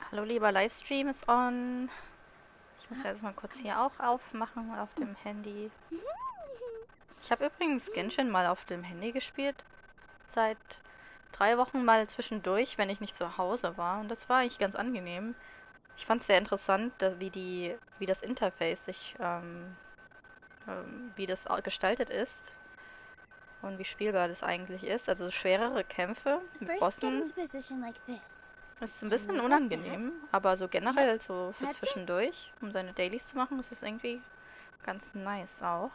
Hallo lieber Livestream ist on. Ich muss jetzt mal kurz hier auch aufmachen auf dem Handy. Ich habe übrigens Genshin mal auf dem Handy gespielt. Seit 3 Wochen mal zwischendurch, wenn ich nicht zu Hause war. Und das war eigentlich ganz angenehm. Ich fand es sehr interessant, wie das Interface wie das gestaltet ist. Und wie spielbar das eigentlich ist. Also schwerere Kämpfe mit Bossen. Das ist ein bisschen unangenehm, aber so generell so für zwischendurch, um seine Dailies zu machen, ist es irgendwie ganz nice auch.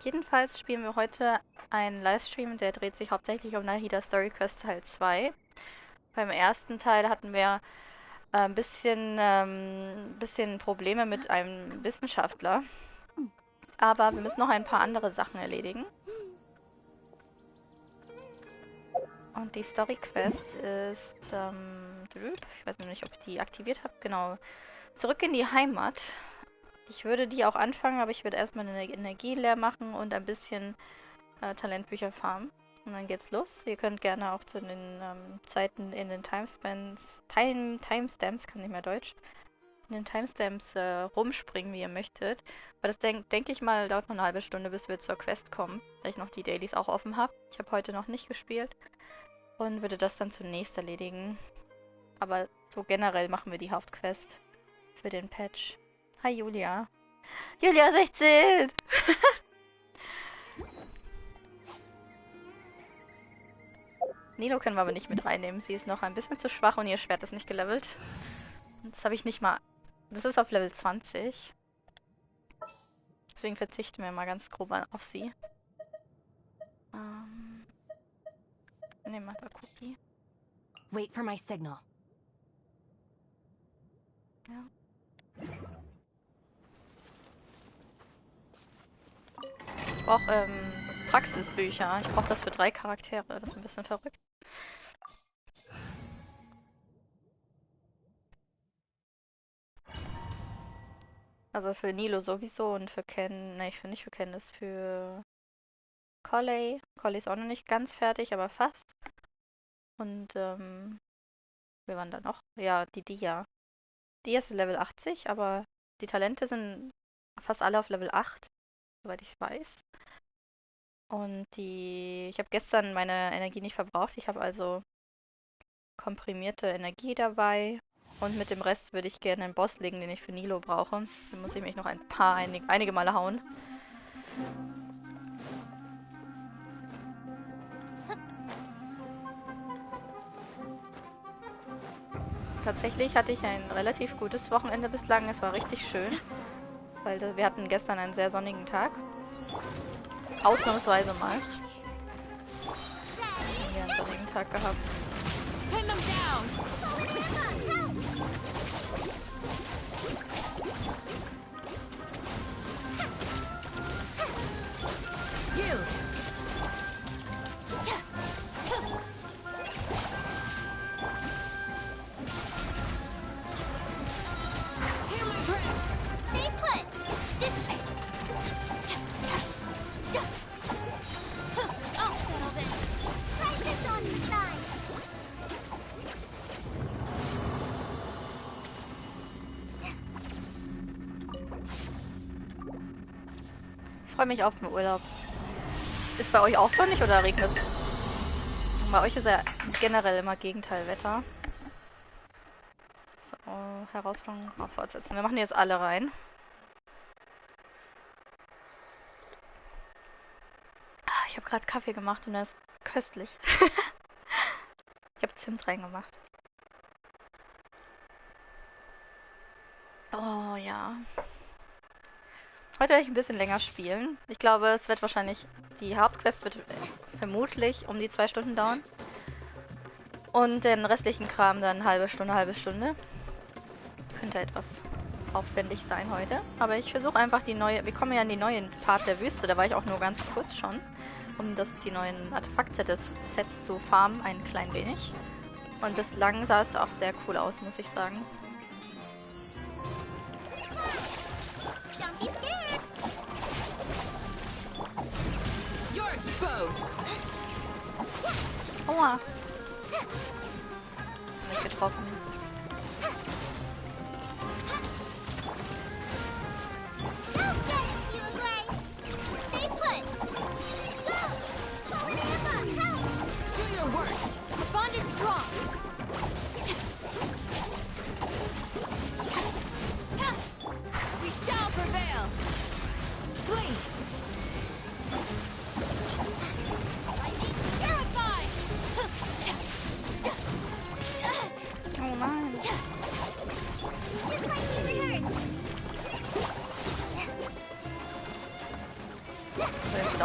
Jedenfalls spielen wir heute einen Livestream, der dreht sich hauptsächlich um Nahida Storyquest Teil 2. Beim ersten Teil hatten wir ein bisschen Probleme mit einem Wissenschaftler, aber wir müssen noch ein paar andere Sachen erledigen. Und die Storyquest ist, ich weiß noch nicht, ob ich die aktiviert habe, genau, zurück in die Heimat. Ich würde die auch anfangen, aber ich würde erstmal eine Energie leer machen und ein bisschen Talentbücher farmen. Und dann geht's los. Ihr könnt gerne auch zu den Zeiten in den Timestamps, kann nicht mehr Deutsch, in den Timestamps rumspringen, wie ihr möchtet. Aber das denke ich mal, dauert noch eine halbe Stunde, bis wir zur Quest kommen, da ich noch die Dailies auch offen habe. Ich habe heute noch nicht gespielt. Und würde das dann zunächst erledigen. Aber so generell machen wir die Hauptquest für den Patch. Hi Julia. Julia 16! Nilou können wir aber nicht mit reinnehmen. Sie ist noch ein bisschen zu schwach und ihr Schwert ist nicht gelevelt. Das habe ich nicht mal... Das ist auf Level 20. Deswegen verzichten wir mal ganz grob auf sie. Nehmen wir mal Cookie. Wait for my signal. Ja. Ich brauche Praxisbücher. Ich brauche das für 3 Charaktere. Das ist ein bisschen verrückt. Also für Nilou sowieso und für Ken, ne, ich finde nicht für Ken, das für Colley. Colley ist auch noch nicht ganz fertig, aber fast. Und, wir waren da noch? Ja, die Dia. Dia ist Level 80, aber die Talente sind fast alle auf Level 8, soweit ich weiß. Und ich habe gestern meine Energie nicht verbraucht. Ich habe also komprimierte Energie dabei. Und mit dem Rest würde ich gerne einen Boss legen, den ich für Nilou brauche. Dann muss ich mich noch einige Male hauen. Tatsächlich hatte ich ein relativ gutes Wochenende bislang. Es war richtig schön, weil wir hatten gestern einen sehr sonnigen Tag. Ausnahmsweise mal. Haben wir einen sonnigen Tag gehabt. Ich freue mich auf den Urlaub. Ist bei euch auch sonnig oder regnet es? Bei euch ist ja generell immer Gegenteilwetter. So, Herausforderung auch fortsetzen. Wir machen jetzt alle rein. Ich habe gerade Kaffee gemacht und der ist köstlich. Ich habe Zimt reingemacht. Oh ja. Heute werde ich ein bisschen länger spielen. Ich glaube, es wird wahrscheinlich... Die Hauptquest wird vermutlich um die 2 Stunden dauern. Und den restlichen Kram dann halbe Stunde. Könnte etwas aufwendig sein heute. Aber ich versuche einfach die neue... Wir kommen ja in die neuen Part der Wüste. Da war ich auch nur ganz kurz schon. Um die neuen Artefakt-Sets zu farmen, ein klein wenig. Und bislang sah es auch sehr cool aus, muss ich sagen. Aua. Nicht getroffen.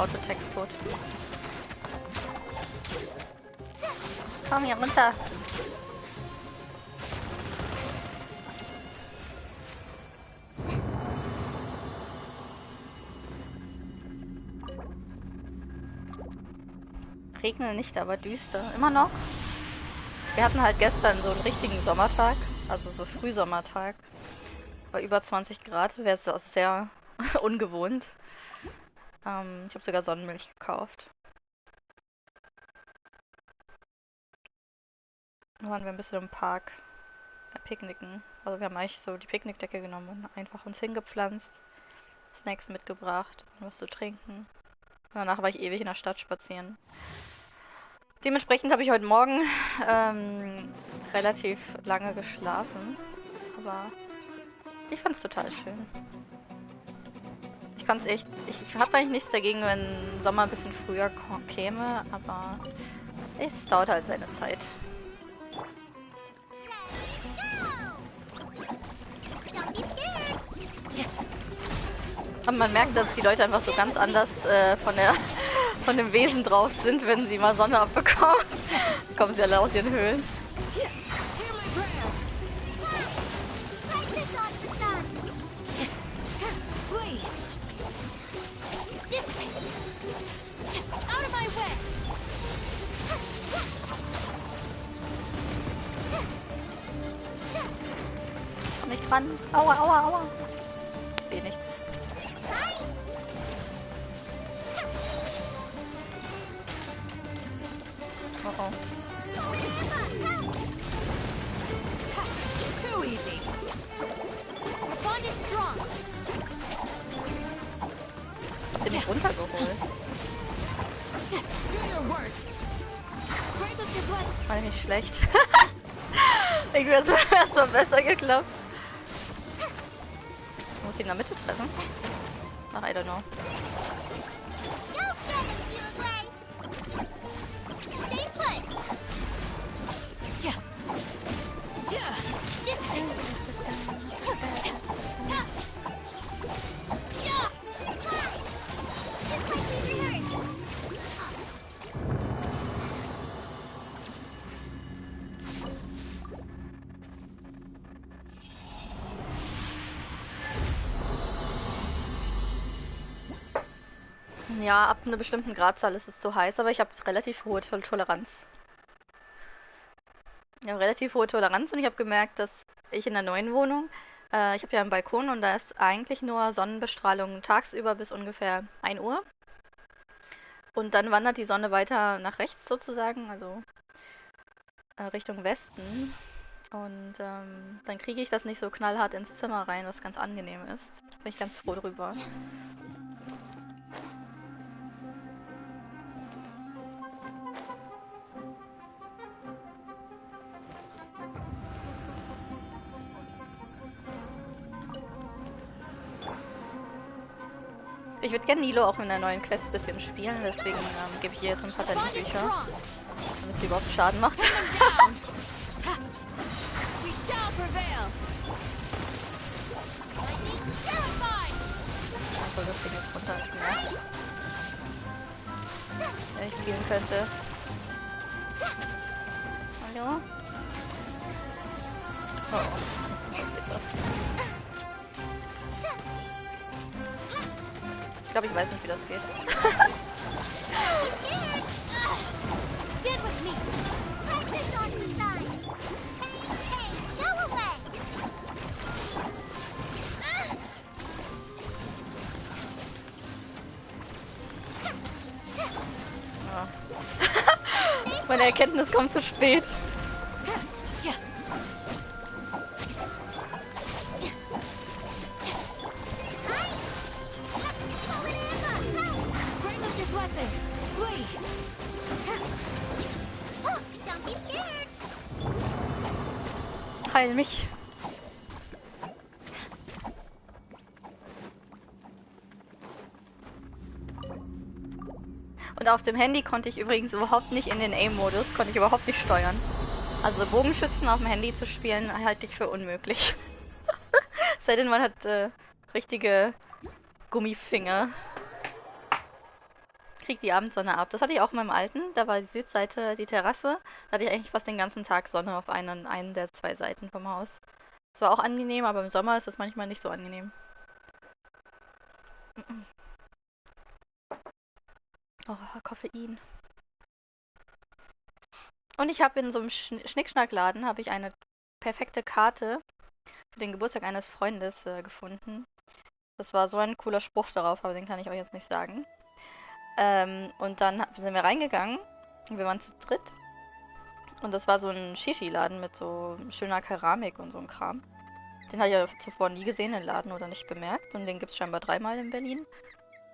Autotext tot. Komm hier runter. Regnet nicht, aber düster. Immer noch. Wir hatten halt gestern so einen richtigen Sommertag, also so Frühsommertag. Bei über 20 Grad, wäre es auch sehr ungewohnt. Ich habe sogar Sonnenmilch gekauft. Dann waren wir ein bisschen im Park picknicken. Also wir haben eigentlich so die Picknickdecke genommen und einfach uns hingepflanzt, Snacks mitgebracht und was zu trinken. Danach war ich ewig in der Stadt spazieren. Dementsprechend habe ich heute Morgen relativ lange geschlafen, aber ich fand es total schön. Ich fand's echt, ich habe eigentlich nichts dagegen, wenn Sommer ein bisschen früher käme, aber es dauert halt seine Zeit. Und man merkt, dass die Leute einfach so ganz anders von dem Wesen drauf sind, wenn sie mal Sonne abbekommen. Kommen sie alle aus ihren Höhlen. Komm nicht ran. Aua, aua, aua. Ich sehe nichts. Oh oh. Too easy. Your bond is strong. Hab den nicht runtergeholt. War nicht schlecht. Irgendwie hat es erstmal besser geklappt. Ich muss ihn in der Mitte treffen. Ach, I don't know. Ja, ab einer bestimmten Gradzahl ist es zu heiß, aber ich habe relativ hohe Toleranz. Ich habe relativ hohe Toleranz und ich habe gemerkt, dass ich in der neuen Wohnung, ich habe ja einen Balkon und da ist eigentlich nur Sonnenbestrahlung tagsüber bis ungefähr 1 Uhr. Und dann wandert die Sonne weiter nach rechts sozusagen, also Richtung Westen. Und dann kriege ich das nicht so knallhart ins Zimmer rein, was ganz angenehm ist. Da bin ich ganz froh drüber. Ich würde gerne Nilou auch in der neuen Quest ein bisschen spielen, deswegen gebe ich ihr jetzt ein paar Talentbücher, damit sie überhaupt Schaden macht. Also das Ding jetzt runter als Mehr. Wenn ich spielen könnte. Hallo? Oh, was. Ich glaube, ich weiß nicht, wie das geht. Ja. Meine Erkenntnis kommt zu spät. Heil mich. Und auf dem Handy konnte ich übrigens überhaupt nicht in den Aim-Modus, konnte ich überhaupt nicht steuern. Also Bogenschützen auf dem Handy zu spielen, halte ich für unmöglich. Sei denn man hat richtige Gummifinger. kriege die Abendsonne ab. Das hatte ich auch in meinem alten. Da war die Südseite die Terrasse. Da hatte ich eigentlich fast den ganzen Tag Sonne auf einen der zwei Seiten vom Haus. Das war auch angenehm, aber im Sommer ist das manchmal nicht so angenehm. Oh, Koffein. Und ich habe in so einem Schnickschnackladen habe ich eine perfekte Karte für den Geburtstag eines Freundes gefunden. Das war so ein cooler Spruch darauf, aber den kann ich euch jetzt nicht sagen. Und dann sind wir reingegangen. Wir waren zu dritt. Und das war so ein Shishi-Laden mit so schöner Keramik und so einem Kram. Den habe ich ja zuvor nie gesehen, den Laden, oder nicht bemerkt. Und den gibt es scheinbar 3-mal in Berlin.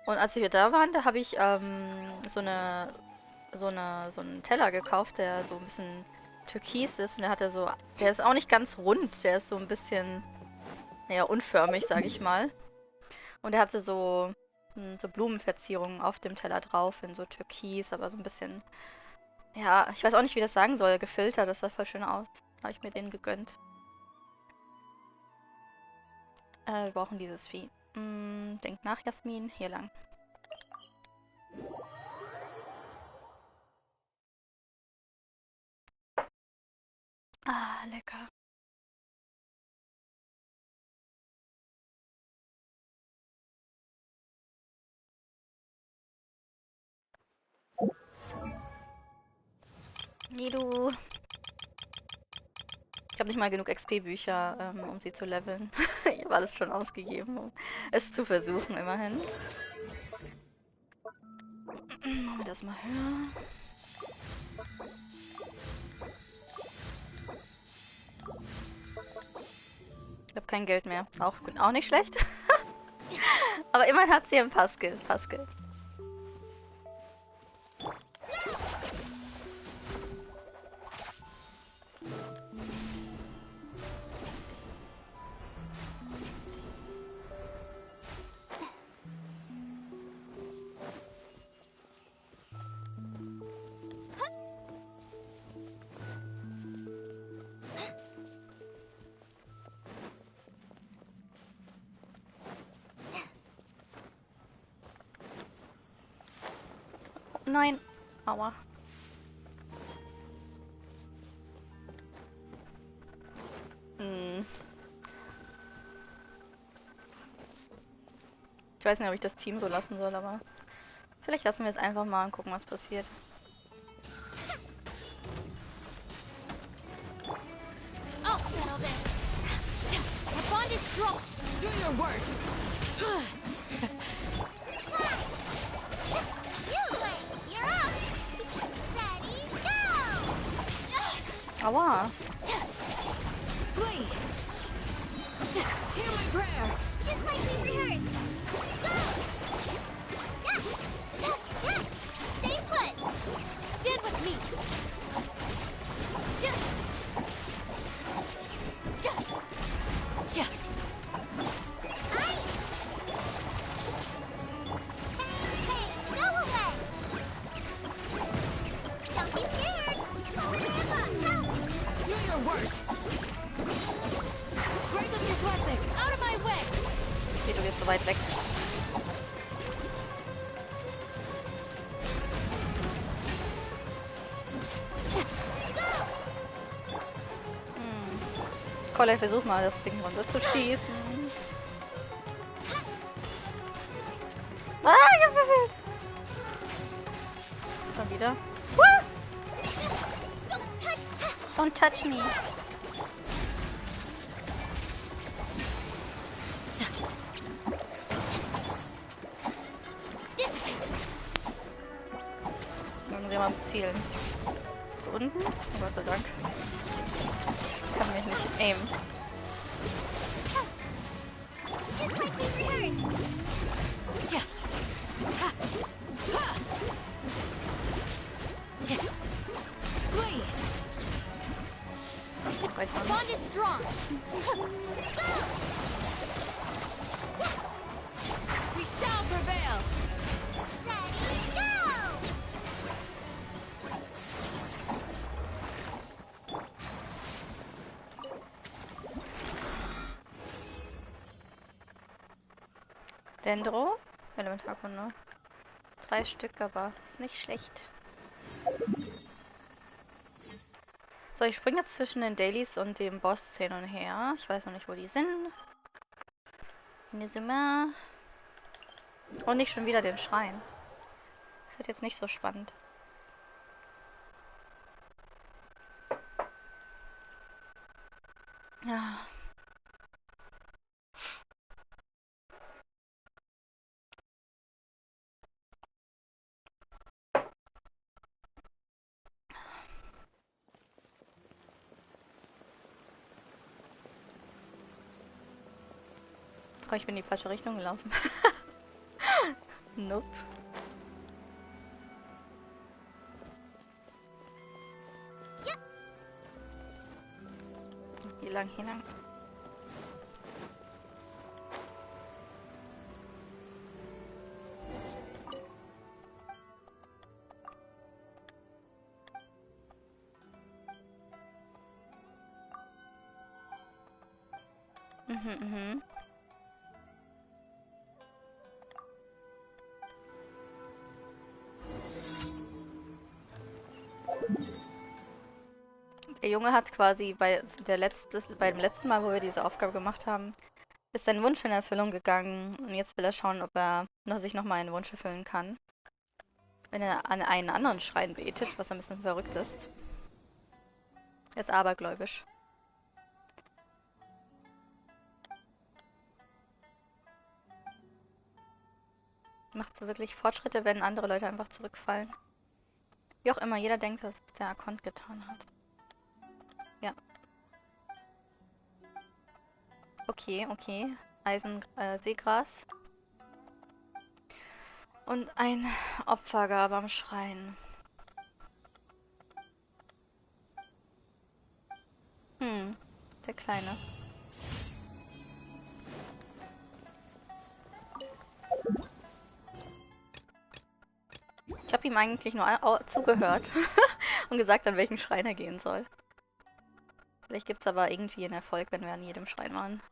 Und als wir da waren, da habe ich so einen Teller gekauft, der so ein bisschen türkis ist. Und der ist auch nicht ganz rund. Der ist so ein bisschen, naja, unförmig, sage ich mal. Und der hatte so Blumenverzierungen auf dem Teller drauf, in so türkis, aber so ein bisschen, ja, ich weiß auch nicht, wie das sagen soll, gefiltert. Das sah voll schön aus. Da habe ich mir den gegönnt. Wir brauchen dieses Vieh. Denk nach, Jasmin. Hier lang. Ah, lecker. Nilou. Ich habe nicht mal genug XP-Bücher, um sie zu leveln. Ich habe alles schon ausgegeben, um es zu versuchen, immerhin. Das mal höher. Ich habe kein Geld mehr. Auch nicht schlecht. Aber immerhin hat sie ein paar Skills. Nein. Aua. Ich weiß nicht, ob ich das Team so lassen soll, aber vielleicht lassen wir es einfach mal und gucken, was passiert. I'll settle this. The bond is strong. Do your work. You're up. Ready, go. Aua. Flee. Hear my prayer. Just like we rehearsed. Go. Yeah. Stay put. Stand with me. Hey, go away. Don't be scared. Help. Do your work. Grant us your blessing. Out of my way. Okay, du gehst so weit weg. Kolle, versuch mal, das Ding runterzuschießen. Ah, ich hab verfehlt. Schon wieder. Don't touch me. Dann sehen wir mal zielen. Ist da unten? Oh, Gott sei Dank. Ich kann mich nicht aimen. Just like we rehearsed. Flee. Weiter. The bond is strong. We shall prevail. Ready, go. Dendro. Elementarkunde. 3 Stück, aber ist nicht schlecht. So, ich springe jetzt zwischen den Dailies und dem Boss hin und her. Ich weiß noch nicht, wo die sind. Mehr. Und nicht schon wieder den Schrein. Das wird jetzt nicht so spannend. Ja. Oh, ich bin in die falsche Richtung gelaufen. Nope. Hier lang, hier lang. Mhm. Der Junge hat quasi beim letzten Mal, wo wir diese Aufgabe gemacht haben, ist sein Wunsch in Erfüllung gegangen und jetzt will er schauen, ob er sich nochmal einen Wunsch erfüllen kann. Wenn er an einen anderen Schrein betet, was ein bisschen verrückt ist. Er ist abergläubisch. Macht so wirklich Fortschritte, wenn andere Leute einfach zurückfallen. Wie auch immer, jeder denkt, dass es der Akont getan hat. Ja. Okay. Seegras. Und ein Opfergabe am Schrein. Der Kleine. Ich habe ihm eigentlich nur zugehört und gesagt, an welchen Schrein er gehen soll. Vielleicht gibt es aber irgendwie einen Erfolg, wenn wir an jedem Schrein waren.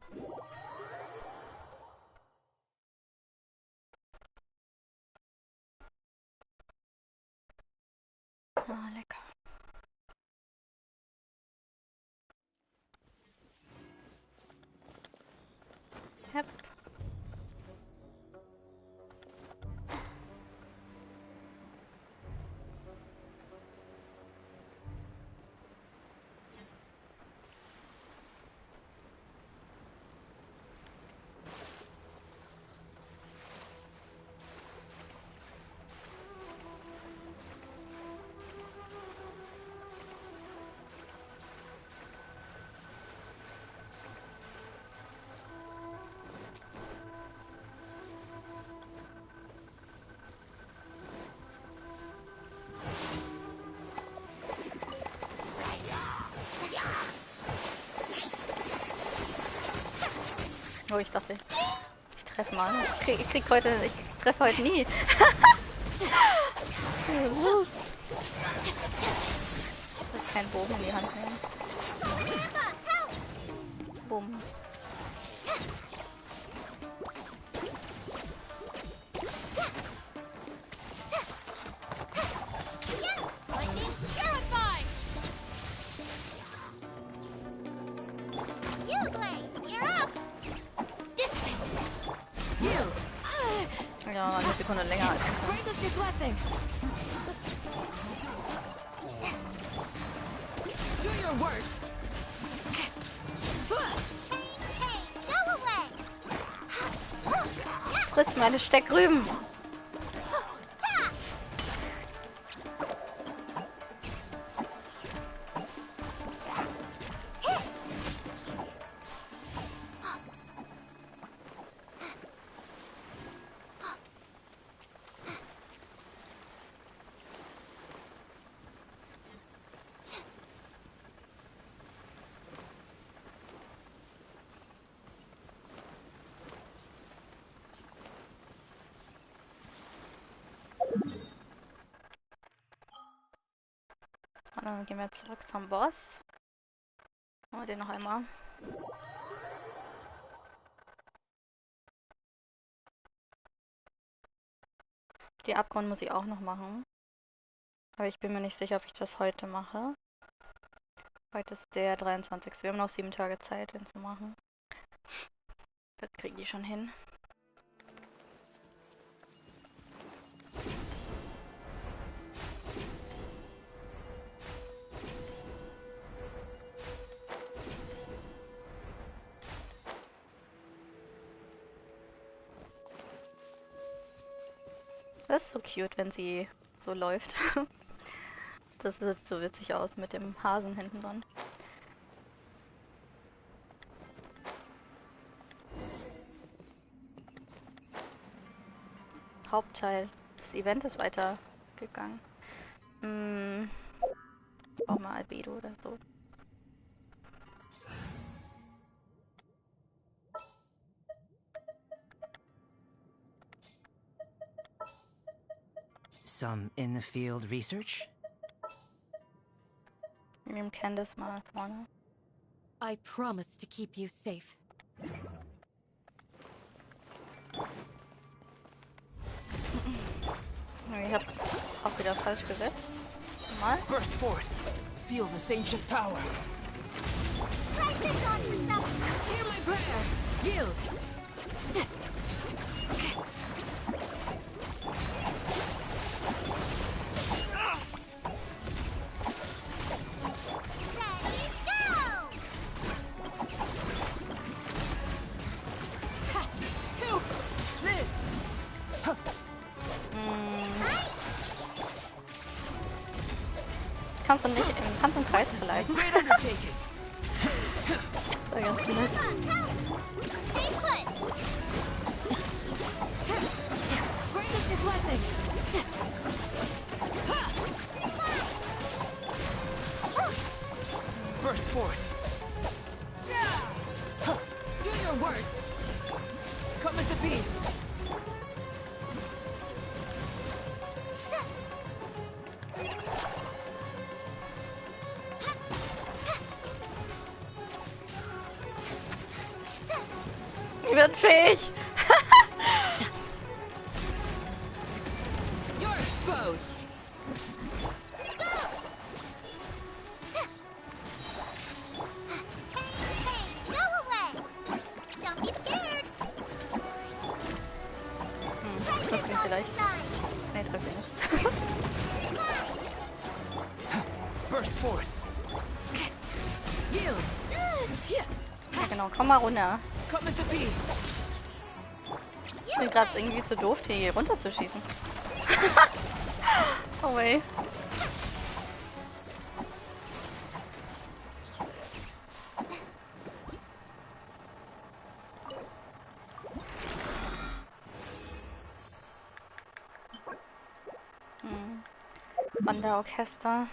Ah, lecker. Hep. Oh, ich dachte, ich treffe mal. Ich treffe heute nie. Ich will keinen Bogen in die Hand nehmen. Bumm. Ja, eine Sekunde länger als friss meine Steckrüben. Dann gehen wir zurück zum Boss. Machen wir den noch einmal. Die Abgrund muss ich auch noch machen. Aber ich bin mir nicht sicher, ob ich das heute mache. Heute ist der 23. Wir haben noch 7 Tage Zeit, den zu machen. Das kriegen die schon hin. Das ist so cute, wenn sie so läuft. Das sieht so witzig aus mit dem Hasen hinten dran. Hauptteil des Events ist weitergegangen. Auch mal Albedo oder so. Some in-the-field research? Wir nehmen Candice mal vorne. I promise to keep you safe. Ich habe auch wieder falsch gesetzt. Mal. Burst forth! Feel this ancient power! Try this on yourself. Hear my prayer! Yield! Ready, go! Ha! Two! Live! Kannst du im Kreis bleiben? Great undertaking! Das war ganz nett. Come on, help! Stay put! Bring us your blessing! Burst forth! Do your worst! Come into being! Ich bin fähig! You're exposed! Hey, go away! Don't be scared! Try Trifft this mich on vielleicht. your side! Nee, trifft mich nicht. Burst forth! Yield! Ja, genau, komm mal runter. Come into being! Ich bin gerade irgendwie zu doof, hier runterzuschießen. Oh wei. Wanderorchester.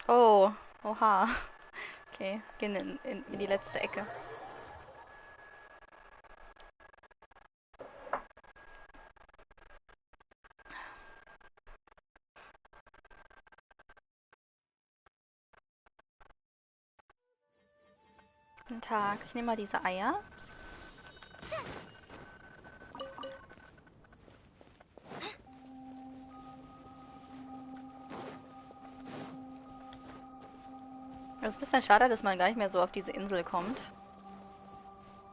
Oh, oha. Okay, gehen in die letzte Ecke. Guten Tag, ich nehme mal diese Eier. Es ist ein bisschen schade, dass man gar nicht mehr so auf diese Insel kommt,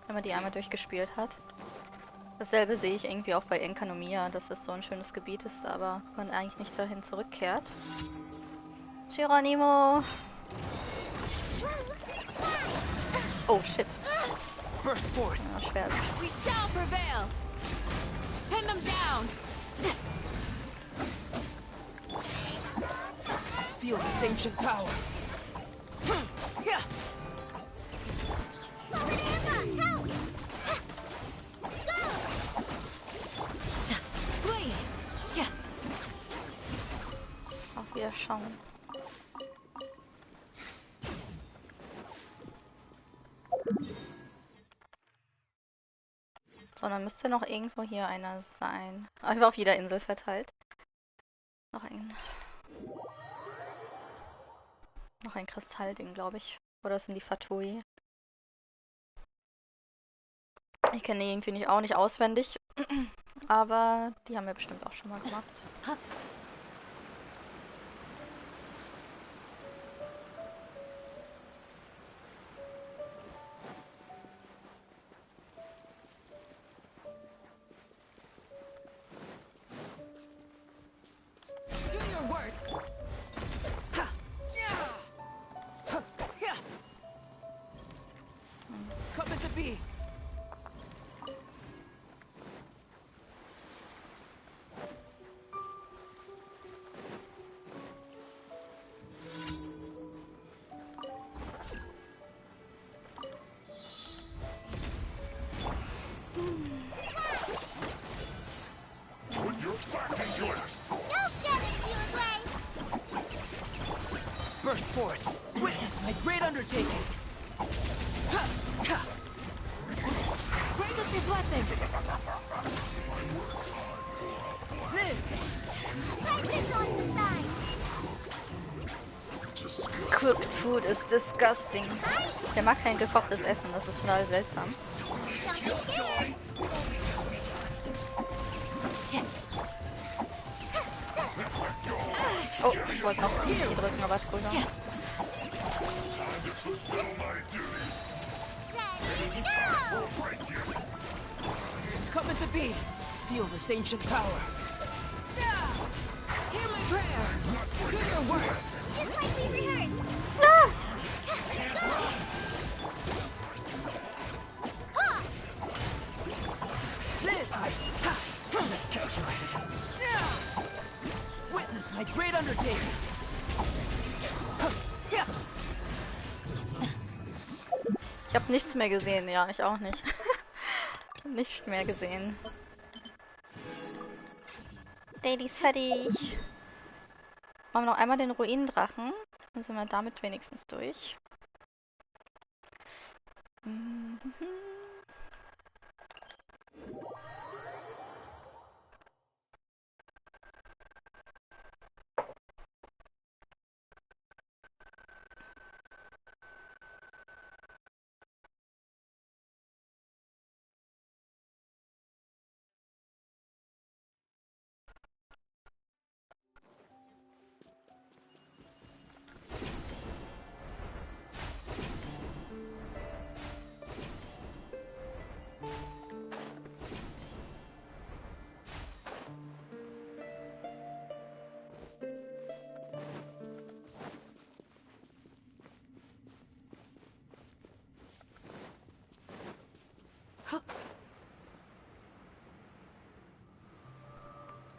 wenn man die einmal durchgespielt hat. Dasselbe sehe ich irgendwie auch bei Enkanomiya, dass es so ein schönes Gebiet ist, aber man eigentlich nicht dahin zurückkehrt. Geronimo! Oh shit. Burst forth! Ja, schwer. We shall prevail! Pin them down! Feel this ancient power! Yeah! Help! Flee! Auch wieder schauen. So, dann müsste noch irgendwo hier einer sein. Einfach auf jeder Insel verteilt. Noch ein Kristallding, glaube ich. Oder sind die Fatui? Ich kenne die irgendwie nicht, auch nicht auswendig. Aber die haben wir bestimmt auch schon mal gemacht. Do your worst. Ha. Yeah. Huh. Yeah. Coming to be. Burst forth. Witness my great undertaking. Ha. Ha. Grant us your blessing. Live. Place this on the side. Cooked food is disgusting. Der mag kein gekochtes Essen, das ist total seltsam. Something scared. Oh, ich wollte noch die drücken, aber es ist cool. Ready, go! Coming to be. Feel this ancient power. Hear my prayer. Do your worst. Just like we rehearsed. Live. Ha. Miscalculated. Witness my great undertaking. Yeah. Ich habe nichts mehr gesehen, ja, ich auch nicht. Nichts mehr gesehen. Daily ist fertig. Machen wir noch einmal den Ruinendrachen. Dann sind wir damit wenigstens durch. Mhm.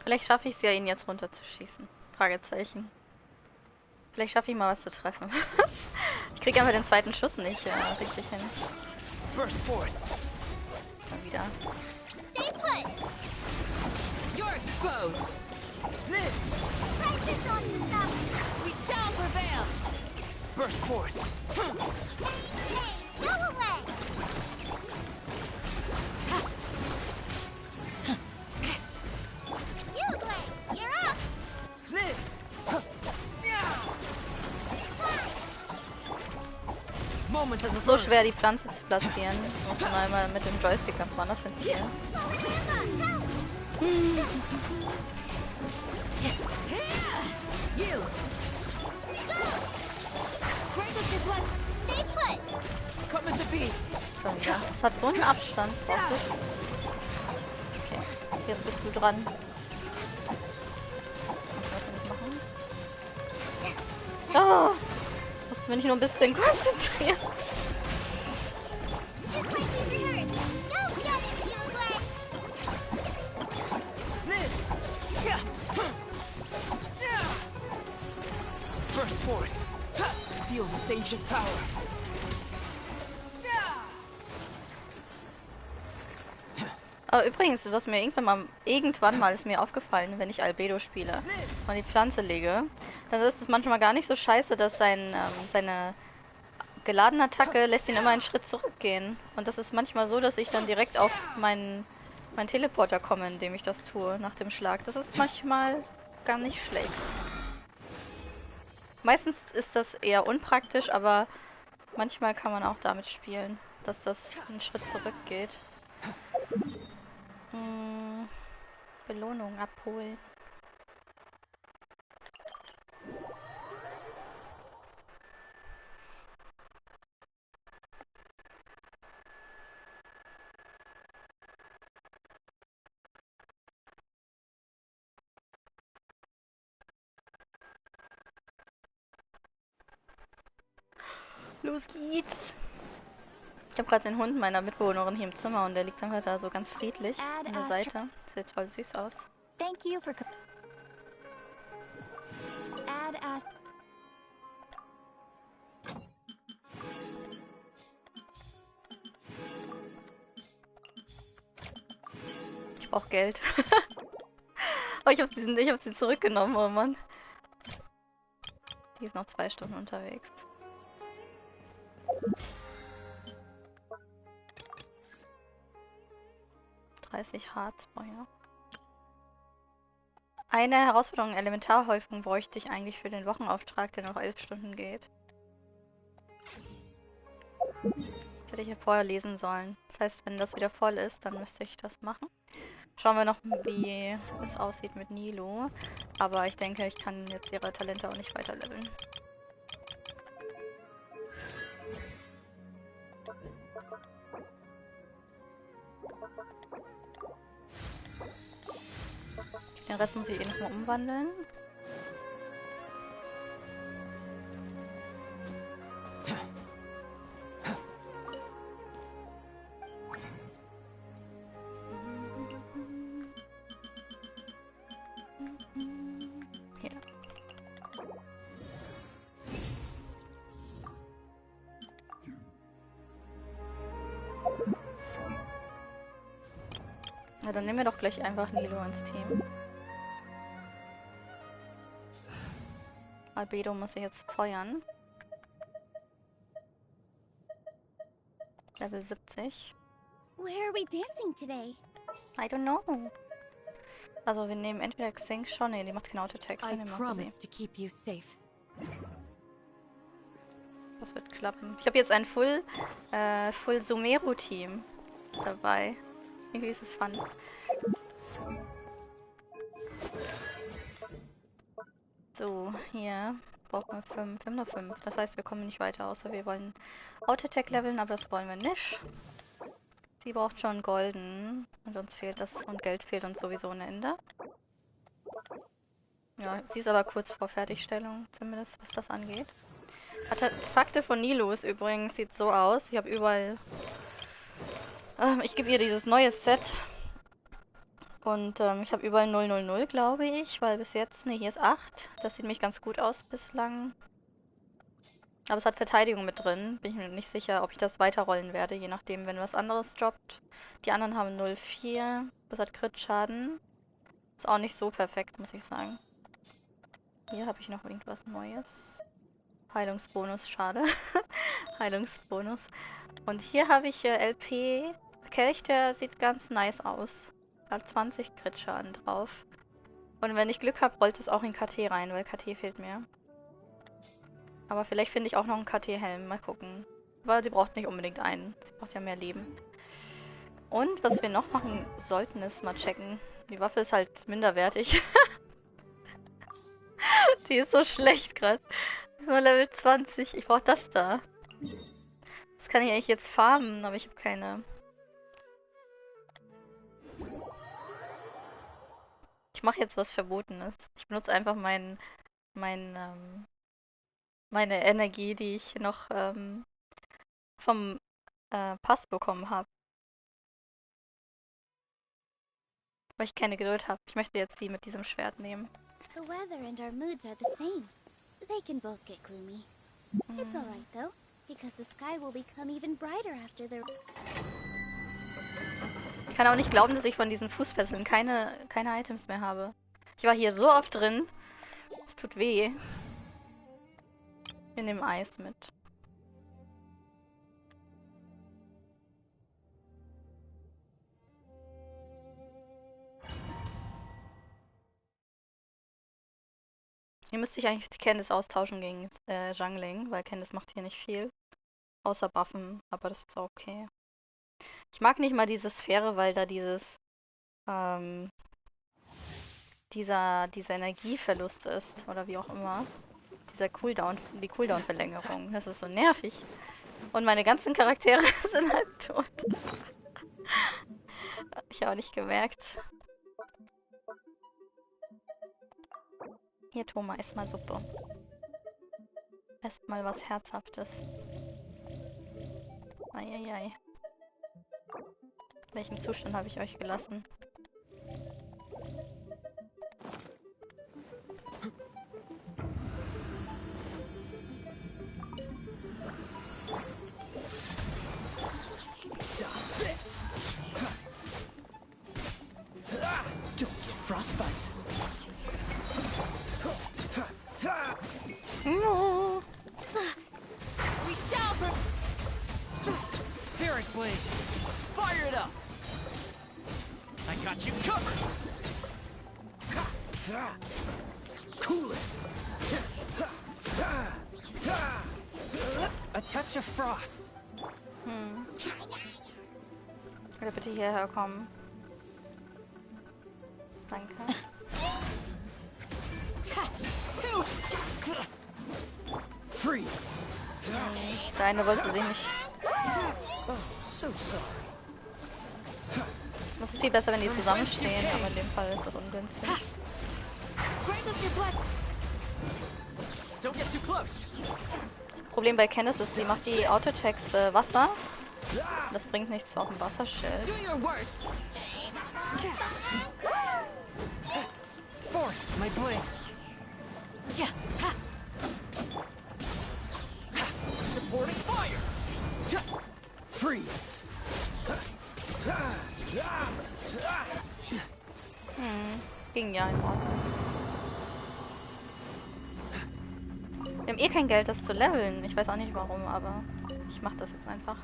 Vielleicht schaffe ich es ja, ihn jetzt runterzuschießen. Fragezeichen. Vielleicht schaffe ich mal was zu treffen. Ich kriege einfach den zweiten Schuss nicht richtig hin. Burst forth. Mal wieder. Stay put. You're exposed. Live. Place this on the side. We shall prevail. Burst forth. Hey, go away. You, Blake, you're up. Live. Moment Es ist so schwer, die Pflanze zu platzieren. Muss man einmal mit dem Joystick ganz woanders hinziehen. Yield. Grant us your blessing. Stay put. Coming to be. Schon wieder. Es hat so einen Abstand. Braucht es. Okay, jetzt bist du dran. Was soll ich machen? Oh, mussten wir nicht nur ein bisschen konzentrieren. Just like we rehearsed. Go get it, you, Blake. Live. Yeah. Burst forth. Feel this ancient power. Übrigens, was mir irgendwann mal ist mir aufgefallen, wenn ich Albedo spiele und die Pflanze lege, dann ist es manchmal gar nicht so scheiße, dass seine geladene Attacke lässt ihn immer einen Schritt zurückgehen. Und das ist manchmal so, dass ich dann direkt auf meinen Teleporter komme, indem ich das tue, nach dem Schlag. Das ist manchmal gar nicht schlecht. Meistens ist das eher unpraktisch, aber manchmal kann man auch damit spielen, dass das einen Schritt zurückgeht. Belohnung abholen. Los geht's! Ich habe gerade den Hund meiner Mitbewohnerin hier im Zimmer und der liegt einfach da so ganz friedlich an der Seite. Sieht voll süß aus. Thank you for add as Ich brauche Geld. Oh, ich hab sie zurückgenommen, oh Mann. Die ist noch 2 Stunden unterwegs. Harz brauche ich noch. Eine Herausforderung Elementarhäufung bräuchte ich eigentlich für den Wochenauftrag, der noch 11 Stunden geht. Das hätte ich ja vorher lesen sollen. Das heißt, wenn das wieder voll ist, dann müsste ich das machen. Schauen wir noch, wie es aussieht mit Nilou. Aber ich denke, ich kann jetzt ihre Talente auch nicht weiter leveln. Den Rest muss ich eh nochmal umwandeln. Hier. Ja, dann nehmen wir doch gleich einfach Nilou ins Team. Albedo muss ich jetzt feuern. Level 70. Where are we dancing today? I don't know. Also wir nehmen entweder Xing schon, nee, die macht keinen Autotext. I promise to keep you safe. Das wird klappen. Ich habe jetzt ein Full Sumeru Team dabei. Irgendwie ist es fun. So, hier brauchen wir 5. Wir haben nur 5. Das heißt, wir kommen nicht weiter, außer wir wollen Autotech leveln, aber das wollen wir nicht. Sie braucht schon Golden. Und uns fehlt das. Und Geld fehlt uns sowieso ohne Ende. Ja, sie ist aber kurz vor Fertigstellung, zumindest was das angeht. Artefakte von Nilou ist übrigens, sieht so aus. Ich habe überall... ich gebe ihr dieses neue Set. Und ich habe überall 000, glaube ich, weil bis jetzt, ne, hier ist 8. Das sieht nämlich ganz gut aus bislang. Aber es hat Verteidigung mit drin. Bin ich mir nicht sicher, ob ich das weiterrollen werde, je nachdem, wenn was anderes droppt. Die anderen haben 0,4. Das hat Crit-Schaden. Ist auch nicht so perfekt, muss ich sagen. Hier habe ich noch irgendwas Neues. Heilungsbonus, schade. Heilungsbonus. Und hier habe ich LP. Kelch, der sieht ganz nice aus. Hat 20 Crit-Schaden drauf. Und wenn ich Glück habe, rollt es auch in KT rein, weil KT fehlt mir. Aber vielleicht finde ich auch noch einen KT-Helm. Mal gucken. Aber sie braucht nicht unbedingt einen. Sie braucht ja mehr Leben. Und was wir noch machen sollten, ist mal checken. Die Waffe ist halt minderwertig. Die ist so schlecht gerade. Die ist nur Level 20. Ich brauche das da. Das kann ich eigentlich jetzt farmen, aber ich habe keine. Ich mache jetzt was Verbotenes. Ich benutze einfach meine Energie, die ich noch vom Pass bekommen habe. Weil ich keine Geduld habe. Ich möchte jetzt die mit diesem Schwert nehmen. The weather and our moods are the same. They can both get gloomy. It's alright though, because the sky will become even brighter after the... Ich kann auch nicht glauben, dass ich von diesen Fußfesseln keine Items mehr habe. Ich war hier so oft drin. Es tut weh. Wir nehmen Eis mit. Hier müsste ich eigentlich die Candice austauschen gegen Jungling, weil Candice macht hier nicht viel. Außer Buffen, aber das ist auch okay. Ich mag nicht mal diese Sphäre, weil da dieser Energieverlust ist. Oder wie auch immer. Die Cooldown-Verlängerung. Das ist so nervig. Und meine ganzen Charaktere sind halt tot. Ich habe auch nicht gemerkt. Hier, Thomas, ess mal Suppe. Ess mal was Herzhaftes. Eieiei. In welchem Zustand habe ich euch gelassen? Frostbite. No. We shall Spirit blade. Fire it up. I got you covered. Cool it. A touch of frost. Würde bitte hierher kommen. Danke. Freeze. Deine wollte sich nicht. Oh, so sorry. Das ist viel besser, wenn die zusammenstehen, aber in dem Fall ist das ungünstig. grant us your blessing. Don't get too close. Das Problem bei Candice ist, sie macht die Autotext Wasser. Das bringt nichts auf dem Wasserschild. Do your worst. Forth, my blade. Supporting fire. Freeze. Ging ja in Ordnung. Wir haben eh kein Geld, das zu leveln. Ich weiß auch nicht warum, aber ich mach das jetzt einfach.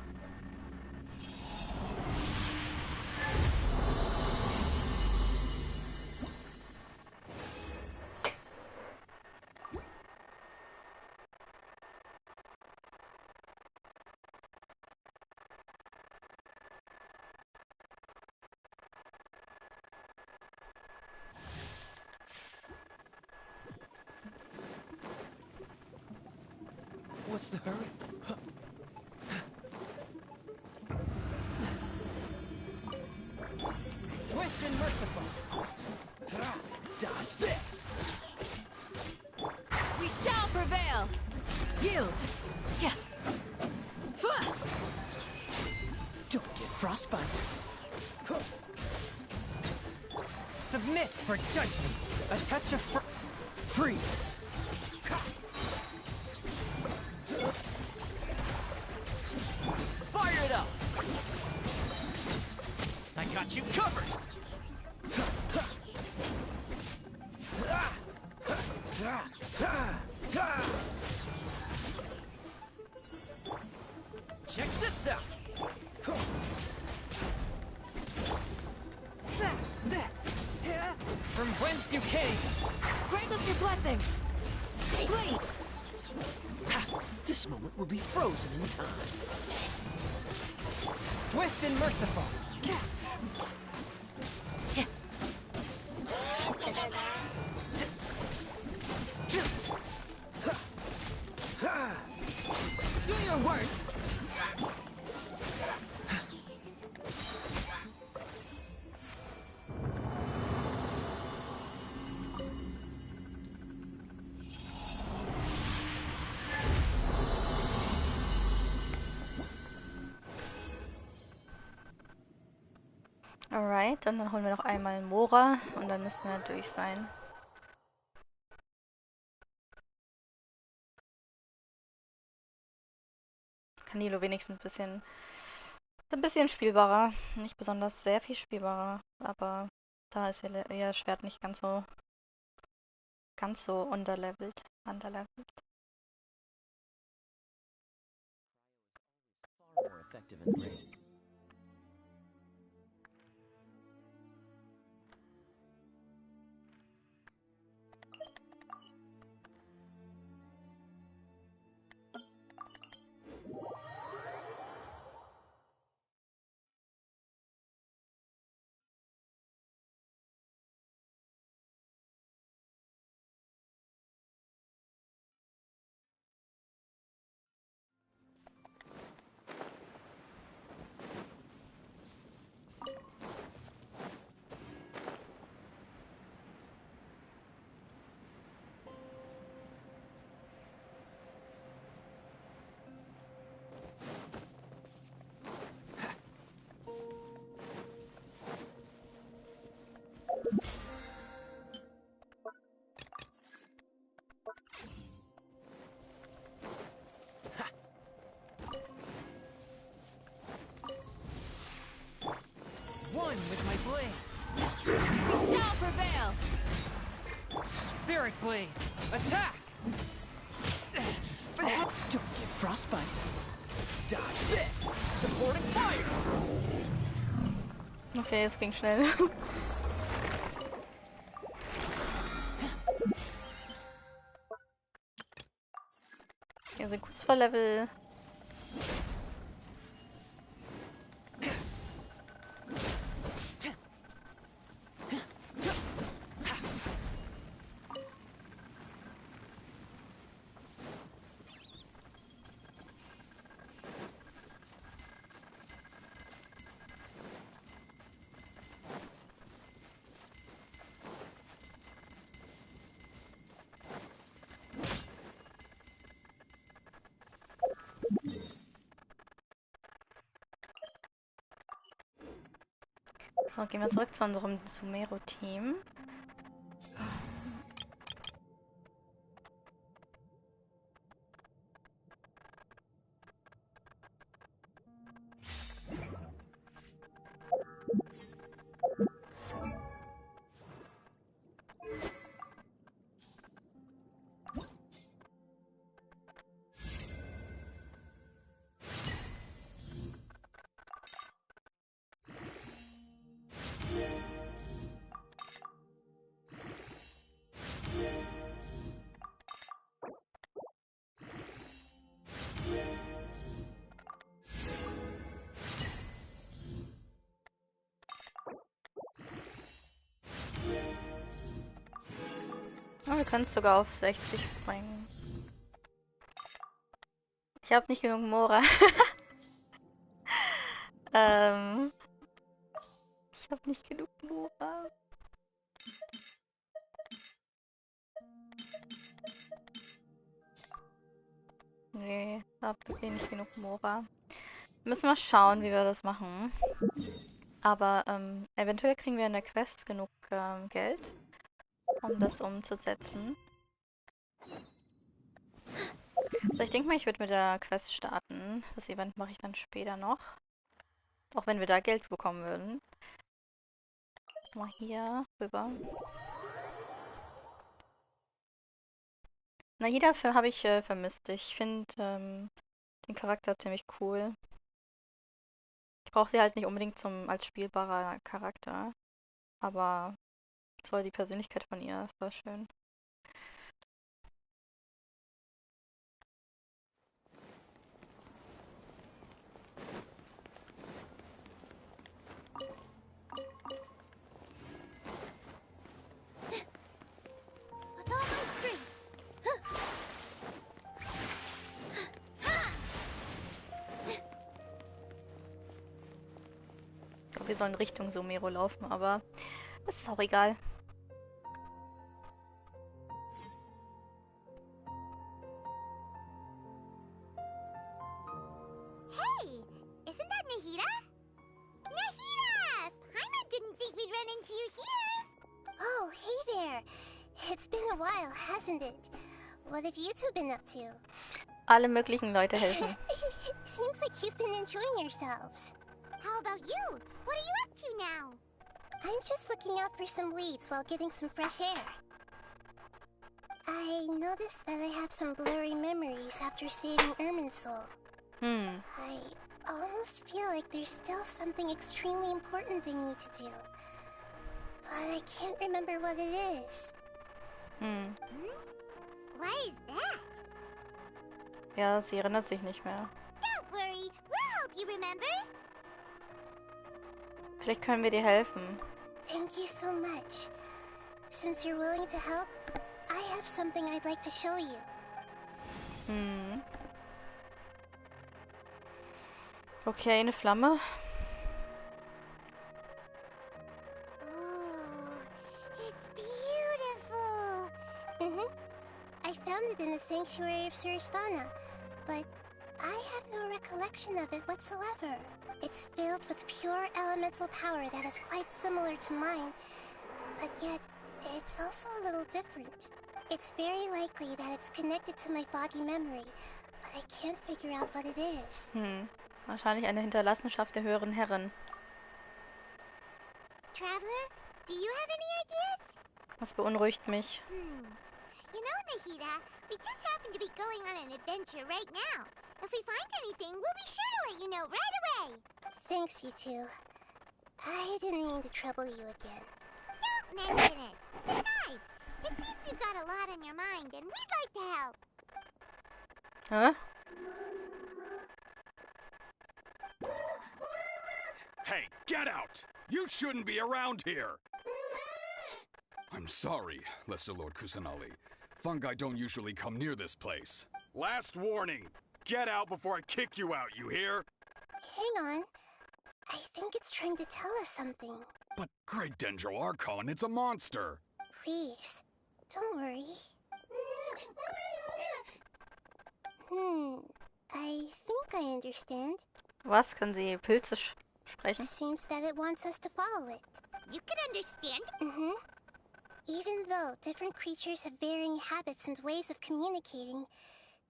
What's the hurry? Swift and merciful. Dodge this. We shall prevail. Yield. Don't get frostbite. Submit for judgment. A touch of freeze. Fire it up. I got you covered. Check this out. From whence you came. Grant us your blessing. Please. This moment will be frozen in time. Swift and merciful. Do your worst. Alright, und dann holen wir noch einmal Mora und dann müssen wir durch sein. Kann Nilou wenigstens ein bisschen spielbarer. Nicht besonders sehr viel spielbarer, aber da ist ihr Schwert nicht ganz so underlevelt. Far more effective and great. one with my blade. We shall prevail. Spirit blade, attack! Don't get frostbite. Dodge this! Supporting fire! Okay, es ging schnell. Wir sind kurz vor Level. So, gehen wir zurück zu unserem Sumeru-Team. Oh, wir können es sogar auf 60 bringen. Ich habe nicht genug Mora. Ich habe nicht genug Mora. Nee, habe nicht genug Mora. Müssen wir schauen, wie wir das machen. Aber eventuell kriegen wir in der Quest genug Geld, um das umzusetzen. Also ich denke mal, ich würde mit der Quest starten. Das Event mache ich dann später noch. Auch wenn wir da Geld bekommen würden. Mal hier rüber. Nahida habe ich vermisst. Ich finde den Charakter ziemlich cool. Ich brauche sie halt nicht unbedingt als spielbarer Charakter. Aber so die Persönlichkeit von ihr, das war schön. With all my strength. Ich glaube, wir sollen Richtung Sumeru laufen, aber das ist auch egal. Hey, isn't that Nahida? Nahida! Paimon didn't think we'd run into you here. Oh, hey there. It's been a while, hasn't it? What have you two been up to? Alle möglichen Leute helfen. Seems like you've been enjoying yourselves. How about you? What are you up to now? I'm just looking out for some weeds while getting some fresh air. I noticed that I have some blurry memories after saving Ermin's soul. I almost feel like there's still something extremely important I need to do. But I can't remember what it is. What is that? Ja, sie erinnert sich nicht mehr. Don't worry, we'll help you remember. Vielleicht können wir dir helfen. Thank you so much. Since you're willing to help, I have something I'd like to show you. Okay, eine Flamme. Oh, it's beautiful. I found it in the sanctuary of Suristana, but I have no recollection of it whatsoever. It's filled with pure elemental power that is quite similar to mine, but yet it's also a little different. It's very likely that it's connected to my foggy memory, but I can't figure out what it is. Wahrscheinlich eine Hinterlassenschaft der höheren Herren. traveler? Do you have any ideas? Das beunruhigt mich. You know, Nahida, we just happen to be going on an adventure right now. If we find anything, we'll be sure to let you know right away. Thanks, you two. I didn't mean to trouble you again. Don't mention it. Besides, it seems you've got a lot on your mind, and we'd like to help. Hä? Hey, get out! You shouldn't be around here! I'm sorry, Lesser Lord Kusanali. Fungi don't usually come near this place. Last warning! Get out before I kick you out, you hear? Hang on. I think it's trying to tell us something. But Great Dendro Archon, it's a monster! Please, don't worry. I think I understand. Was? Kann sie Pilze sprechen? Seems that it wants us to follow it. You can understand? Even though different creatures have varying habits and ways of communicating,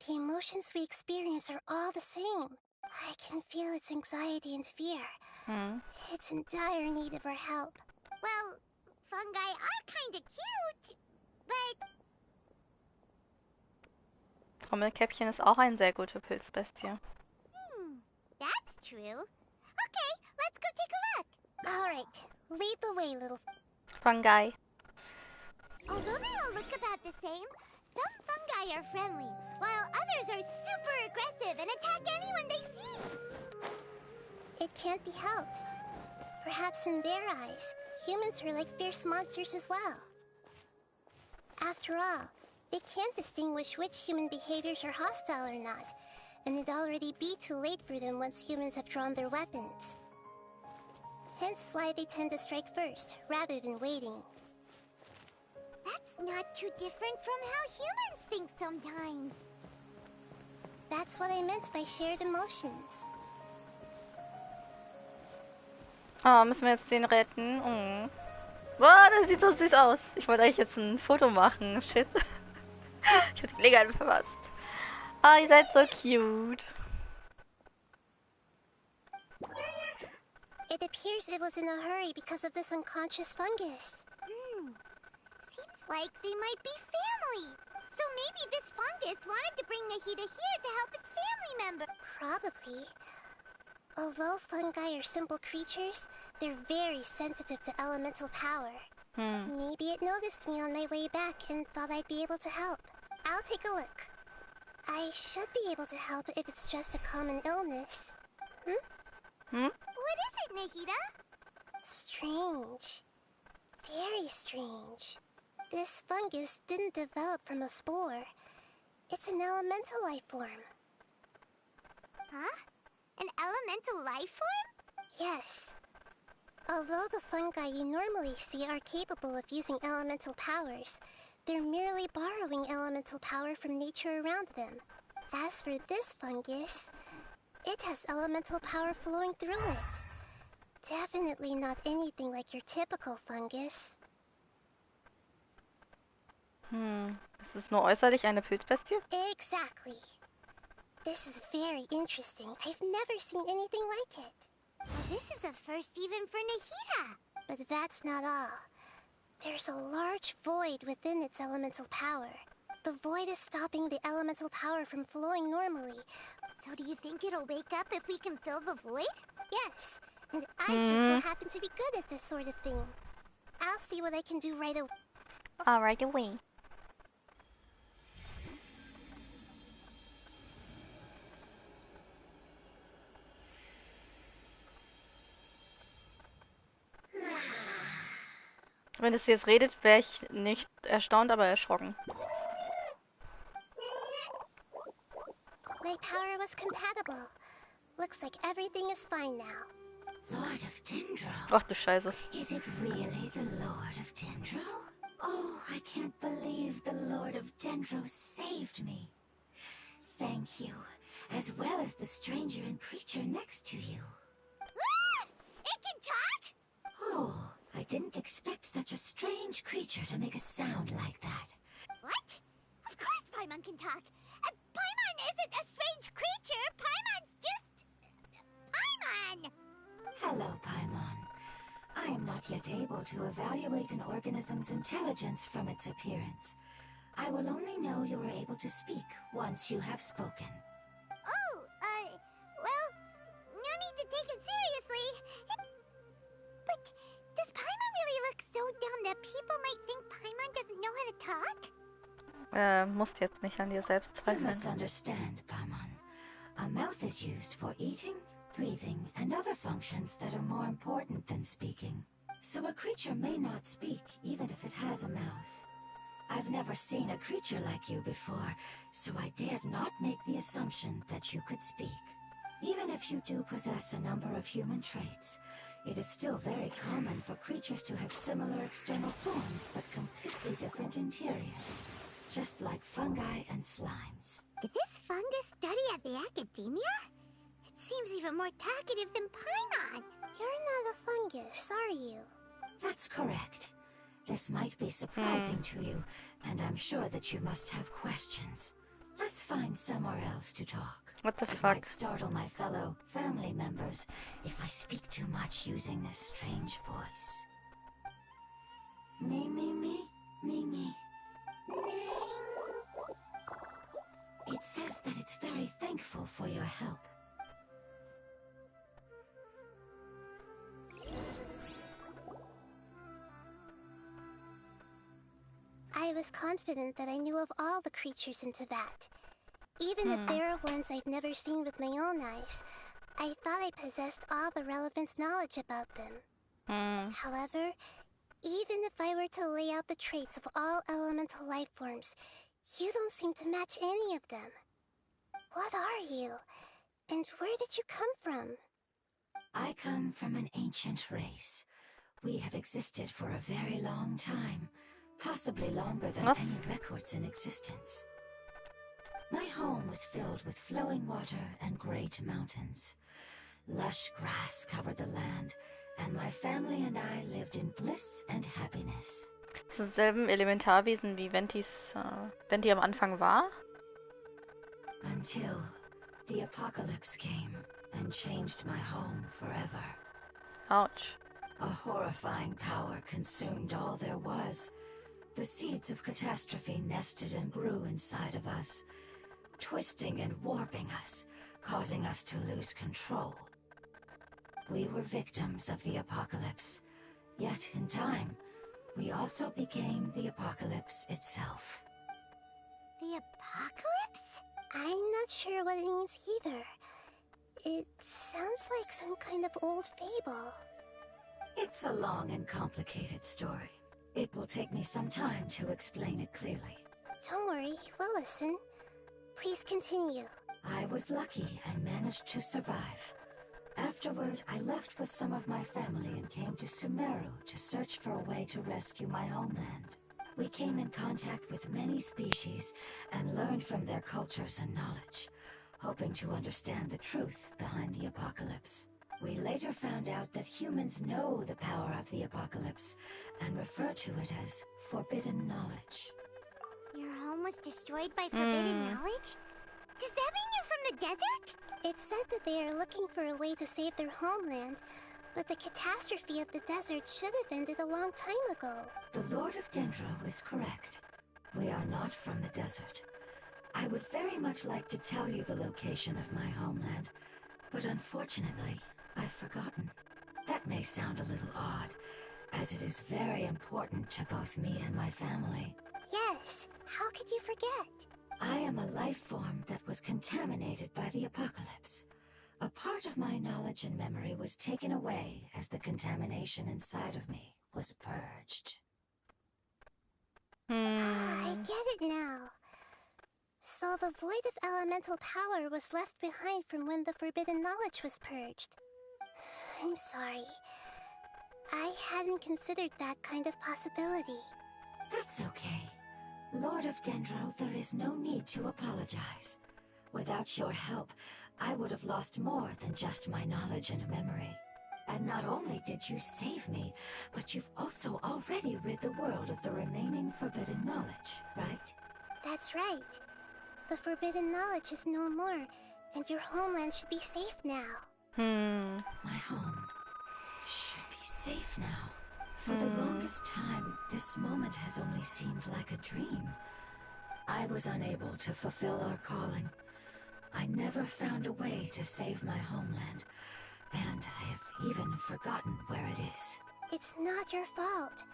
the emotions we experience are all the same. I can feel its anxiety and fear. It's in dire need of our help. Well, fungi are kinda cute, but... Trommelkäppchen ist auch eine sehr gute Pilzbestie. That's true. Okay, let's go take a look. All right, lead the way, little... Fungi. Although they all look about the same, some fungi are friendly, while others are super aggressive and attack anyone they see. It can't be helped. Perhaps in their eyes, humans are like fierce monsters as well. After all, they can't distinguish which human behaviors are hostile or not, and it'd already be too late for them once humans have drawn their weapons. Hence why they tend to strike first, rather than waiting. That's not too different from how humans think sometimes. That's what I meant by shared emotions. Oh, müssen wir jetzt den retten? Oh. Wow, das sieht so süß aus. Ich wollte eigentlich jetzt ein Foto machen. Shit. Ich hab die Gelegenheit verpasst. Ah, ihr seid so cute. It appears it was in a hurry because of this unconscious fungus. Seems like they might be family. So maybe this fungus wanted to bring Nahida here to help its family member. Probably. Although fungi are simple creatures, they're very sensitive to elemental power. Maybe it noticed me on my way back and thought I'd be able to help. I'll take a look. I should be able to help if it's just a common illness. What is it, Nahida? Strange. Very strange. This fungus didn't develop from a spore. It's an elemental life form. Huh? An elemental life form? Yes. Although the fungi you normally see are capable of using elemental powers, they're merely borrowing elemental power from nature around them. As for this fungus, it has elemental power flowing through it. Definitely not anything like your typical fungus. Ist es nur äußerlich eine Pilzbestie? Exactly. This is very interesting. I've never seen anything like it. So this is a first even for Nahida. But that's not all. There's a large void within its elemental power. The void is stopping the elemental power from flowing normally. So do you think it'll wake up if we can fill the void? Yes. And I just so happen to be good at this sort of thing. I'll see what I can do right away. Alright, away. Wenn es jetzt redet, wäre ich nicht erstaunt, aber erschrocken. My power was compatible. Looks like everything is fine now. Lord of Dendro. Ach du Scheiße. Is it really the Lord of Dendro? Oh, I can't believe the Lord of Dendro saved me. Thank you, as well as the stranger and creature next to you. Ah! It can talk? Oh, I didn't expect such a strange creature to make a sound like that. What? Of course Paimon can talk. Paimon isn't a strange creature. Paimon's just... Paimon! Hello, Paimon. I am not yet able able to evaluate an organism's intelligence from its appearance. I will only know you are able to speak once you have spoken. Oh, well, no need to take it seriously. But does Paimon really look so dumb that people might think Paimon doesn't know how to talk? Musst jetzt nicht an dir selbst You zweifeln. must understand, Paimon. A mouth is used for eating, breathing, and other functions that are more important than speaking. So a creature may not speak, even if it has a mouth. I've never seen a creature like you before, so I dared not make the assumption that you could speak. Even if you do possess a number of human traits, it is still very common for creatures to have similar external forms but completely different interiors, just like fungi and slimes. Did this fungus study at the academia? It seems even more talkative than Paimon. You're not a fungus, are you? That's correct. This might be surprising to you, and I'm sure that you must have questions. Let's find somewhere else to talk. What the It fuck? might startle my fellow family members if I speak too much using this strange voice. Me, me, me, me, me. It says that it's very thankful for your help. I was confident that I knew of all the creatures in Teyvat. Even if there are ones I've never seen with my own eyes, I thought I possessed all the relevant knowledge about them. However, even if I were to lay out the traits of all elemental life forms, you don't seem to match any of them. What are you? And where did you come from? I come from an ancient race. We have existed for a very long time, possibly longer than Was? any records in existence. My home was filled with flowing water and great mountains. Lush grass covered the land, and my family and I lived in bliss and happiness. Das sind dieselben Elementarwesen wie Venti am Anfang war? Until the apocalypse came and changed my home forever. Ouch. A horrifying power consumed all there was. The seeds of catastrophe nested and grew inside of us, twisting and warping us, causing us to lose control. We were victims of the apocalypse, yet in time, we also became the apocalypse itself. The apocalypse? I'm not sure what it means either. It sounds like some kind of old fable. It's a long and complicated story. It will take me some time to explain it clearly. Don't worry, we'll listen. Please continue. I was lucky and managed to survive. Afterward, I left with some of my family and came to Sumeru to search for a way to rescue my homeland. We came in contact with many species and learned from their cultures and knowledge, hoping to understand the truth behind the apocalypse. We later found out that humans know the power of the apocalypse and refer to it as forbidden knowledge. Your home was destroyed by forbidden knowledge? Does that mean you're from the desert? It said that they are looking for a way to save their homeland, but the catastrophe of the desert should have ended a long time ago. The Lord of Dendro is correct. We are not from the desert. I would very much like to tell you the location of my homeland, but unfortunately, I've forgotten. That may sound a little odd, as it is very important to both me and my family. Yes, how could you forget? I am a life form that was contaminated by the apocalypse. A part of my knowledge and memory was taken away as the contamination inside of me was purged. I get it now. So the void of elemental power was left behind from when the forbidden knowledge was purged. I'm sorry. I hadn't considered that kind of possibility. That's okay. Lord of Dendro, there is no need to apologize. Without your help, I would have lost more than just my knowledge and memory. And not only did you save me, but you've also already rid the world of the remaining forbidden knowledge, right? That's right. The forbidden knowledge is no more, and your homeland should be safe now. My home should be safe now. For the longest time, this moment has only seemed like a dream. I was unable to fulfill our calling. I never found a way to save my homeland, and I have even forgotten where it is. It's not your fault.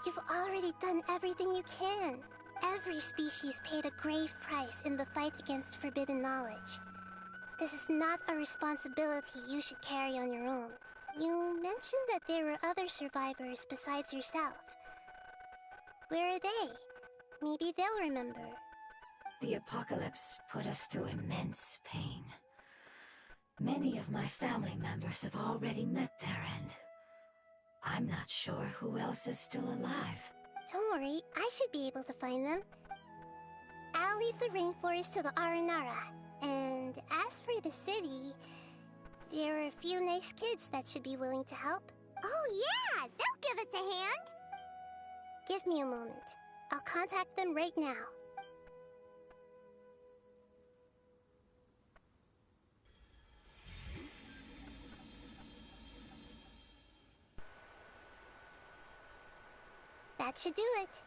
You've already done everything you can. Every species paid a grave price in the fight against forbidden knowledge. This is not a responsibility you should carry on your own. You mentioned that there were other survivors besides yourself. Where are they? Maybe they'll remember. The apocalypse put us through immense pain. Many of my family members have already met their end. I'm not sure who else is still alive. Don't worry, I should be able to find them. I'll leave the rainforest to the Aranara. And as for the city, there are a few nice kids that should be willing to help. Oh yeah, they'll give us a hand. Give me a moment. I'll contact them right now. That should do it.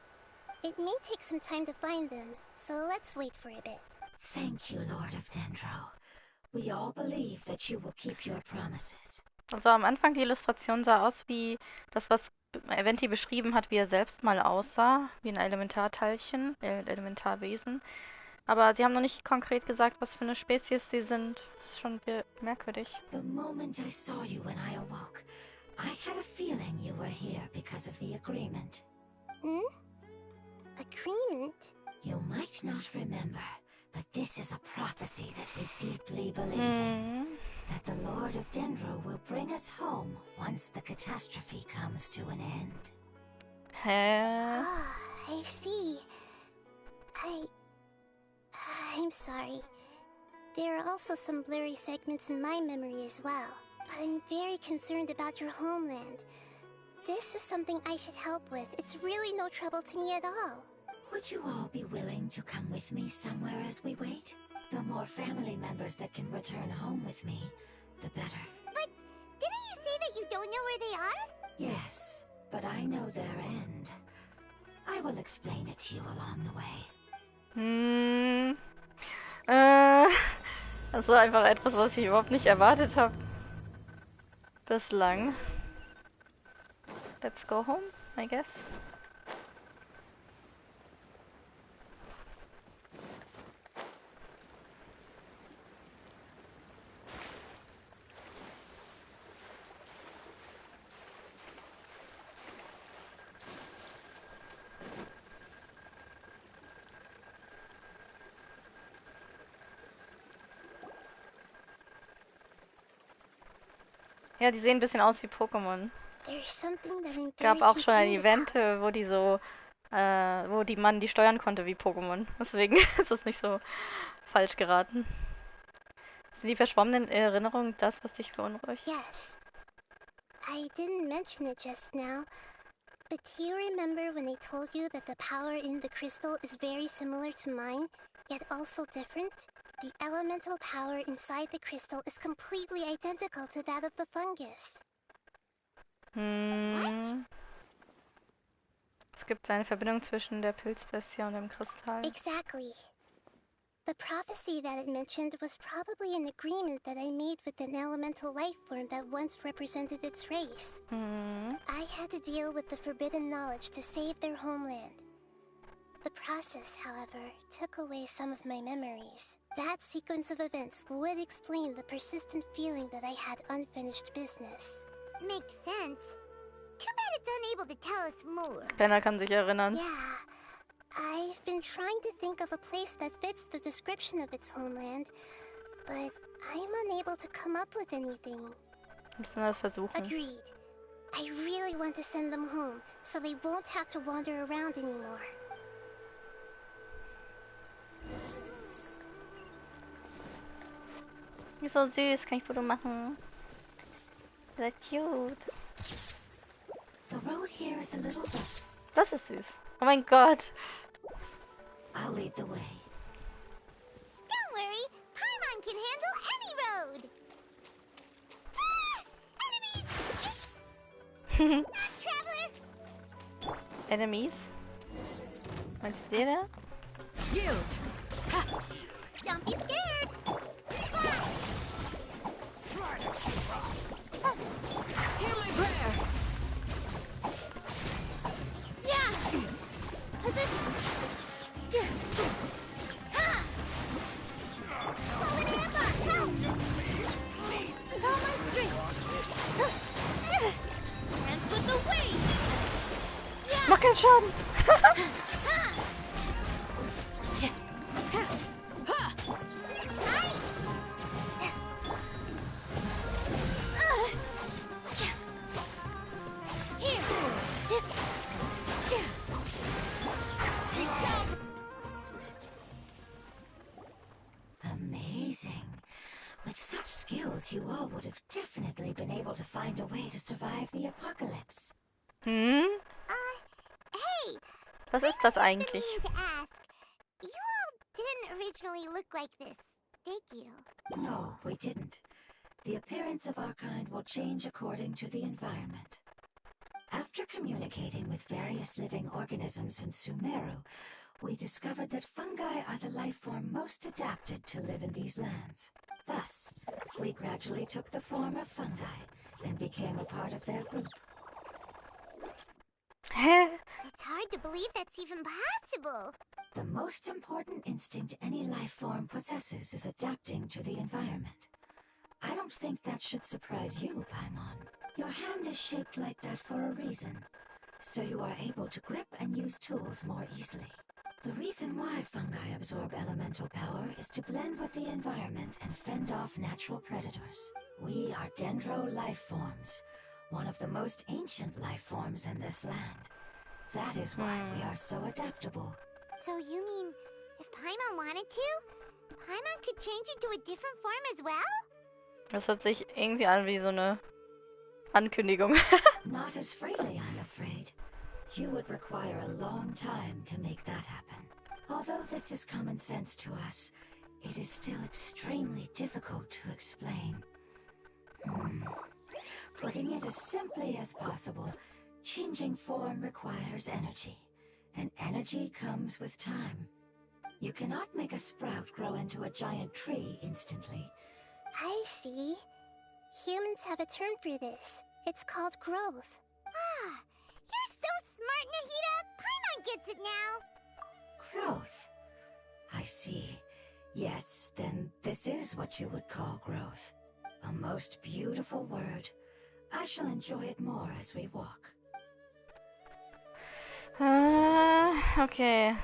It may take some time to find them, so let's wait for a bit. Thank you, Lord of Dendro. We all believe that you will keep your promises. Also am Anfang die Illustration sah aus wie das, was Eventi beschrieben hat, wie er selbst mal aussah, wie ein Elementarteilchen, Elementarwesen. Aber sie haben noch nicht konkret gesagt, was für eine Spezies sie sind. Schon merkwürdig. The moment I saw you when I awoke, I had a feeling you were here because of the agreement. Hmm? Agreement? You might not remember, but this is a prophecy that we deeply believe in. That the Lord of Dendro will bring us home once the catastrophe comes to an end. Hä? Ah, I see. I'm sorry. There are also some blurry segments in my memory as well. But I'm very concerned about your homeland. This is something I should help with. It's really no trouble to me at all. Would you all be willing to come with me somewhere as we wait? The more family members that can return home with me, the better. But didn't you say that you don't know where they are? Yes, but I know their end. I will explain it to you along the way. Das war einfach etwas, was ich überhaupt nicht erwartet habe. Bislang. Let's go home, I guess. Ja, die sehen ein bisschen aus wie Pokémon. Gab auch schon ein Event, wo die so, wo man die steuern konnte wie Pokémon. Deswegen ist es nicht so falsch geraten. Sind die verschwommenen Erinnerungen das, was dich beunruhigt? Yes. I didn't mention it just now, but do you remember when I told you that the power in the crystal is very similar to mine, yet also different? The elemental power inside the crystal is completely identical to that of the fungus. What? Es gibt eine Verbindung zwischen der Pilzbestie und dem Kristall. Exactly. The prophecy that it mentioned was probably an agreement that I made with an elemental life form that once represented its race. I had to deal with the forbidden knowledge to save their homeland. The process, however, took away some of my memories. That sequence of events would explain the persistent feeling that I had unfinished business. Makes sense. Too bad it's unable to tell us more. Keiner kann sich erinnern. Yeah. I've been trying to think of a place that fits the description of its homeland, but I'm unable to come up with anything. Wir müssen das versuchen. Agreed. I really want to send them home, so they won't have to wander around anymore. Die ist so süß, kann ich Foto machen? Sehr cute. The road here is a little bit. Das ist süß. Oh mein Gott. I'll lead the way. Don't worry, Paimon can handle any road. Ah! Enemies! Non-traveler, Enemies. Meinst du den da? Yield. Don't be scared. Hear my prayer. Yeah. Position. Yeah. Ha. Falling in that box. Help. With all my strength. Dance with the weight. Yeah. Mach keinen Schaden! Amazing. With such skills, you all would have definitely been able to find a way to survive the apocalypse. Hm? Hey. Was ist das eigentlich? To ask, you all didn't originally look like this, did you? No, we didn't. The appearance of our kind will change according to the environment. After communicating with various living organisms in Sumeru, we discovered that fungi are the life form most adapted to live in these lands. Thus, we gradually took the form of fungi and became a part of their group. Hä? It's hard to believe that's even possible. The most important instinct any life form possesses is adapting to the environment. I don't think that should surprise you, Paimon. Your hand is shaped like that for a reason, so you are able to grip and use tools more easily. The reason why fungi absorb elemental power is to blend with the environment and fend off natural predators. We are dendro life forms, one of the most ancient life forms in this land. That is why we are so adaptable. So you mean, if Paimon wanted to, Paimon could change into a different form as well? Das hört sich irgendwie an wie so eine Ankündigung. Not as freely, I'm afraid. You would require a long time to make that happen. Although this is common sense to us, it is still extremely difficult to explain. Putting it as simply as possible, changing form requires energy, and energy comes with time. You cannot make a sprout grow into a giant tree instantly. I see. Humans have a term for this. It's called growth. Ah, you're so smart, Nahida! Paimon gets it now! Growth. I see. Yes, then this is what you would call growth. A most beautiful word. I shall enjoy it more as we walk. Okay.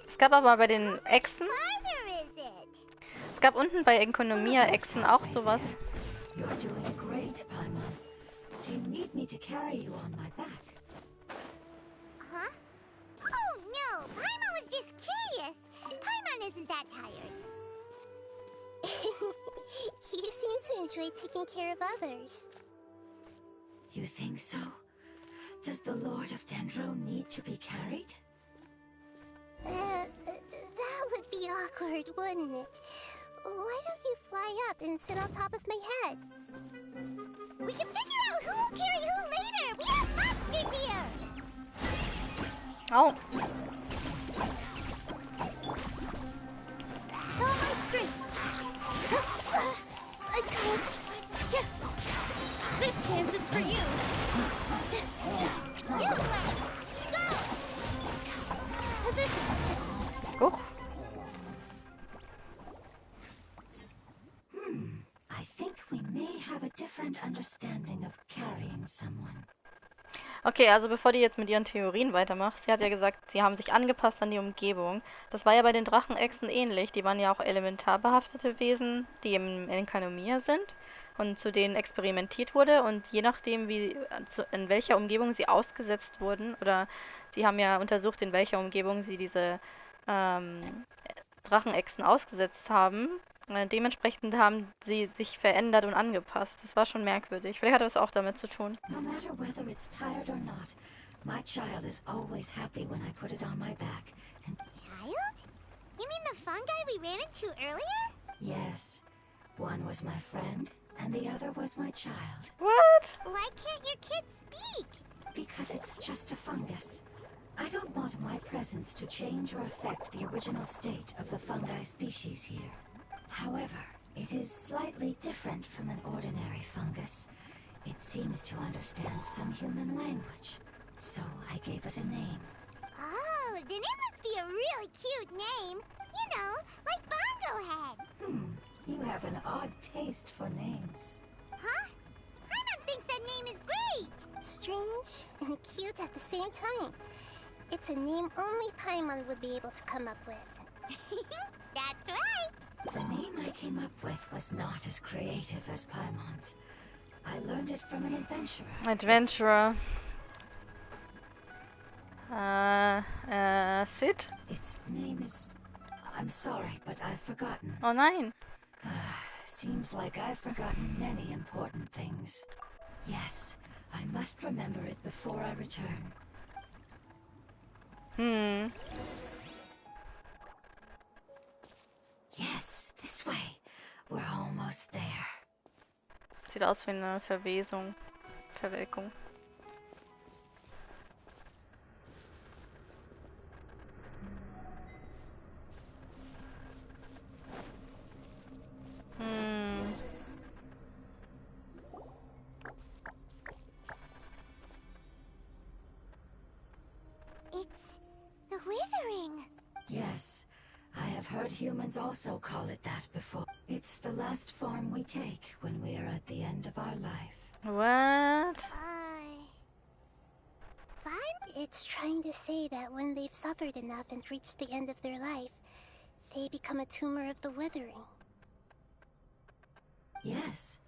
Es gab aber bei den Echsen... Farther is it? Es gab unten bei Enkonomia-Echsen auch sowas. You're doing great, Paimon. Do you need me to carry you on my back? Huh? Oh no! Paimon was just curious! Paimon isn't that tired. You seem to enjoy taking care of others. You think so? Does the Lord of Dendro need to be carried? That would be awkward, wouldn't it? Why don't you fly up and sit on top of my head? We can figure out who'll carry who later! We have monsters here! Oh. All my strength! I can't. This dance is for you! You left! Go! Positions! Oh. I think we may have a different understanding of carrying someone. Okay, also bevor die jetzt mit ihren Theorien weitermacht, sie hat ja gesagt, sie haben sich angepasst an die Umgebung. Das war ja bei den Drachenechsen ähnlich. Die waren ja auch elementar behaftete Wesen, die im Enkanomia sind und zu denen experimentiert wurde. Und je nachdem, in welcher Umgebung sie ausgesetzt wurden, oder sie haben ja untersucht, in welcher Umgebung sie diese Drachenechsen ausgesetzt haben. Dementsprechend haben sie sich verändert und angepasst. Das war schon merkwürdig. Vielleicht hat das auch damit zu tun. No matter whether it's tired or not, my child is always happy when I put it on my back. And Child? You mean the fungi we ran into earlier? yes, one was my friend, and the other was my child. What? Why can't your kid speak? Because it's just a fungus. I don't want my presence to change or affect the original state of the fungi species here. However, it is slightly different from an ordinary fungus. It seems to understand some human language, so I gave it a name. Oh, then it must be a really cute name. You know, like Bongo Head. You have an odd taste for names. Huh? Paimon thinks that name is great. Strange and cute at the same time. It's a name only Paimon would be able to come up with. That's right. The name I came up with was not as creative as Paimon's. I learned it from an adventurer. Adventurer. Sid? Its name is... I'm sorry, but I've forgotten. Oh nein. Seems like I've forgotten many important things. Yes, I must remember it before I return. Yes, this way. We're almost there. Sieht aus wie eine Verwesung. Verwelkung. It's the withering. Yes, I have heard humans also call it that before. It's the last form we take when we are at the end of our life. What? It's trying to say that when they've suffered enough and reached the end of their life, they become a tumor of the withering. Yes,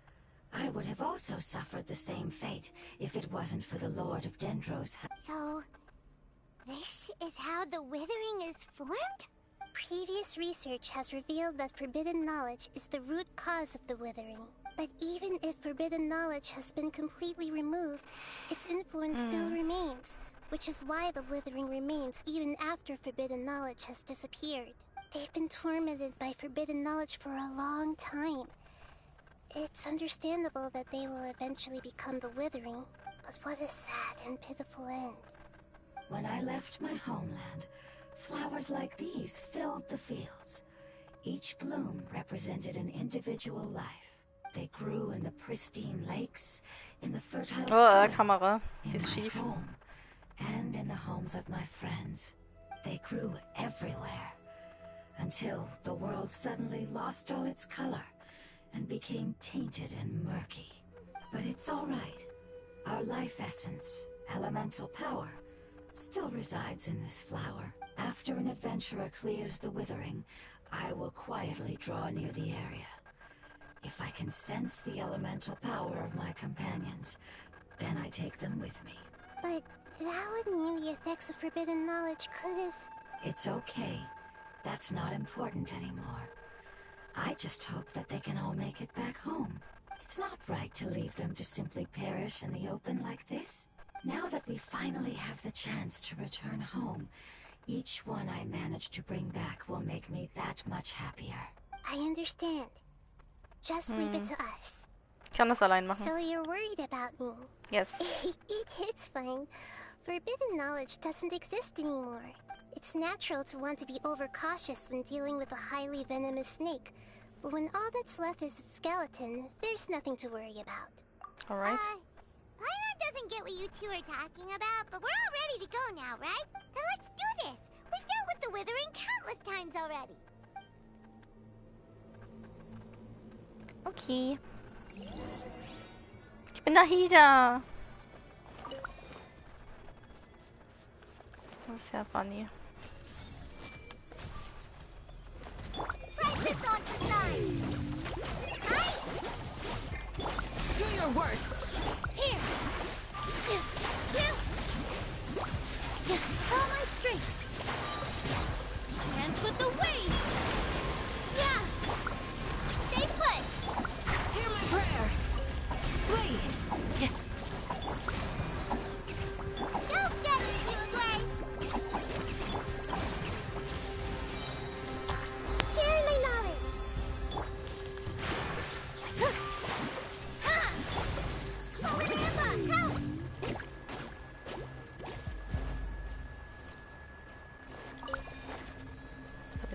I would have also suffered the same fate if it wasn't for the Lord of Dendro's help. So, this is how the withering is formed? Previous research has revealed that forbidden knowledge is the root cause of the withering. But even if forbidden knowledge has been completely removed, its influence still remains, which is why the withering remains even after forbidden knowledge has disappeared. They've been tormented by forbidden knowledge for a long time. It's understandable that they will eventually become the withering, but what a sad and pitiful end. When I left my homeland, flowers like these filled the fields. Each bloom represented an individual life. They grew in the pristine lakes, in the fertile soil, Kamera. Die in ist my schief. home, and in the homes of my friends. They grew everywhere, until the world suddenly lost all its color and became tainted and murky. But it's all right. Our life essence, elemental power, still resides in this flower. After an adventurer clears the withering, I will quietly draw near the area. If I can sense the elemental power of my companions, then I take them with me. But that would mean the effects of forbidden knowledge could have... It's okay. That's not important anymore. I just hope that they can all make it back home. It's not right to leave them to simply perish in the open like this. Now that we finally have the chance to return home, each one I manage to bring back will make me that much happier. I understand. Just leave it to us. Ich kann das allein machen. So you're worried about me? Yes. It's fine. Forbidden knowledge doesn't exist anymore. It's natural to want to be overcautious when dealing with a highly venomous snake. But when all that's left is its skeleton, there's nothing to worry about. Alright. Paimon doesn't get what you two are talking about, but we're all ready to go now, right? Then let's do this. We've dealt with the withering countless times already. Okay. Ich bin Nahida. Das ist ja funny. Press this on for size. Hi! Do your worst. Here! All my strength! Dance with the waves! Yeah! Stay put! Hear my prayer. Wait. Go get it, you great!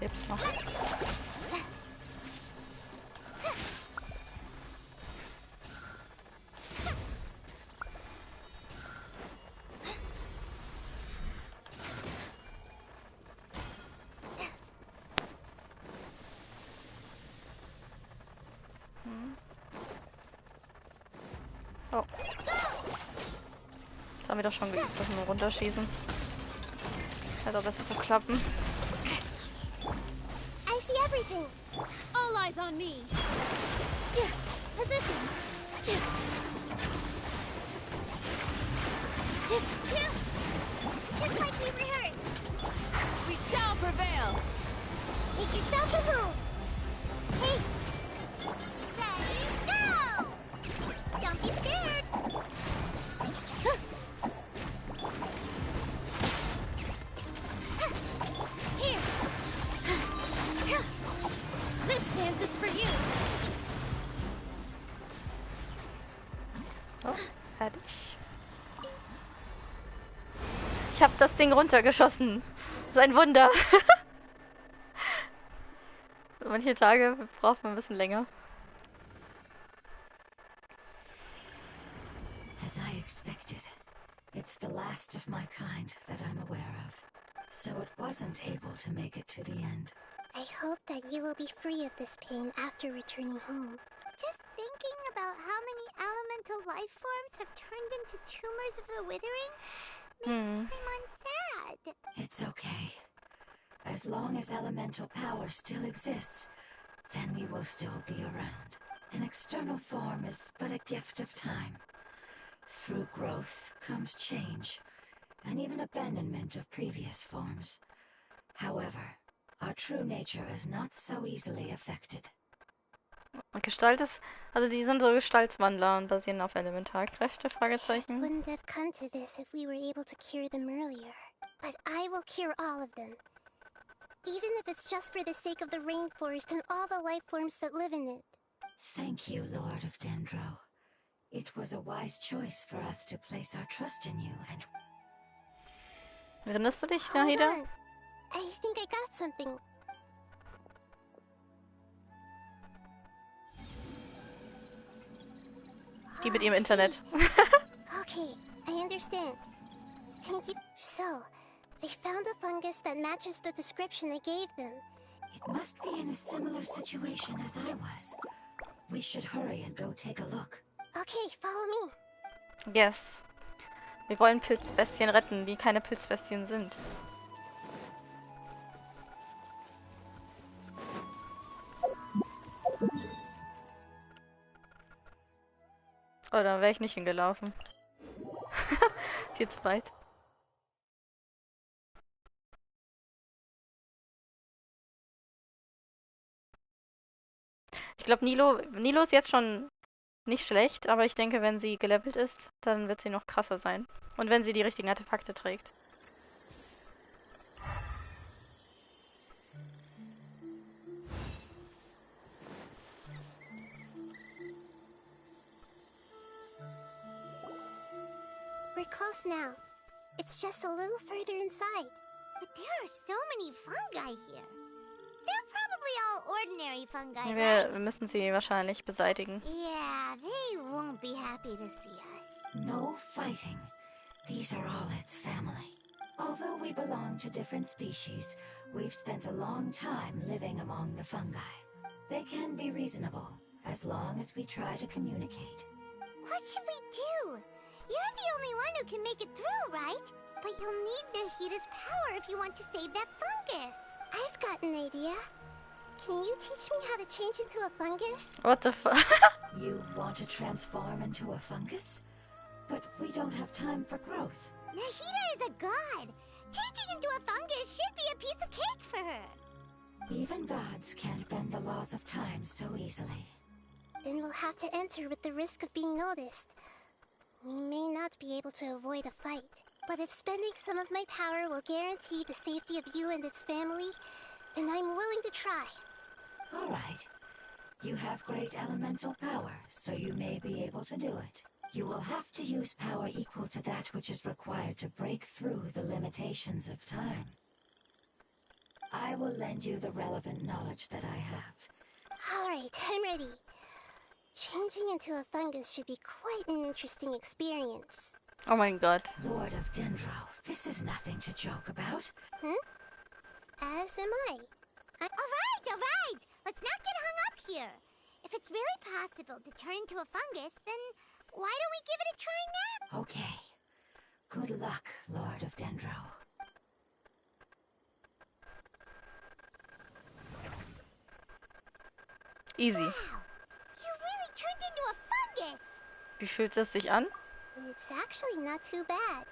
gibt's noch. Oh. Das haben wir doch schon geübt, dass wir runterschießen. Also besser zu klappen. I see everything. All eyes on me. Yeah, positions. Two. Just like we rehearsed. We shall prevail. Make yourself at home. Hey. Ready, go! Don't be scared. Here. This dance is for you. Oh, fertig. Ich habe das Ding runtergeschossen. Das ist ein Wunder. Manche Tage braucht man ein bisschen länger. As I expected, it's the last of my kind that I'm aware of. So it wasn't able to make it to the end. I hope that you will be free of this pain after returning home. Just thinking about how many elemental life forms have turned into tumors of the withering makes Paimon sad. It's okay. As long as elemental power still exists, then we will still be around. An external form is but a gift of time. Through growth comes change, and even abandonment of previous forms. However, our true nature is not so easily affected. Gestalt ist, also die sind so Gestaltswandler und basieren auf Elementarkräfte, Fragezeichen. Wouldn't have come to this if we were able to cure them earlier. But I will cure all of them. Even if it's just for the sake of the rainforest and all the life forms that live in it. Thank you, Lord of Dendro. It was a wise choice for us to place our trust in you and... Erinnerst du dich, Hold Nahida? on. I think I got something. Die mit ihrem Internet. Okay, I understand. Thank you. So, they found a fungus that matches the description I gave them. It must be in a similar situation as I was. We should hurry and go take a look. Okay, follow me. Yes. Wir wollen Pilzbestien retten, die keine Pilzbestien sind. Oh, da wäre ich nicht hingelaufen. Viel zu weit. Ich glaube, Nilou ist jetzt schon nicht schlecht, aber ich denke, wenn sie gelevelt ist, dann wird sie noch krasser sein. Und wenn sie die richtigen Artefakte trägt. We're close now. It's just a little further inside. But there are so many fungi here. They're probably all ordinary fungi, Wir right? müssen sie wahrscheinlich beseitigen. Yeah, they won't be happy to see us. No fighting. These are all its family. Although we belong to different species, we've spent a long time living among the fungi. They can be reasonable, as long as we try to communicate. What should we do? You're the only one who can make it through, right? But you'll need Nahida's power if you want to save that fungus. I've got an idea. Can you teach me how to change into a fungus? What the fuck? You want to transform into a fungus? But we don't have time for growth. Nahida is a god. Changing into a fungus should be a piece of cake for her. Even gods can't bend the laws of time so easily. Then we'll have to enter with the risk of being noticed. We may not be able to avoid a fight, but if spending some of my power will guarantee the safety of you and its family, then I'm willing to try. All right. You have great elemental power, so you may be able to do it. You will have to use power equal to that which is required to break through the limitations of time. I will lend you the relevant knowledge that I have. Alright, I'm ready. Changing into a fungus should be quite an interesting experience. Oh mein Gott. Lord of Dendro, this is nothing to joke about. As am I. Alright! Let's not get hung up here. If it's really possible to turn into a fungus, then why don't we give it a try now? Okay. Good luck, Lord of Dendro. Easy. Wow! You really turned into a fungus! Wie fühlt es sich an? It's actually not too bad.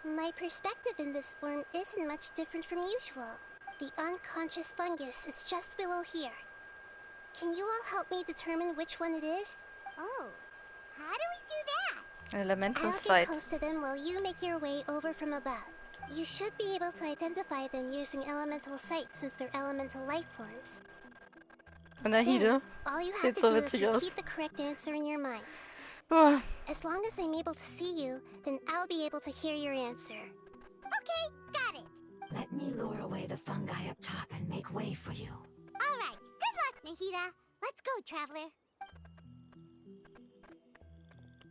My perspective in this form isn't much different from usual. The unconscious fungus is just below here. Can you all help me determine which one it is? Oh, how do we do that? Elemental I'll get Sight. close to them while you make your way over from above. You should be able to identify them using elemental sight since they're elemental life forms. Nahida. All you have Sieht to so do is witzig aus. repeat the correct answer in your mind. Oh, As long as I'm able to see you, then I'll be able to hear your answer. Okay, got it. Let me lure away the fungi up top and make way for you. Alright, good luck, Nahida. Let's go, Traveler.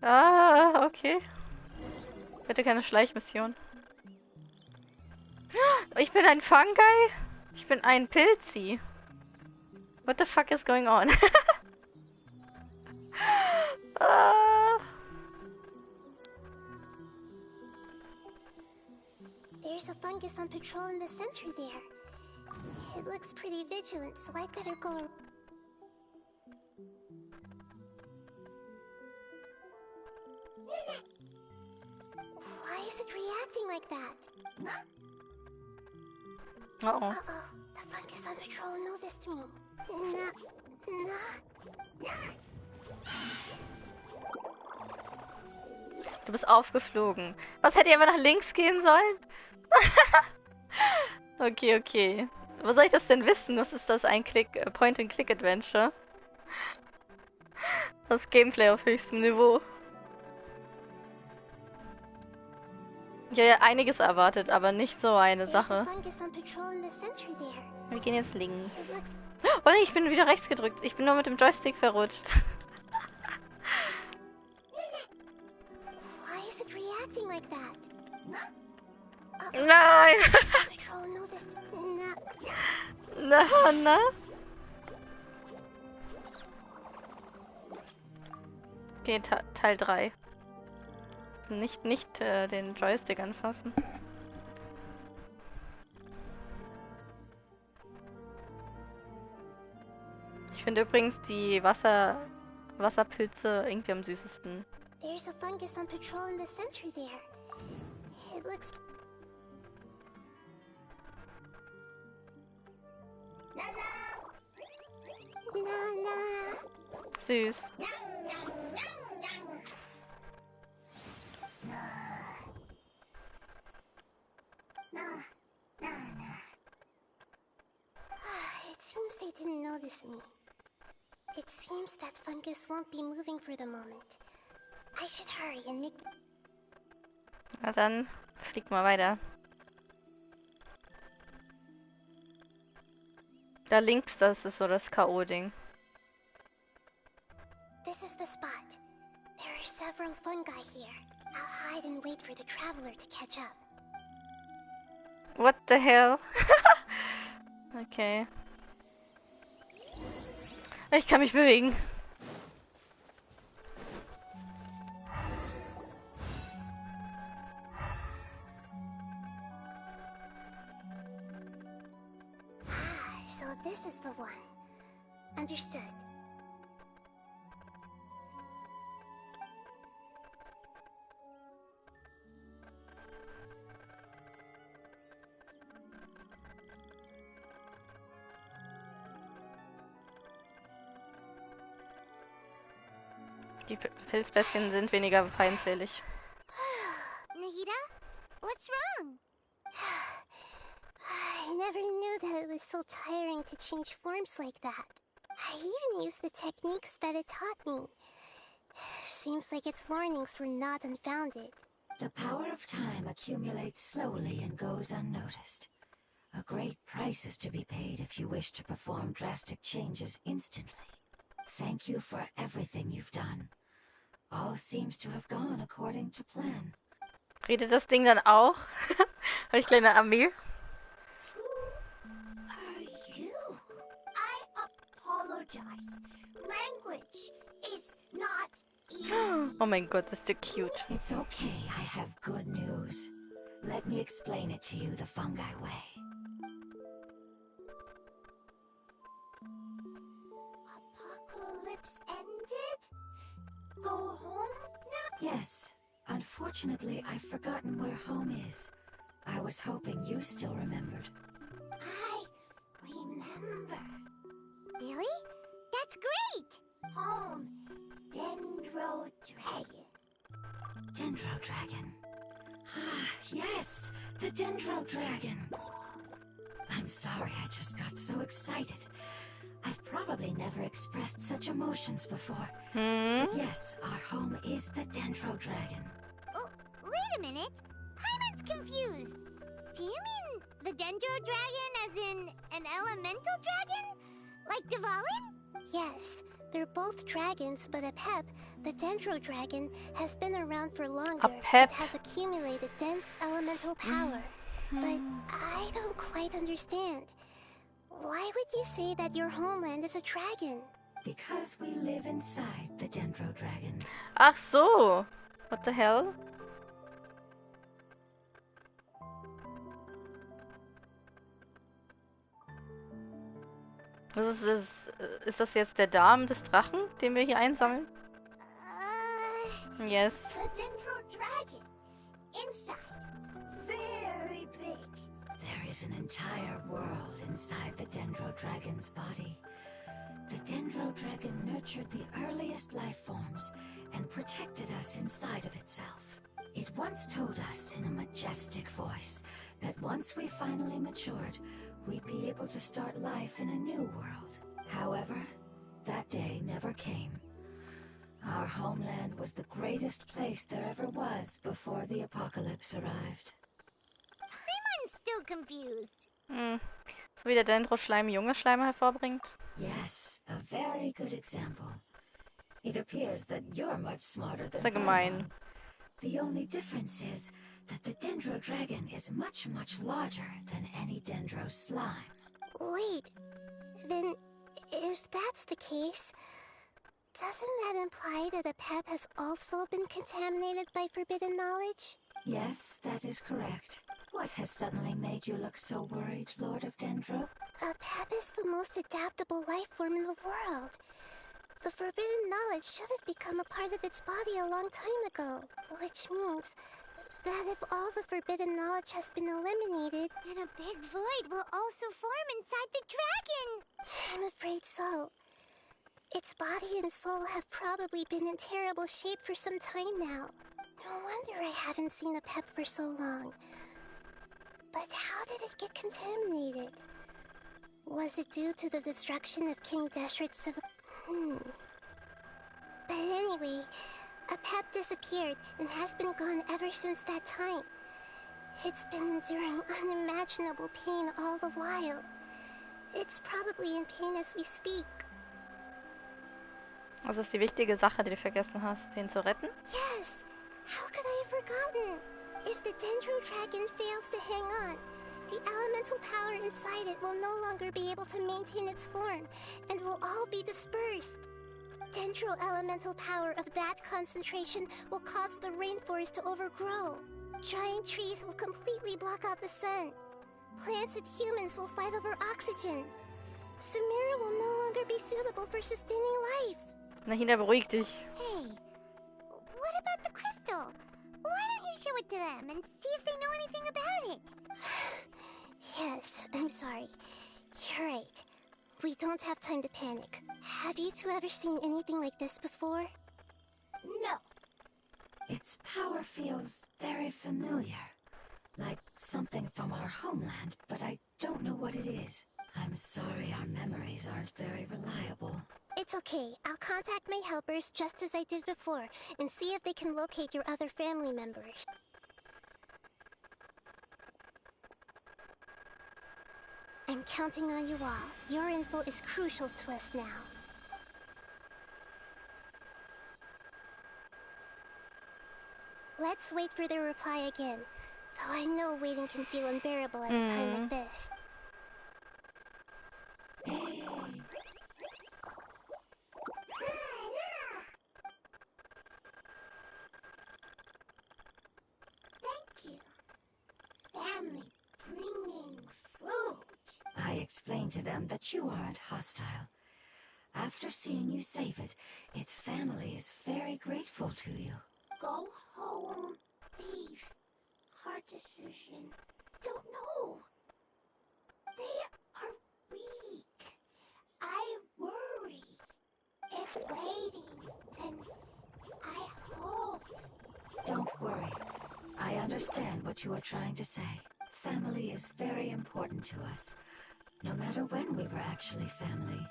ah, okay. Bitte keine Schleichmission. Ich bin ein Fungi? Ich bin ein Pilzi. What the fuck is going on? Ah. There's a fungus on patrol in the center there. It looks pretty vigilant, so I'd better go. Why is it reacting like that? Uh-oh. Uh-oh, the fungus on patrol noticed me. Du bist aufgeflogen. Was, hätte ich aber nach links gehen sollen? Okay, okay. Wo soll ich das denn wissen? Was ist das? Ein Point-and-Click-Adventure? Das Gameplay auf höchstem Niveau. Ich habe ja einiges erwartet, aber nicht so eine There's a Sache. fungus on patrol in the center there. Wir gehen jetzt links. It looks Oh nee, ich bin wieder rechts gedrückt. Ich bin nur mit dem Joystick verrutscht. Why is it reacting like that? Nein! Patrol noticed. Na? Okay, Teil 3. Nicht den Joystick anfassen. Ich finde übrigens die Wasserpilze irgendwie am süßesten. There's a fungus on patrol in the center there. It looks. Nana. Süß. It seems they didn't notice me. It seems that fungus won't be moving for the moment. I should hurry and make. Na dann, flieg mal weiter. Da links, das ist so das K.O.-Ding. This is the spot. There are several fungi here. I'll hide and wait for the traveler to catch up. What the hell? Okay. Ich kann mich bewegen. So this is the one. Understood. Die Pilzbestien sind weniger feindselig. Nahida? What's wrong? I never knew that it was so tiring to change forms like that. I even used the techniques that it taught me. Seems like its warnings were not unfounded. The power of time accumulates slowly and goes unnoticed. A great price is to be paid if you wish to perform drastic changes instantly. Thank you for everything you've done. All seems to have gone according to plan. Redet das Ding dann auch? Habe ich kleine Armee? Are you? I apologize. Language is not easy. Oh mein Gott, ist der cute. It's okay, I have good news. Let me explain it to you the fungi way. Apocalypse ended? Go home now? Yes. Unfortunately, I've forgotten where home is. I was hoping you still remembered. I remember. Really? That's great! Home, Dendro Dragon. Dendro Dragon. Ah, yes, the Dendro Dragon. I'm sorry, I just got so excited. I've probably never expressed such emotions before. But yes, our home is the Dendro Dragon. Oh, wait a minute. Paimon's confused. Do you mean the Dendro Dragon as in an elemental dragon? Like Dvalin? Yes, they're both dragons, but Apep, the Dendro Dragon, has been around for longer. Apep. It has accumulated dense elemental power. But I don't quite understand. Why would you say that your homeland is a dragon? Because we live inside the Dendro Dragon. Ach so. What the hell? Ist das jetzt der Darm des Drachen, den wir hier einsammeln? Yes. The Dendro Dragon. Inside. Very big. There is an entire world inside the Dendro Dragon's body. The Dendro Dragon nurtured the earliest life forms and protected us inside of itself. It once told us in a majestic voice that once we finally matured, we'd be able to start life in a new world. However, that day never came. Our homeland was the greatest place there ever was before the apocalypse arrived. Paimon's still confused. So wie der Dendro-Schleim junge Schleime hervorbringt. Yes, a very good example. It appears that you're much smarter than Sehr gemein. Farmen. The only difference is that the Dendro Dragon is much, much larger than any Dendro slime. Wait, then if that's the case, doesn't that imply that Apep has also been contaminated by forbidden knowledge? Yes, that is correct. What has suddenly made you look so worried, Lord of Dendro? Apep is the most adaptable life form in the world. The forbidden knowledge should have become a part of its body a long time ago, which means that if all the forbidden knowledge has been eliminated, then a big void will also form inside the dragon. I'm afraid so. Its body and soul have probably been in terrible shape for some time now. No wonder I haven't seen Apep for so long. But how did it get contaminated? Was it due to the destruction of King Deshret's civilization? But anyway, Apep disappeared and has been gone ever since that time. It's been enduring unimaginable pain all the while. It's probably in pain as we speak. Das ist die wichtige Sache, die du vergessen hast, den zu retten. Yes! How could I have forgotten? If the Dendro Dragon fails to hang on, the elemental power inside it will no longer be able to maintain its form, and will all be dispersed. Dendro elemental power of that concentration will cause the rainforest to overgrow. Giant trees will completely block out the sun. Plants and humans will fight over oxygen. Sumeru will no longer be suitable for sustaining life. Nahida, beruhig dich. Hey, what about the crystal? Why don't you show it to them and see if they know anything about it? Yes, I'm sorry. You're right. We don't have time to panic. Have you two ever seen anything like this before? No. Its power feels very familiar. Like something from our homeland, but I don't know what it is. I'm sorry our memories aren't very reliable. It's okay. I'll contact my helpers just as I did before and see if they can locate your other family members. I'm counting on you all. Your info is crucial to us now. Let's wait for their reply again. Though I know waiting can feel unbearable at a time like this. Thank you. Family bringing fruit. I explained to them that you aren't hostile. After seeing you save it, its family is very grateful to you. Go home. Leave. Hard decision. Don't know. They are weak. I worry. If waiting, then I hope. Don't worry. I understand what you are trying to say. Family is very important to us. No matter when we were actually family.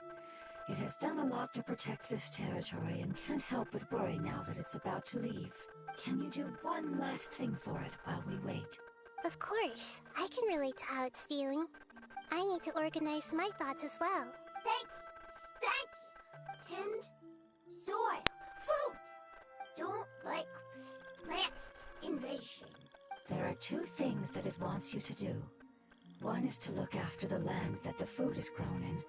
It has done a lot to protect this territory and can't help but worry now that it's about to leave. Can you do one last thing for it while we wait? Of course. I can relate to how it's feeling. I need to organize my thoughts as well. Thank you. Thank you. Tend soil. Food. Don't like plant invasion. There are two things that it wants you to do. One is to look after the land that the food is grown in,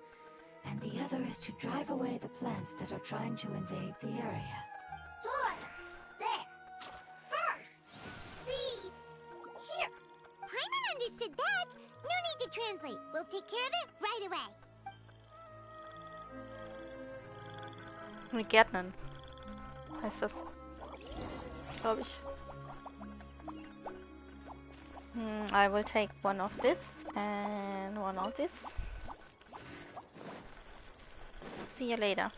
and the other is to drive away the plants that are trying to invade the area. Soil! There! First! Seed! Here! Paimon understood that. No need to translate. We'll take care of it right away. Mit Gärtnern heißt das, glaube ich. I will take one of this and one of this. See you later.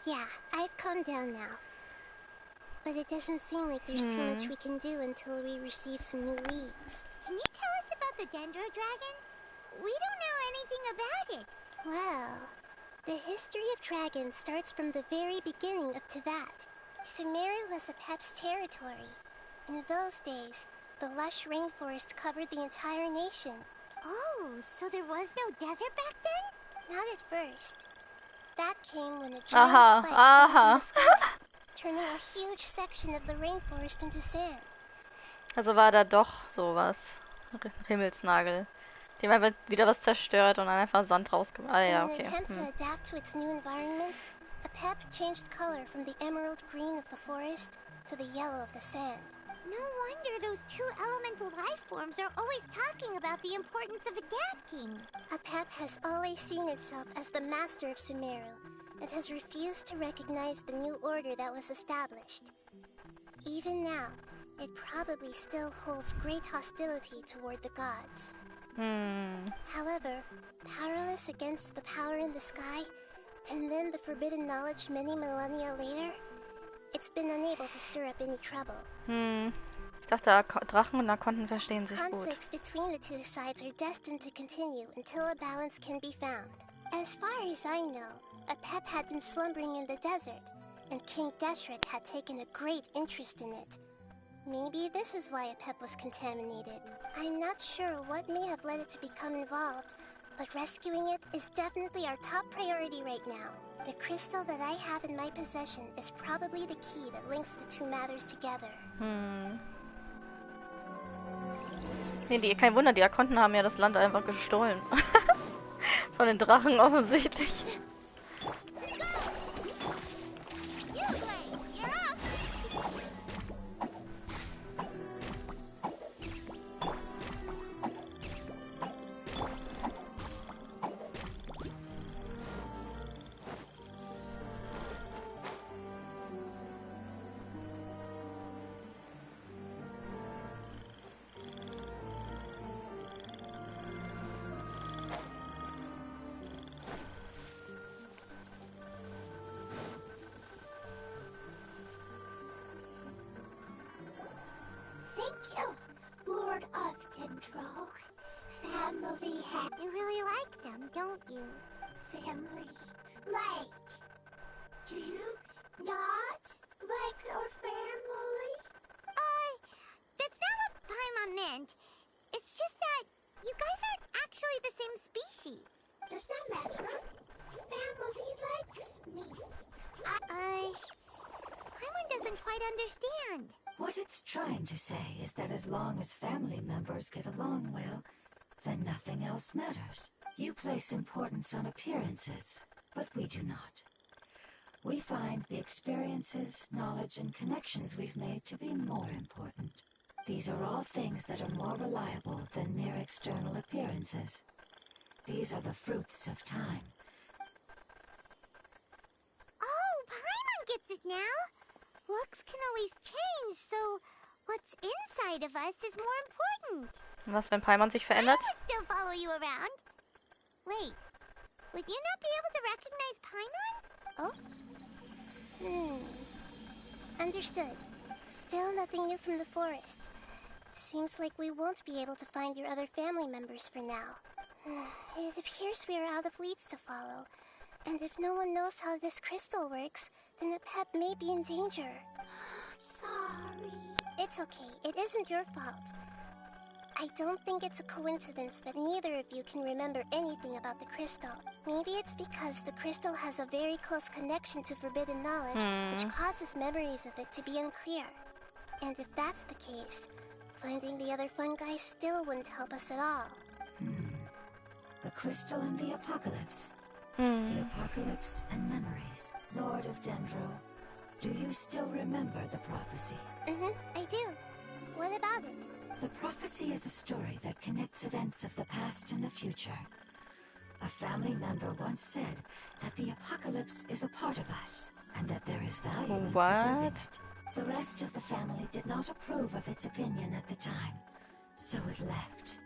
Yeah, I've calmed down now. But it doesn't seem like there's too much we can do until we receive some new leads. Can you tell us about the Dendro Dragon? We don't know anything about it. Well, the history of dragons starts from the very beginning of Teyvat. Sumeru was Apep's territory. In those days, the lush rainforest covered the entire nation. Oh, so there was no desert back then? Not at first. That came when a giant spike fell from the sky, turning a huge section of the rainforest into sand. Also war da doch sowas. Himmelsnagel. Dem einfach wieder was zerstört und dann einfach Sand rausgemacht. Ah ja, okay. In an attempt to adapt to its new environment, Apep changed color from the emerald green of the forest to the yellow of the sand. No wonder those two elemental life forms are always talking about the importance of adapting. Apep has always seen itself as the master of Sumeru, and has refused to recognize the new order that was established. Even now, it probably still holds great hostility toward the gods. However, powerless against the power in the sky, and then the forbidden knowledge many millennia later, it's been unable to stir up any trouble. Ich dachte, Drachen und Konnten verstehen sich gut. Conflicts between the two sides are destined to continue until a balance can be found. As far as I know, Apep had been slumbering in the desert, and King Deshret had taken a great interest in it. Maybe this is why Apep was contaminated. I'm not sure what may have led it to become involved, but rescuing it is definitely our top priority right now. The crystal that I have in my possession is probably the key that links the two matters together. Nee, kein Wunder, die Arkonten haben ja das Land einfach gestohlen. Von den Drachen offensichtlich. Thank you, Lord of Dendro. Family You really like them, don't you? family. Like, do you not like your family? That's not what Paimon meant. It's just that you guys aren't actually the same species. Does that matter? Family likes me. Paimon doesn't quite understand. What it's trying to say is that as long as family members get along well, then nothing else matters. You place importance on appearances, but we do not. We find the experiences, knowledge, and connections we've made to be more important. These are all things that are more reliable than mere external appearances. These are the fruits of time. Oh, Paimon gets it now. Looks can always change, so what's inside of us is more important. Was, wenn Paimon sich verändert? I would still follow you around. Wait, would you not be able to recognize Paimon? Understood. Still nothing new from the forest. Seems like we won't be able to find your other family members for now. It appears we are out of leads to follow. And if no one knows how this crystal works, then Apep may be in danger. Sorry. It's okay. It isn't your fault. I don't think it's a coincidence that neither of you can remember anything about the crystal. Maybe it's because the crystal has a very close connection to forbidden knowledge, which causes memories of it to be unclear. And if that's the case, finding the other fun guys still wouldn't help us at all. The crystal and the apocalypse. The apocalypse and memories. Lord of Dendro, do you still remember the prophecy? I do. What about it? The prophecy is a story that connects events of the past and the future. A family member once said that the apocalypse is a part of us, and that there is value in preserving it. The rest of the family did not approve of its opinion at the time, so it left.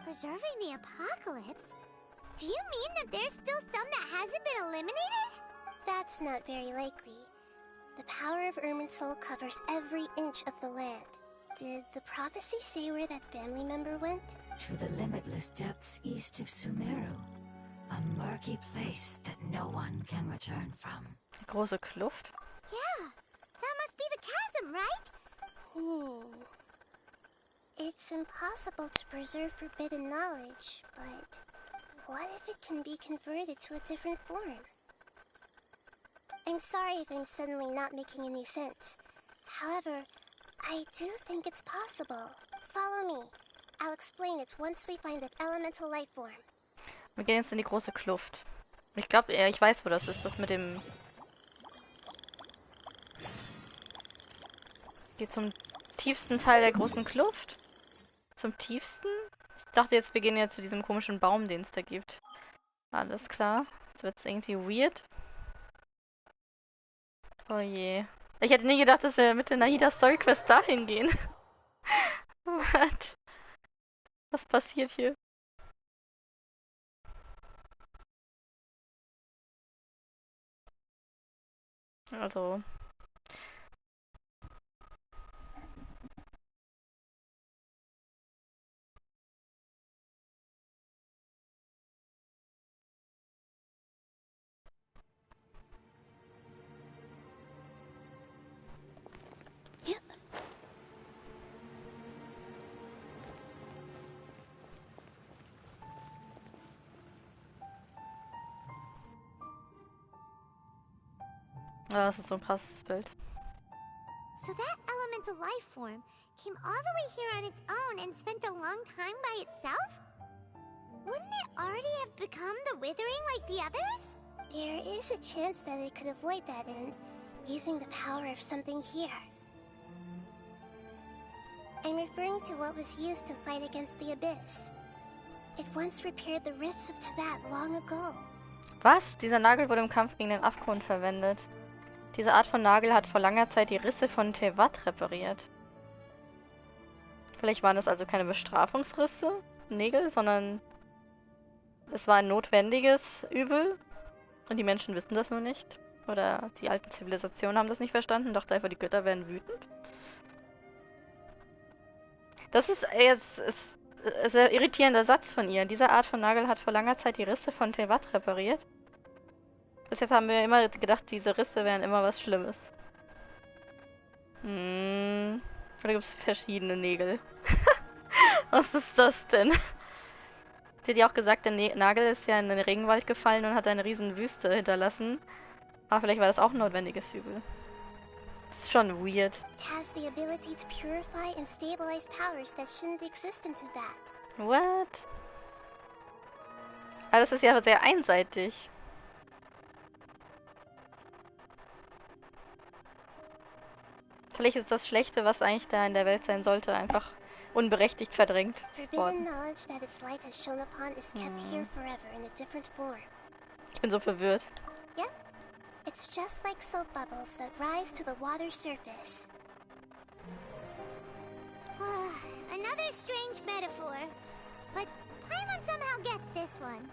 Preserving the apocalypse? Do you mean that there's still some that hasn't been eliminated? That's not very likely. The power of Irminsul covers every inch of the land. Did the prophecy say where that family member went? To the limitless depths east of Sumeru. A murky place that no one can return from. Große Kluft? Yeah, that must be the chasm, right? It's impossible to preserve forbidden knowledge, but what if it can be converted to a different form? I'm sorry if I'm suddenly not making any sense. However, I do think it's possible. Follow me. I'll explain it once we find that elemental life form. Wir gehen jetzt in die große Kluft. Ich glaube, ich weiß, wo das ist. Das mit dem... Geht zum tiefsten Teil der großen Kluft? Zum tiefsten? Ich dachte jetzt, wir gehen ja zu diesem komischen Baum, den es da gibt. Alles klar. Jetzt wird es irgendwie weird. Oh je. Ich hätte nie gedacht, dass wir mit der Nahida Storyquest dahin gehen. What? Was passiert hier? Also... Das ist so ein krasses Bild. So that elemental life form came all the way here on its own and spent a long time by itself? Wouldn't it already have become the withering like the others? There is a chance that it could avoid that end, using the power of something here. I'm referring to what was used to fight against the Abyss. It once repaired the rifts of Teyvat long ago. Was? Dieser Nagel wurde im Kampf gegen den Abgrund verwendet. Diese Art von Nagel hat vor langer Zeit die Risse von Teyvat repariert. Vielleicht waren es also keine Bestrafungsrisse, Nägel, sondern es war ein notwendiges Übel. Und die Menschen wissen das nur nicht. Oder die alten Zivilisationen haben das nicht verstanden, dachten einfach, die Götter werden wütend. Das ist jetzt ein sehr irritierender Satz von ihr. Diese Art von Nagel hat vor langer Zeit die Risse von Teyvat repariert. Bis jetzt haben wir immer gedacht, diese Risse wären immer was Schlimmes. Oder gibt es verschiedene Nägel? Was ist das denn? Sie hat ja auch gesagt, der Nagel ist ja in den Regenwald gefallen und hat eine riesen Wüste hinterlassen. Aber vielleicht war das auch ein notwendiges Übel. Das ist schon weird. It has the ability to purify and stabilize powers that shouldn't exist in Teyvat. What? Aber das ist ja sehr einseitig. Vielleicht ist das Schlechte, was eigentlich da in der Welt sein sollte, einfach unberechtigt verdrängt worden. Forbidden knowledge that its light has shone upon is kept here forever in a different form. Ich bin so verwirrt. Yep. It's just like soap bubbles that rise to the water surface. Another strange metaphor, but Paimon somehow gets this one.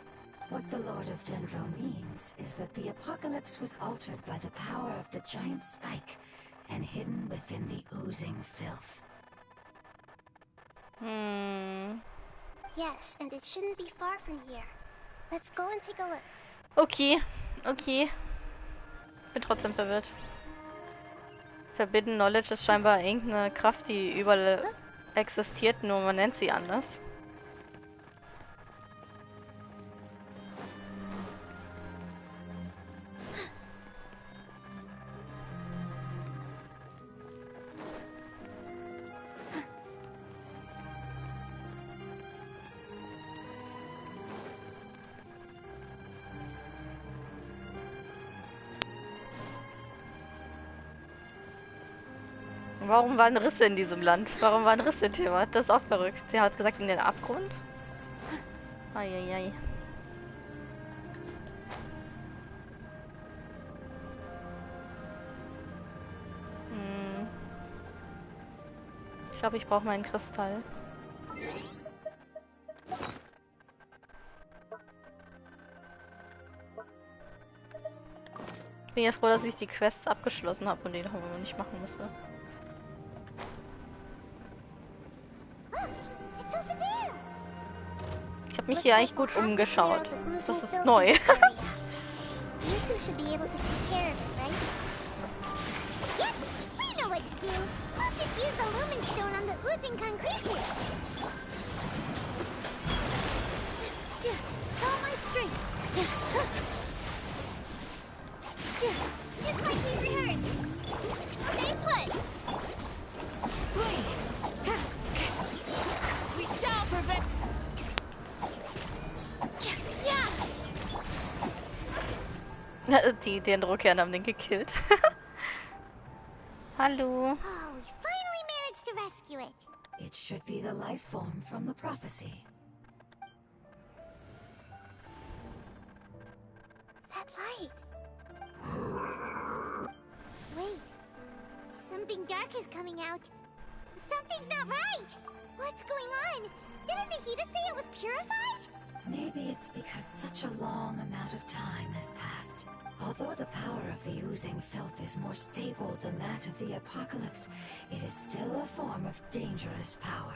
What the Lord of Dendro means is that the apocalypse was altered by the power of the giant spike and hidden within the oozing filth. Yes, and it shouldn't be far from here. Let's go and take a look. Okay, okay. Bin trotzdem verwirrt. Forbidden Knowledge ist scheinbar irgendeine Kraft, die überall existiert, nur man nennt sie anders. Warum waren Risse in diesem Land? Warum waren Risse in Teyvat? Das ist auch verrückt. Sie hat gesagt, in den Abgrund? Eieiei. Ich glaube, ich brauche meinen Kristall. Ich bin ja froh, dass ich die Quests abgeschlossen habe und die noch nicht machen musste. Ich habe mich hier eigentlich gut umgeschaut. Das ist neu. You two should be able to take care of it, right? Yep, we know what to do. We'll just use the lumen stone on the oozing concretion. All my strength. Just like we rehearsed. Stay put. We shall prevent. Den Druckern haben den gekillt. Hallo. Oh, we finally managed to rescue it. It should be the life form from the prophecy. That light. Wait, something dark is coming out. Something's not right. What's going on? Didn't Nahida say it was purified? Maybe it's because such a long amount of time has passed. Although the power of the oozing filth is more stable than that of the apocalypse, it is still a form of dangerous power.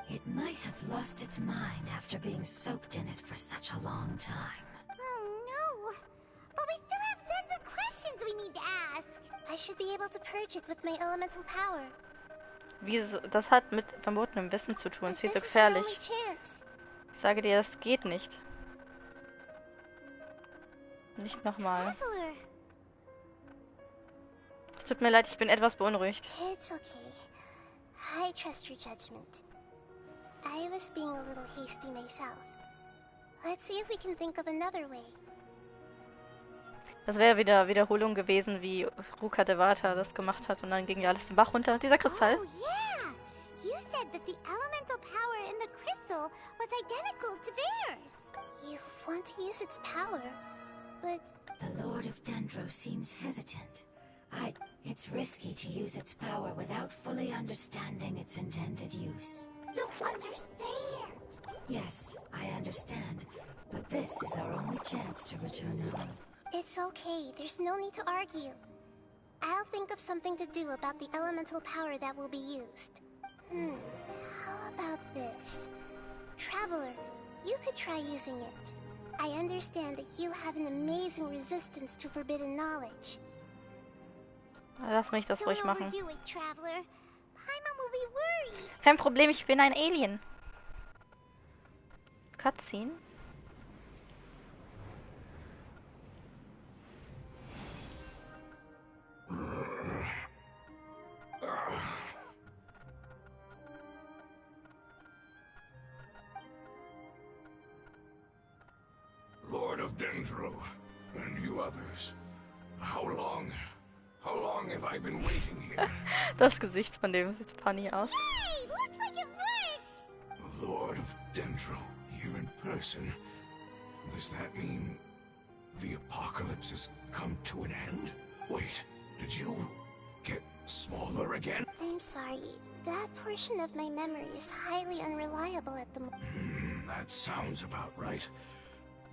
It might have lost its mind after being soaked in it for such a long time. Oh no! But we still have tons of questions we need to ask. I should be able to purge it with my elemental power. Wieso? Das hat mit verbotenem Wissen zu tun. Es ist viel But zu this is our gefährlich. only chance. Ich sage dir, das geht nicht. Nicht nochmal. Traveler. Tut mir leid, ich bin etwas beunruhigt. It's okay. I trust your judgment. I was being a little hasty myself. Let's see if we can think of another way. Das wäre wieder Wiederholung gewesen, wie Ruka Devata das gemacht hat und dann ging ja alles den Bach runter. Dieser Kristall. Oh, yeah! You said that the elemental power in the crystal was identical to theirs. You want to use its power, but... The Lord of Dendro seems hesitant. It's risky to use its power without fully understanding its intended use. Don't understand! Yes, I understand. But this is our only chance to return home. It's okay, there's no need to argue. I'll think of something to do about the elemental power that will be used. How about this? Traveler, you could try using it. I understand that you have an amazing resistance to forbidden knowledge. Lass mich das ruhig Don't machen. overdo it, Traveler. Paimon will be worried. Kein Problem, ich bin ein Alien. Cutscene? Lord of Dendro, and you others. How long have I been waiting here? Das Gesicht von dem sieht funny aus. Hey, looks like it worked! Lord of Dendro, here in person. Does that mean the apocalypse has come to an end? Wait, did you get smaller again? I'm sorry, that portion of my memory is highly unreliable at the moment. That sounds about right.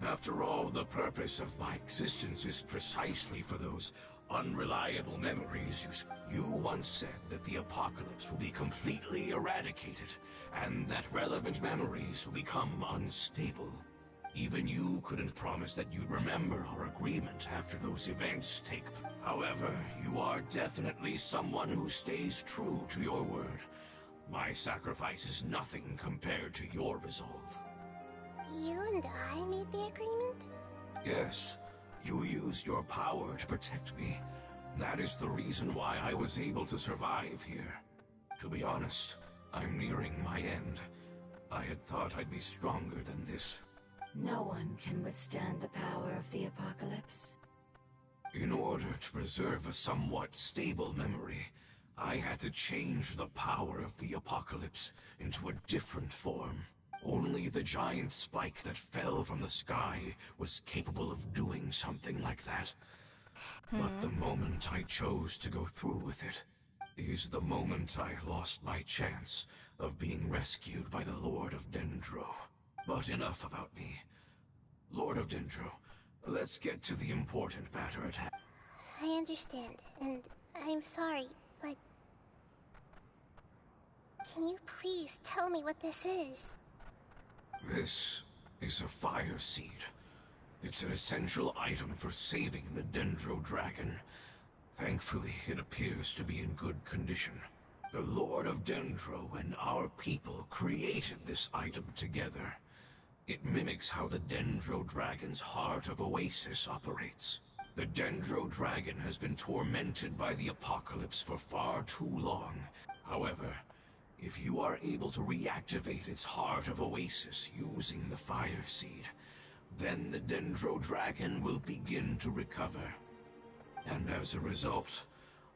After all, the purpose of my existence is precisely for those unreliable memories. You once said that the apocalypse will be completely eradicated, and that relevant memories will become unstable. Even you couldn't promise that you'd remember our agreement after those events take place. However, you are definitely someone who stays true to your word. My sacrifice is nothing compared to your resolve. You and I made the agreement? Yes, you used your power to protect me. That is the reason why I was able to survive here. To be honest, I'm nearing my end. I had thought I'd be stronger than this. No one can withstand the power of the apocalypse. In order to preserve a somewhat stable memory, I had to change the power of the apocalypse into a different form. Only the giant spike that fell from the sky was capable of doing something like that. But the moment I chose to go through with it is the moment I lost my chance of being rescued by the Lord of Dendro. But enough about me. Lord of Dendro, let's get to the important matter at hand. I understand, and I'm sorry, but... Can you please tell me what this is? This is a fire seed. It's an essential item for saving the Dendro dragon. Thankfully, it appears to be in good condition. The Lord of Dendro and our people created this item together. It mimics how the Dendro dragon's heart of Oasis operates. The Dendro dragon has been tormented by the apocalypse for far too long. However, if you are able to reactivate its heart of Oasis using the fire seed, then the Dendro dragon will begin to recover. And as a result,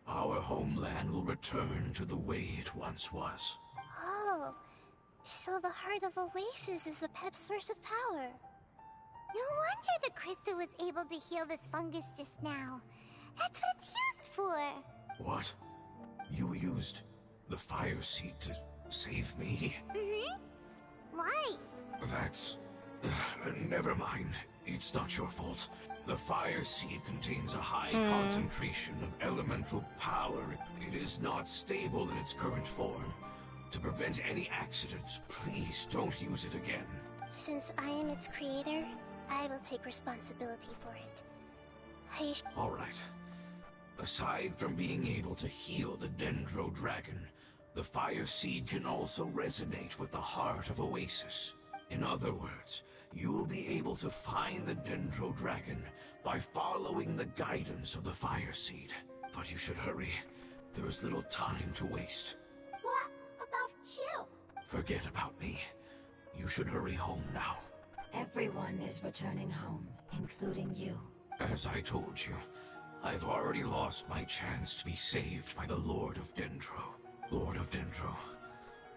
our homeland will return to the way it once was. Oh, so the heart of Oasis is Apep's source of power. No wonder the crystal was able to heal this fungus just now. That's what it's used for. What? You used the fire seed to save me? Why? That's... never mind. It's not your fault. The fire seed contains a high concentration of elemental power. It is not stable in its current form. To prevent any accidents, please don't use it again. Since I am its creator, I will take responsibility for it. All right. Aside from being able to heal the Dendro dragon, the fire seed can also resonate with the heart of Oasis. In other words, you will be able to find the Dendro dragon by following the guidance of the fire seed. But you should hurry. There is little time to waste. What about you? Forget about me. You should hurry home now. Everyone is returning home, including you. As I told you, I've already lost my chance to be saved by the Lord of Dendro. Lord of Dendro,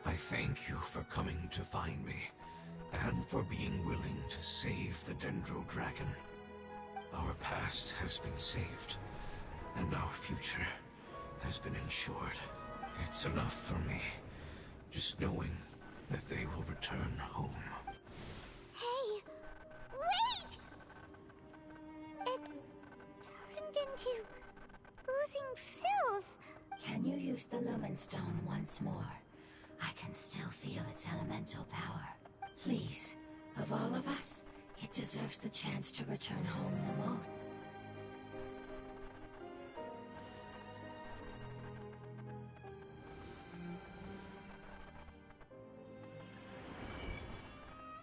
I thank you for coming to find me, and for being willing to save the Dendro Dragon. Our past has been saved, and our future has been ensured. It's enough for me, just knowing that they will return home. Hey, wait! It turned into oozing filth. Can you use the Lumen Stone once more? I can still feel its elemental power. Please, of all of us, it deserves the chance to return home the most.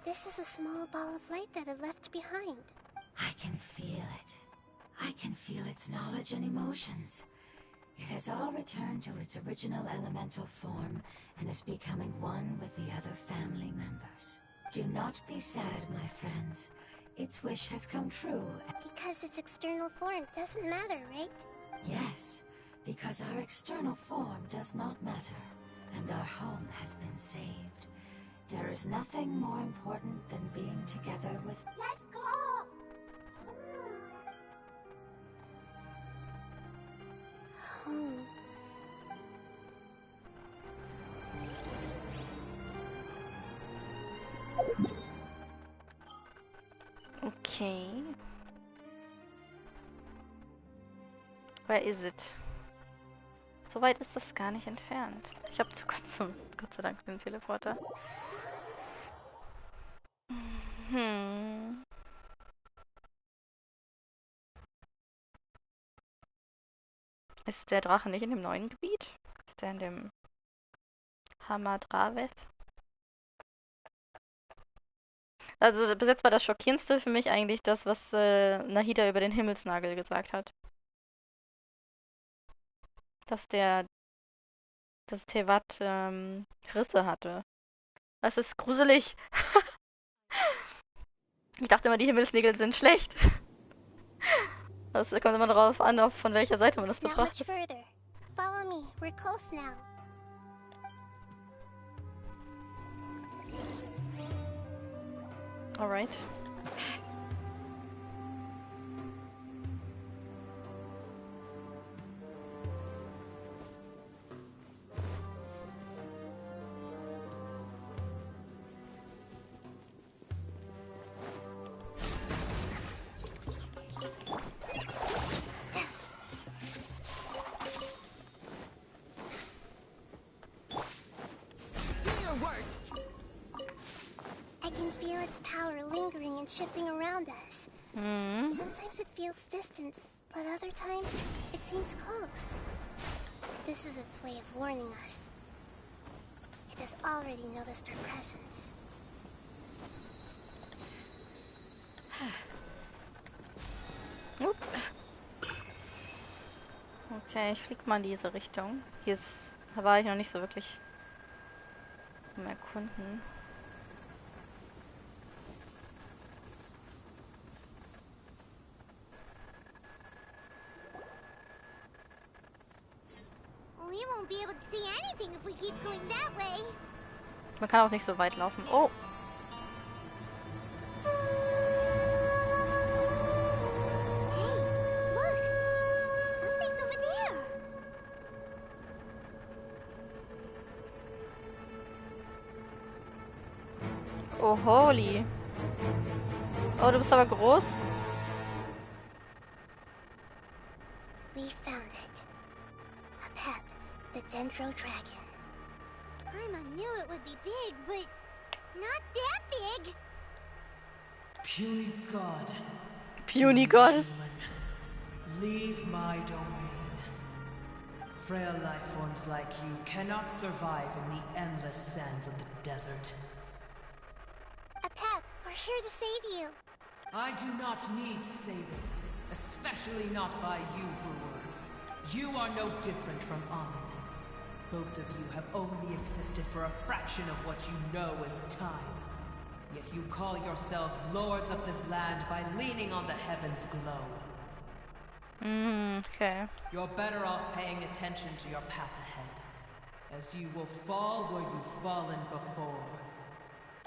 This is a small ball of light that it left behind. I can feel it. I can feel its knowledge and emotions. It has all returned to its original elemental form and is becoming one with the other family members. Do not be sad, my friends. Its wish has come true. Because its external form doesn't matter, right? Yes, because our external form does not matter, and our home has been saved. There is nothing more important than being together with... Let's go! Home. Okay. Where is it? So weit ist das gar nicht entfernt. Ich habe Gott sei Dank den Teleporter. Ist der Drache nicht in dem neuen Gebiet? Ist der in dem Hamadraveth? Also bis jetzt war das Schockierendste für mich eigentlich das, was Nahida über den Himmelsnagel gesagt hat. Dass Teyvat Risse hatte. Das ist gruselig. Ich dachte immer, die Himmelsnägel sind schlecht. Das kommt immer darauf an, von welcher Seite man das It's not much betrachtet. further. Follow me. We're close now. Alright. I can feel its power lingering and shifting around us. Sometimes it feels distant, but other times it seems close. This is its way of warning us. It has already noticed our presence. Okay, ich flieg mal in diese Richtung. Da war ich noch nicht so wirklich im Erkunden. We won't be able to see anything if we keep going that way. Man kann auch nicht so weit laufen. Oh! Hey, look! Something's over there. Oh, holy! Oh, du bist aber groß. We found it. Apep, the Dendro Dragon. Paimon knew it would be big, but not that big. Puny god. Puny God. Human. Leave my domain. Frail life forms like you cannot survive in the endless sands of the desert. Apep, we're here to save you. I do not need saving, especially not by you, brewer. You are no different from Amun. Both of you have only existed for a fraction of what you know as time. Yet you call yourselves lords of this land by leaning on the heavens' glow. Okay. You're better off paying attention to your path ahead, as you will fall where you've fallen before.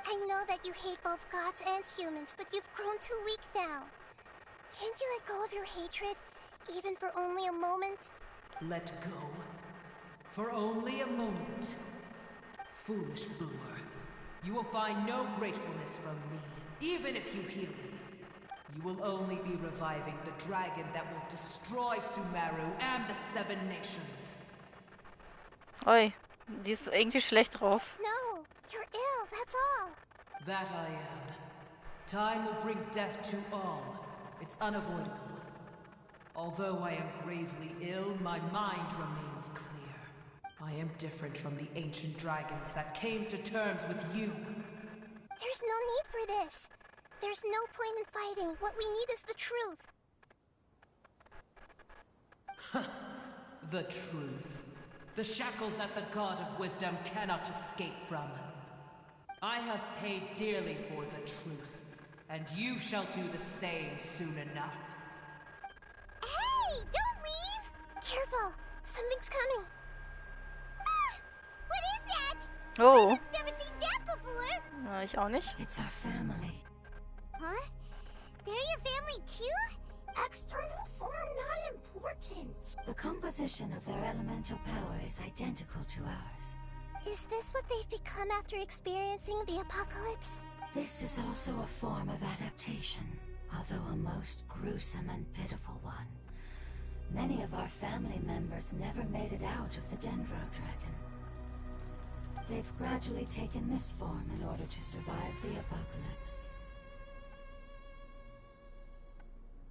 I know that you hate both gods and humans, but you've grown too weak now. Can't you let go of your hatred, even for only a moment? Let go? For only a moment? Foolish boor. You will find no gratefulness from me, even if you heal me. You will only be reviving the dragon that will destroy Sumeru and the 7 nations. Oi, die ist irgendwie schlecht drauf. No, you're ill, that's all. That I am. Time will bring death to all. It's unavoidable. Although I am gravely ill, my mind remains clear. I am different from the ancient dragons that came to terms with you. There's no need for this. There's no point in fighting. What we need is the truth. The truth. The shackles that the God of wisdom cannot escape from. I have paid dearly for the truth, and you shall do the same soon enough. Hey, don't leave! Careful, something's coming. Ah, what is that? Oh. I've never seen that before. Na, ich auch nicht. It's our family. Huh? They're your family too? External form not important. The composition of their elemental power is identical to ours. Is this what they've become after experiencing the apocalypse? This is also a form of adaptation, although a most gruesome and pitiful one. Many of our family members never made it out of the Dendro Dragon. They've gradually taken this form in order to survive the apocalypse.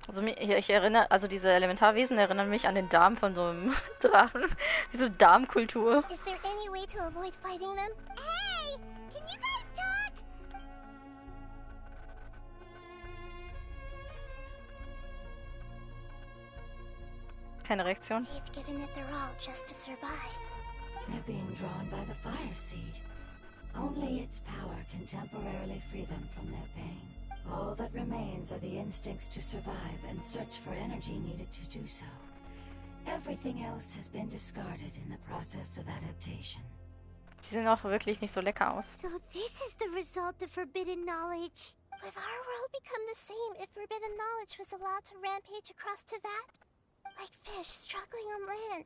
Also ich erinnere, also diese Elementarwesen erinnern mich an den Darm von so einem Drachen. Diese Darmkultur. Is there any way to avoid fighting them? Hey! Can you guys talk? Keine Reaktion. They've given it their all just to survive. They're being drawn by the fire seed. Only its power can temporarily free them from their pain. All that remains are the instincts to survive and search for energy needed to do so. Everything else has been discarded in the process of adaptation. Die sehen auch wirklich nicht so lecker aus. So this is the result of forbidden knowledge. Would our world become the same if forbidden knowledge was allowed to rampage across Teyvat? Like fish struggling on land,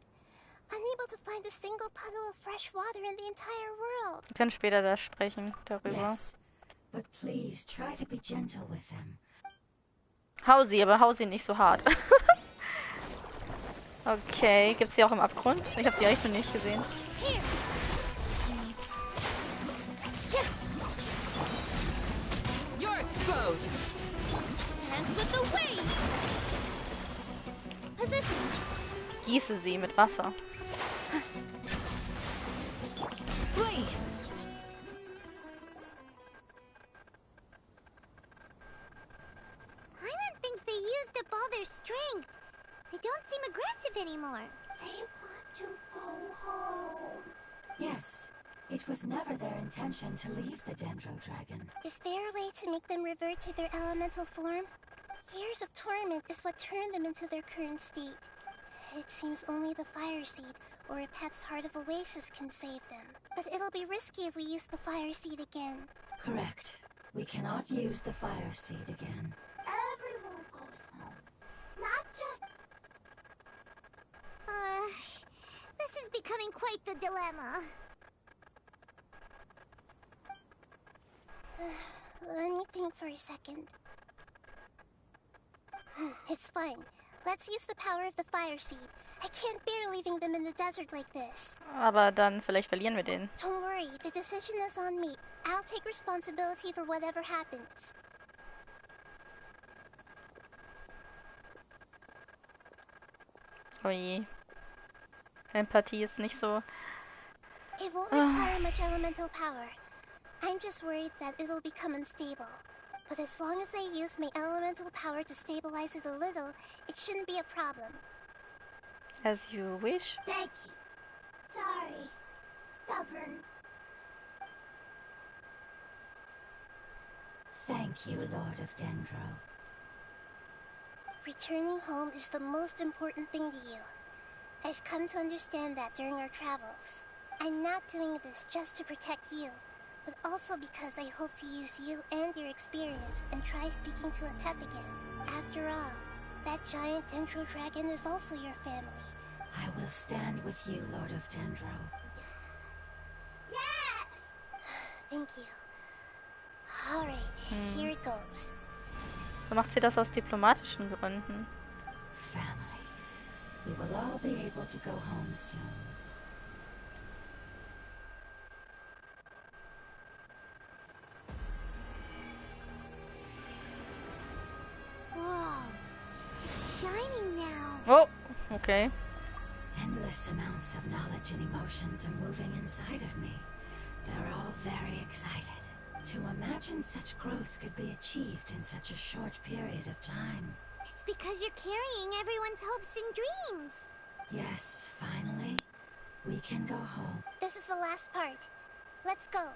unable to find a single puddle of fresh water in the entire world. Wir können später da sprechen, darüber. Yes, but please try to be gentle with them. Hau sie, aber hau sie nicht so hart. Okay, gibt's die auch im Abgrund? Ich habe die Richtung nicht gesehen. You're exposed. Dance with the waves. Position. Gieße sie mit Wasser. Flee. Hyman thinks they used up all their strength. They don't seem aggressive anymore. They want to go home. Yes, it was never their intention to leave the Dendro Dragon. Is there a way to make them revert to their elemental form? Years of torment is what turned them into their current state. It seems only the fire seed or Apep's Heart of Oasis can save them. But it'll be risky if we use the fire seed again. Correct. We cannot use the fire seed again. Everyone goes home. Not just... This is becoming quite the dilemma. Let me think for a second. It's fine. Let's use the power of the fire seed. I can't bear leaving them in the desert like this. Aber dann vielleicht verlieren wir den. Don't worry, the decision is on me. I'll take responsibility for whatever happens. Oje. Empathie ist nicht so. It won't require much elemental power. I'm just worried that it'll become unstable. But as long as I use my elemental power to stabilize it a little, it shouldn't be a problem. As you wish. Thank you. Sorry. Stubborn. Thank you, Lord of Dendro. Returning home is the most important thing to you. I've come to understand that during our travels. I'm not doing this just to protect you, but also because I hope to use you and your experience and try speaking to Apep again. After all, that giant Dendro dragon is also your family. I will stand with you, Lord of Dendro. Yes! Thank you. Alright, here it goes. So macht sie das aus diplomatischen Gründen. Family. We will all be able to go home soon. Whoa. It's shining now. Oh, okay. Endless amounts of knowledge and emotions are moving inside of me. They're all very excited. To imagine such growth could be achieved in such a short period of time. It's because you're carrying everyone's hopes and dreams. Yes, finally, we can go home. This is the last part. Let's go.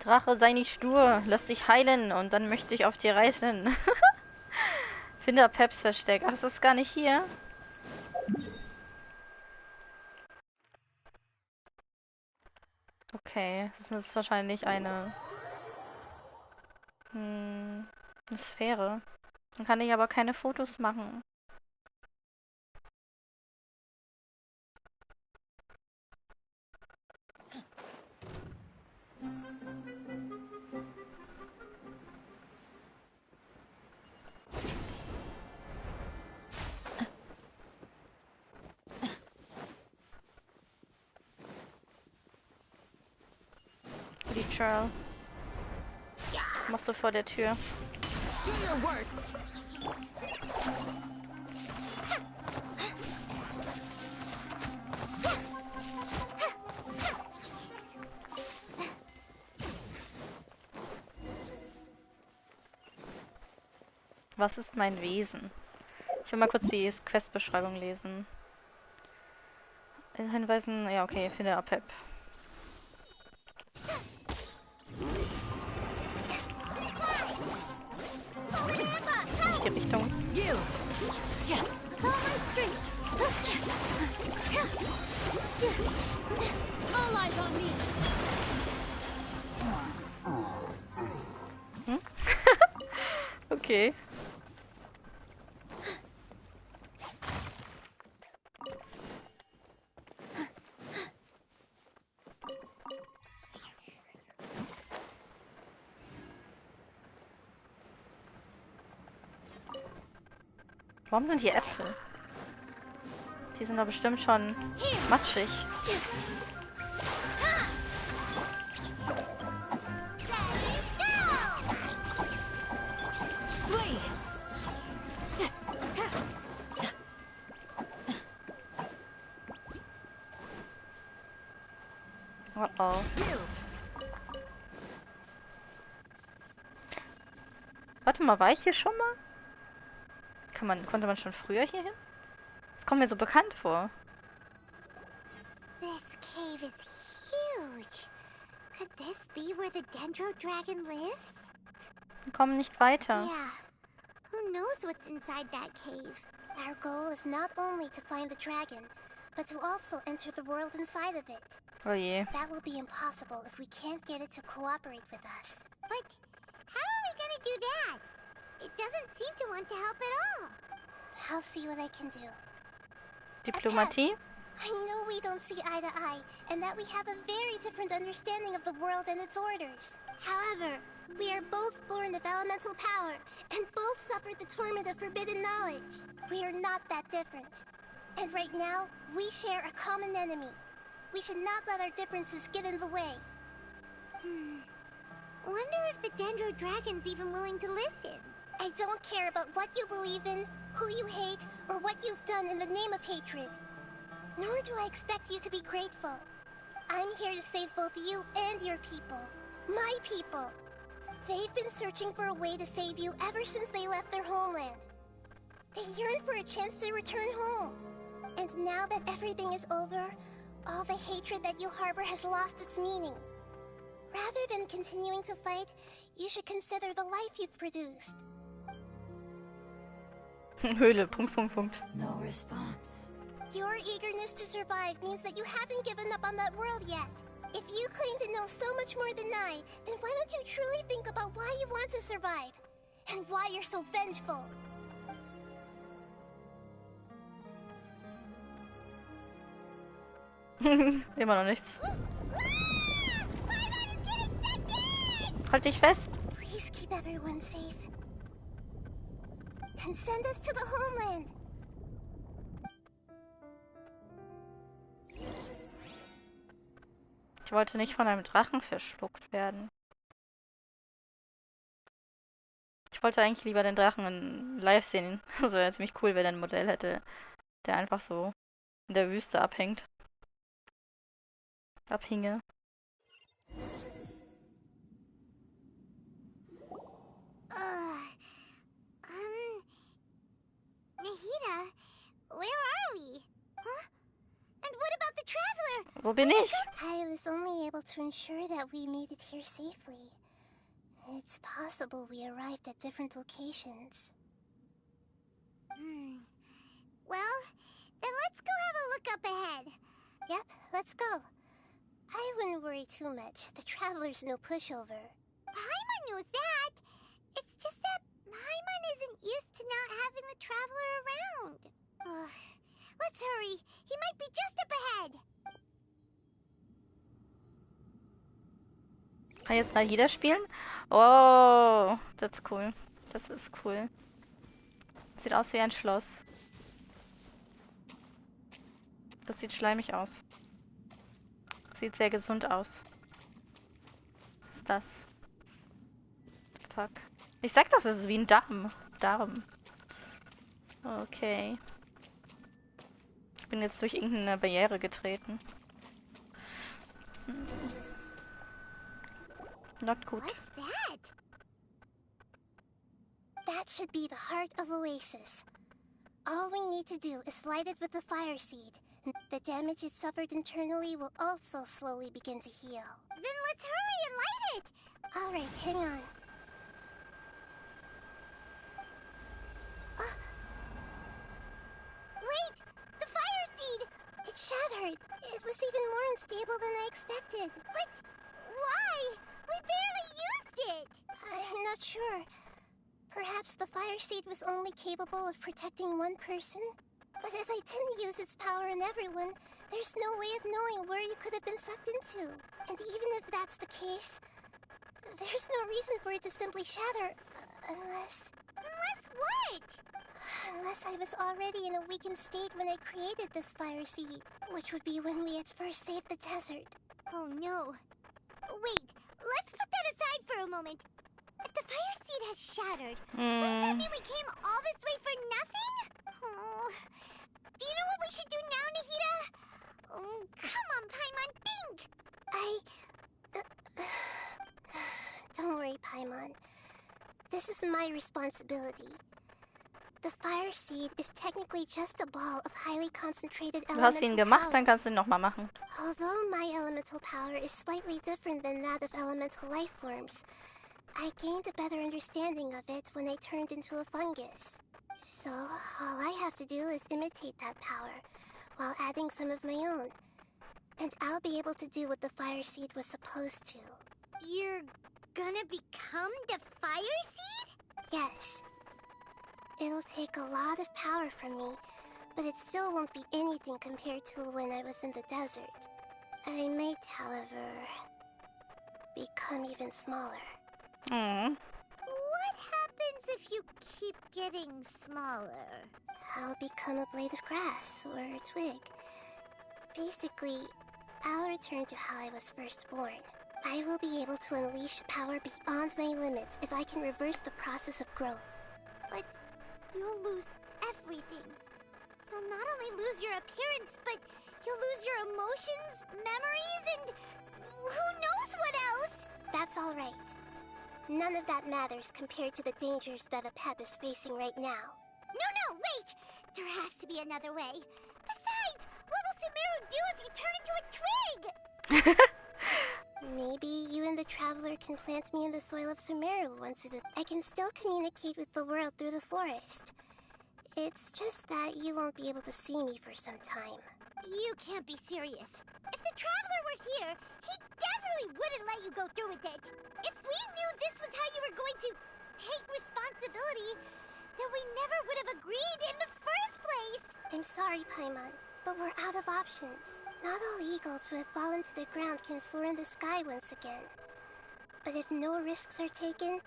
Drache, sei nicht stur. Lass dich heilen und dann möchte ich auf dir reisen. Finde Apeps Versteck. Ach, das ist gar nicht hier. Okay, das ist wahrscheinlich eine Sphäre. Dann kann ich aber keine Fotos machen. Die Charl. Machst du vor der Tür? Do your worst. Was ist mein Wesen? Ich will mal kurz die Questbeschreibung lesen. Hinweisen, ja okay, finde Apep. Die Richtung. Hm? Okay. Warum sind hier Äpfel? Die sind doch bestimmt schon matschig. Oh oh. Warte mal, war ich hier schon mal? Konnte man schon früher hier hin? Das kommt mir so bekannt vor. This cave is huge. Could this be where the Dendro dragon lives? Wir kommen nicht weiter. Yeah. Who knows what's inside that cave? Our goal is not only to find the dragon, but to also enter the world inside of it. Oh je. That will be impossible if we can't get it to cooperate with us. But how are we gonna do that? It doesn't seem to want to help at all. I'll see what I can do. Diplomatie? I know we don't see eye to eye, and that we have a very different understanding of the world and its orders. However, we are both born of elemental power, and both suffered the torment of forbidden knowledge. We are not that different. And right now, we share a common enemy. We should not let our differences get in the way. Wonder if the Dendro dragon's even willing to listen. I don't care about what you believe in, who you hate, or what you've done in the name of hatred. Nor do I expect you to be grateful. I'm here to save both you and your people. My people. They've been searching for a way to save you ever since they left their homeland. They yearn for a chance to return home. And now that everything is over, all the hatred that you harbor has lost its meaning. Rather than continuing to fight, you should consider the life you've produced. Höhle, Punkt, Punkt, Punkt. No response. Your eagerness to survive means that you haven't given up on that world yet. If you claim to know so much more than I, then why don't you truly think about why you want to survive? And why you're so vengeful? Immer noch nichts. Halt dich fest. Please keep everyone safe. And send us to the homeland. Ich wollte nicht von einem Drachen verschluckt werden. Ich wollte eigentlich lieber den Drachen in live sehen. Also wäre ziemlich cool, wenn er ein Modell hätte, der einfach so in der Wüste abhängt. Abhinge. Nahida, where are we? Huh? And what about the traveler? Wo bin ich? I was only able to ensure that we made it here safely. It's possible we arrived at different locations. Well, then let's go have a look up ahead. Yep, let's go. I wouldn't worry too much. The traveler's no pushover. Paimon knows that. It's just that Paimon isn't used to not having the traveler around. Let's hurry. He might be just up ahead. Kann ich jetzt Nahida spielen? Oh, das ist cool. Das ist cool. Sieht aus wie ein Schloss. Das sieht schleimig aus. Sieht sehr gesund aus. Was ist das? Fuck. Ich sag doch, das ist wie ein Darm. Darm. Okay. Ich bin jetzt durch irgendeine Barriere getreten. Not gut. What's that? That should be the heart of Oasis. All we need to do is light it with the fire seed. The damage it suffered internally will also slowly begin to heal. Then let's hurry and light it. All right, hang on. Wait, the fire seed! It shattered. It was even more unstable than I expected. But why? We barely used it. I'm not sure. Perhaps the fire seed was only capable of protecting one person? But if I didn't use its power on everyone, there's no way of knowing where you could have been sucked into. And even if that's the case, there's no reason for it to simply shatter, unless... Unless what? Unless I was already in a weakened state when I created this fire seed, which would be when we had first saved the desert. Oh no. Wait, let's put that aside for a moment. If the fire seed has shattered, wouldn't that mean we came all this way for nothing? Oh. Do you know what we should do now, Nahida? Oh, come on, Paimon, think! Don't worry, Paimon. This is my responsibility. The fire seed is technically just a ball of highly concentrated Du hast ihn elemental gemacht, power. dann kannst du ihn nochmal machen. Although my elemental power is slightly different than that of elemental life forms, I gained a better understanding of it when I turned into a fungus. So, all I have to do is imitate that power, while adding some of my own. And I'll be able to do what the fire seed was supposed to. You're gonna become the fire seed? Yes. It'll take a lot of power from me, but it still won't be anything compared to when I was in the desert. I might, however, become even smaller. Mhm. What happens if you keep getting smaller? I'll become a blade of grass or a twig. Basically, I'll return to how I was first born. I will be able to unleash power beyond my limits if I can reverse the process of growth. But you'll lose everything. You'll not only lose your appearance, but you'll lose your emotions, memories, and who knows what else? That's all right. None of that matters compared to the dangers that Apep is facing right now. No, wait! There has to be another way. Besides, what will Sumeru do if you turn into a twig? Maybe you and the Traveler can plant me in the soil of Sumeru once I can still communicate with the world through the forest. It's just that you won't be able to see me for some time. You can't be serious. If the Traveler were here, he definitely wouldn't let you go through with it. If we knew this was how you were going to take responsibility, then we never would have agreed in the first place. I'm sorry, Paimon, but we're out of options. Not all eagles who have fallen to the ground can soar in the sky once again. But if no risks are taken,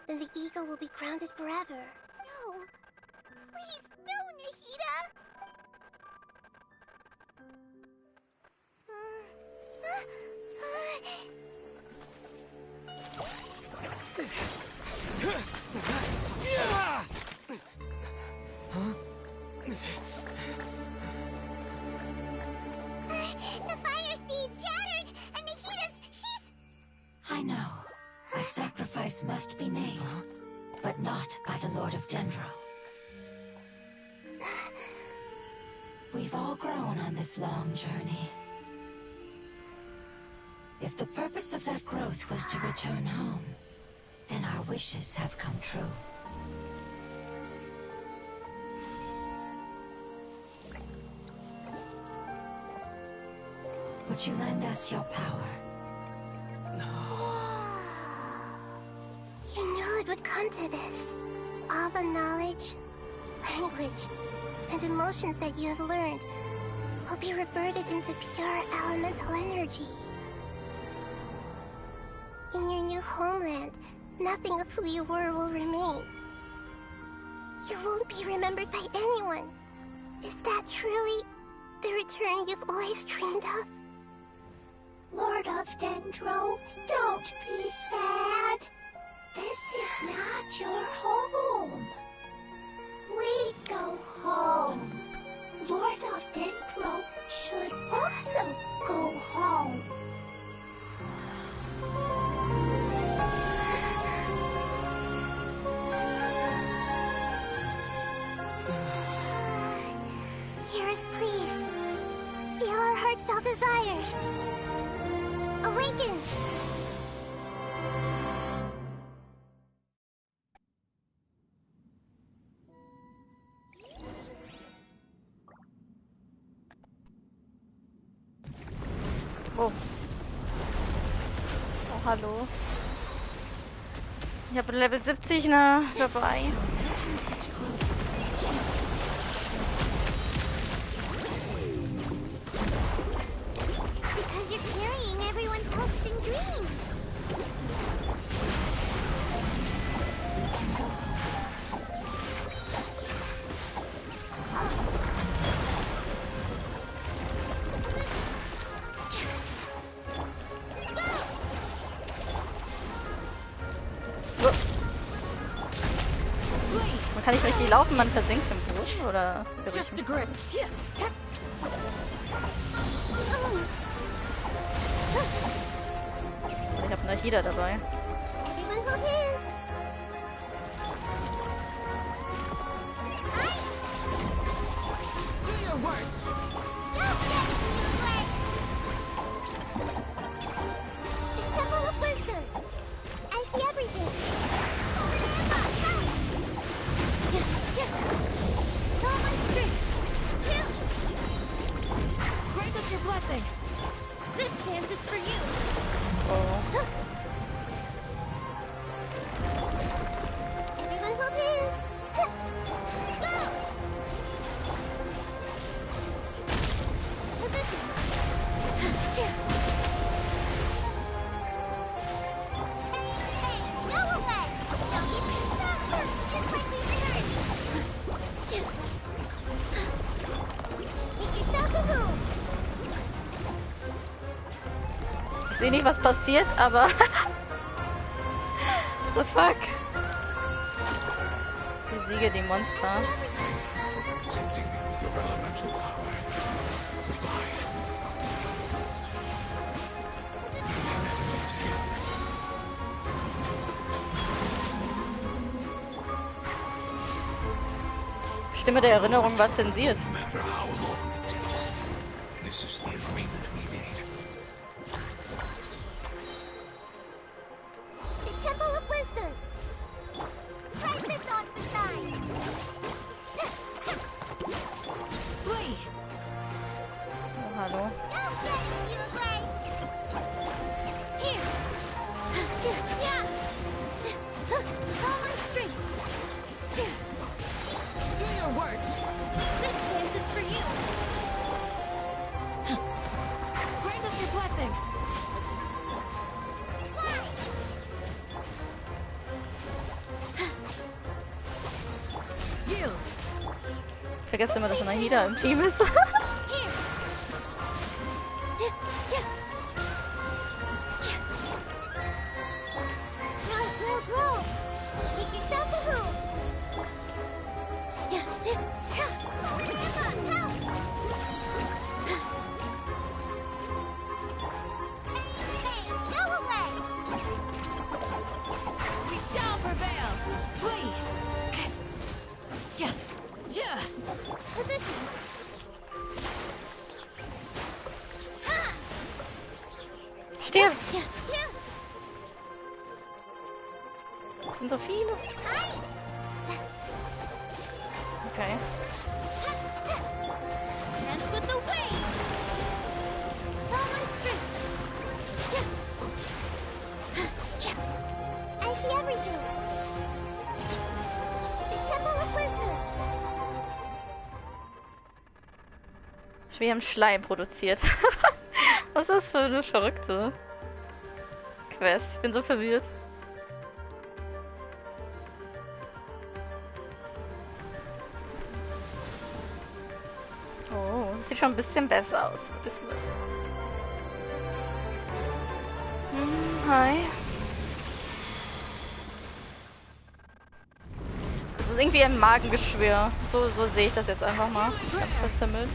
then the eagle will be grounded forever. No. Please, no, Nahida! The fire seed shattered, and she's... I know. A sacrifice must be made, but not by the Lord of Dendro. We've all grown on this long journey. If the purpose of that growth was to return home, then our wishes have come true. Would you lend us your power? You knew it would come to this. All the knowledge, language, and emotions that you have learned will be reverted into pure elemental energy. In your new homeland, nothing of who you were will remain. You won't be remembered by anyone. Is that truly the return you've always dreamed of? Lord of Dendro, don't be sad. This is not your home. We go home. Lord of Dendro should also go home. Hear us, please. Feel our heartfelt desires. Awaken! Oh. Oh, hallo. Ich habe Level 70 dabei. Because you're carrying everyone's hopes and dreams. Man kann nicht richtig laufen, man versinkt im Boden, oder? Just a grip. Ich habe Nahida dabei. Everyone hold hands. Do your work. The Temple of Wisdom. I see everything. Go on straight. Grant us your blessing. This dance is for you. Oh. Everyone hold hands. Go! Positions. Hey, go away. Don't be faster. Just like we learned. Make yourselves at home. Ich sehe nicht, was passiert, aber... The fuck? Besiege die Monster. Protecting me with your elemental power. Goodbye. Stimme der Erinnerung war zensiert. No matter how long it takes. This is the agreement we made. The Temple of Wisdom. Try this on the side. Flee! Oh, hallo. Don't get it, you agree? Here. Yeah. All my strength. Do your worst! This dance is for you. Grant us your blessing! Fly. Yield! Ich vergesse immer, dass Nahida im Team ist. Here. Roll. Make yourself a room. Help! Hey, go away! We shall prevail! Flee! Ja! Ja! Positions. Stirb! Yeah. Das sind so viele. Hi. Okay. Dance with the waves. All my strength. I see everything. The Temple of Wisdom. Wir haben Schleim produziert. Was ist das für eine verrückte Quest? Ich bin so verwirrt. Oh, das sieht schon ein bisschen besser aus. Ein bisschen besser. Hi. Das ist irgendwie ein Magengeschwür. So sehe ich das jetzt einfach mal. Ganz verzimmelt.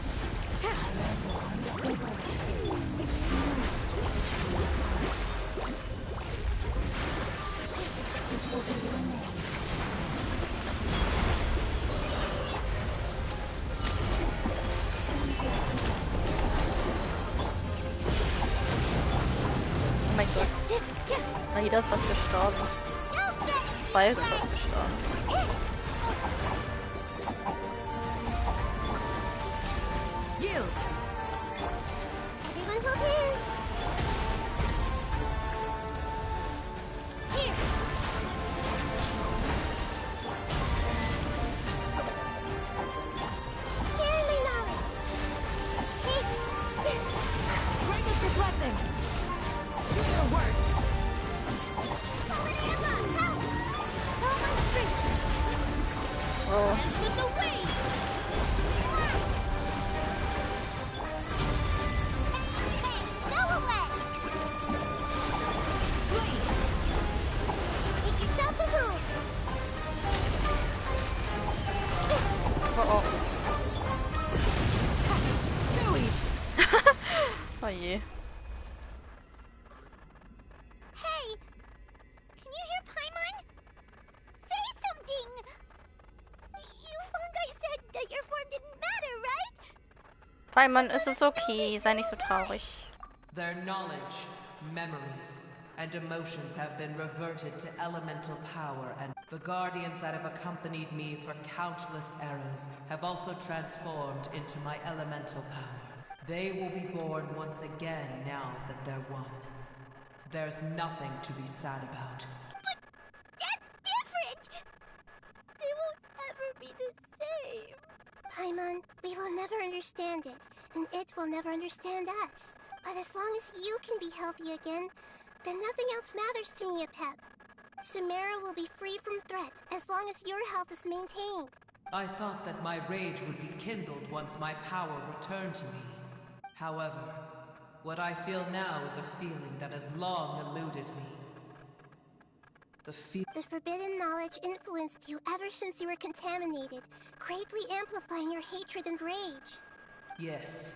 Oh mein Gott. Nahida ist fast gestorben. Zwei ist fast gestorben. Yield! Everyone hold hands. Here. Share my knowledge. Grant us your blessing! Do your worst! Help! All my strength. Oh. Dance with the waves. Hey, go away. Flee! Make yourselves a room. Oh. Too easy! Oh je. Hey, can you hear Paimon? Say something. You fungi said that your form didn't matter, right? Farmen, es ist okay. Sei nicht so traurig. Their knowledge, memories, and emotions have been reverted to elemental power, and the guardians that have accompanied me for countless eras have also transformed into my elemental power. They will be born once again now that they're one. There's nothing to be sad about. But that's different. They won't ever be the same. Paimon, we will never understand it, and it will never understand us. But as long as you can be healthy again, then nothing else matters to me, Apep. Sumeru will be free from threat as long as your health is maintained. I thought that my rage would be kindled once my power returned to me. However, what I feel now is a feeling that has long eluded me. The forbidden knowledge influenced you ever since you were contaminated, greatly amplifying your hatred and rage. Yes,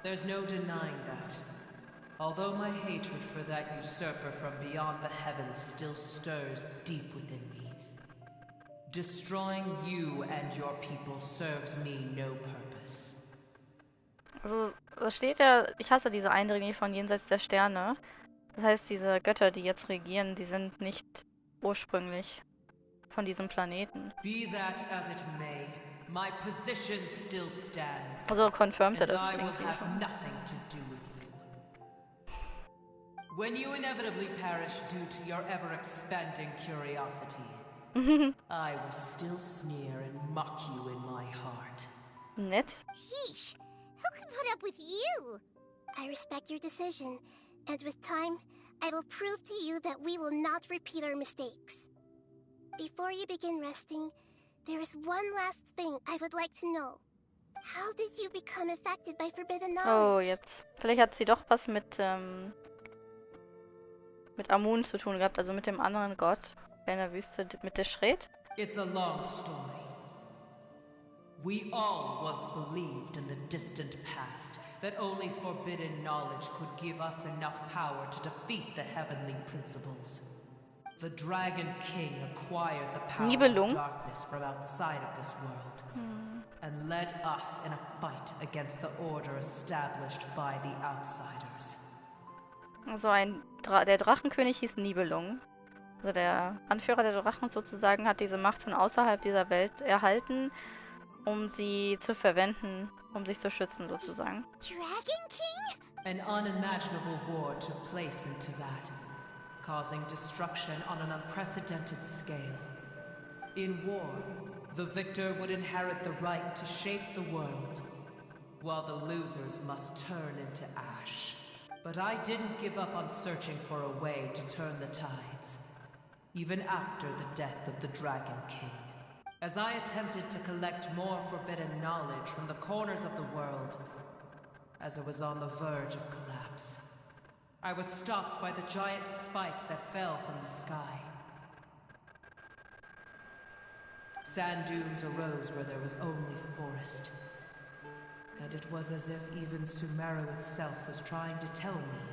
there's no denying that. Although my hatred for that usurper from beyond the heavens still stirs deep within me. Destroying you and your people serves me no purpose. Also, es steht ja, ich hasse diese Eindringlinge von jenseits der Sterne. Das heißt, diese Götter, die jetzt regieren, die sind nicht ursprünglich von diesem Planeten. Be that as it may, my position still stands. Also confirmt er And das I will irgendwie have schon. nothing to do with you. When you inevitably perish due to your ever-expanding curiosity, I will still sneer and mock you in my heart. Nett. Yeesh, who can put up with you? I respect your decision, and with time, I will prove to you that we will not repeat our mistakes. Before you begin resting, there is one last thing I would like to know. How did you become affected by forbidden Oh, knowledge? jetzt. Vielleicht hat sie doch was mit Amun zu tun gehabt, also mit dem anderen Gott in der Wüste, mit der Schred. It's a long story. We all once believed in the distant past that only forbidden knowledge could give us enough power to defeat the heavenly principles. The Dragon King acquired the power Nibelung. of darkness from outside of this world and led us in a fight against the order established by the outsiders. Also der Drachenkönig hieß Nibelung. Also der Anführer der Drachen sozusagen hat diese Macht von außerhalb dieser Welt erhalten, um sie zu verwenden, um sich zu schützen sozusagen. Dragon King? An unimaginable war took place in Teyvat, causing destruction on an unprecedented scale. In war, the victor would inherit the right to shape the world, while the losers must turn into ash. But I didn't give up on searching for a way to turn the tides, even after the death of the Dragon King. As I attempted to collect more forbidden knowledge from the corners of the world, as it was on the verge of collapse, I was stopped by the giant spike that fell from the sky. Sand dunes arose where there was only forest. And it was as if even Sumeru itself was trying to tell me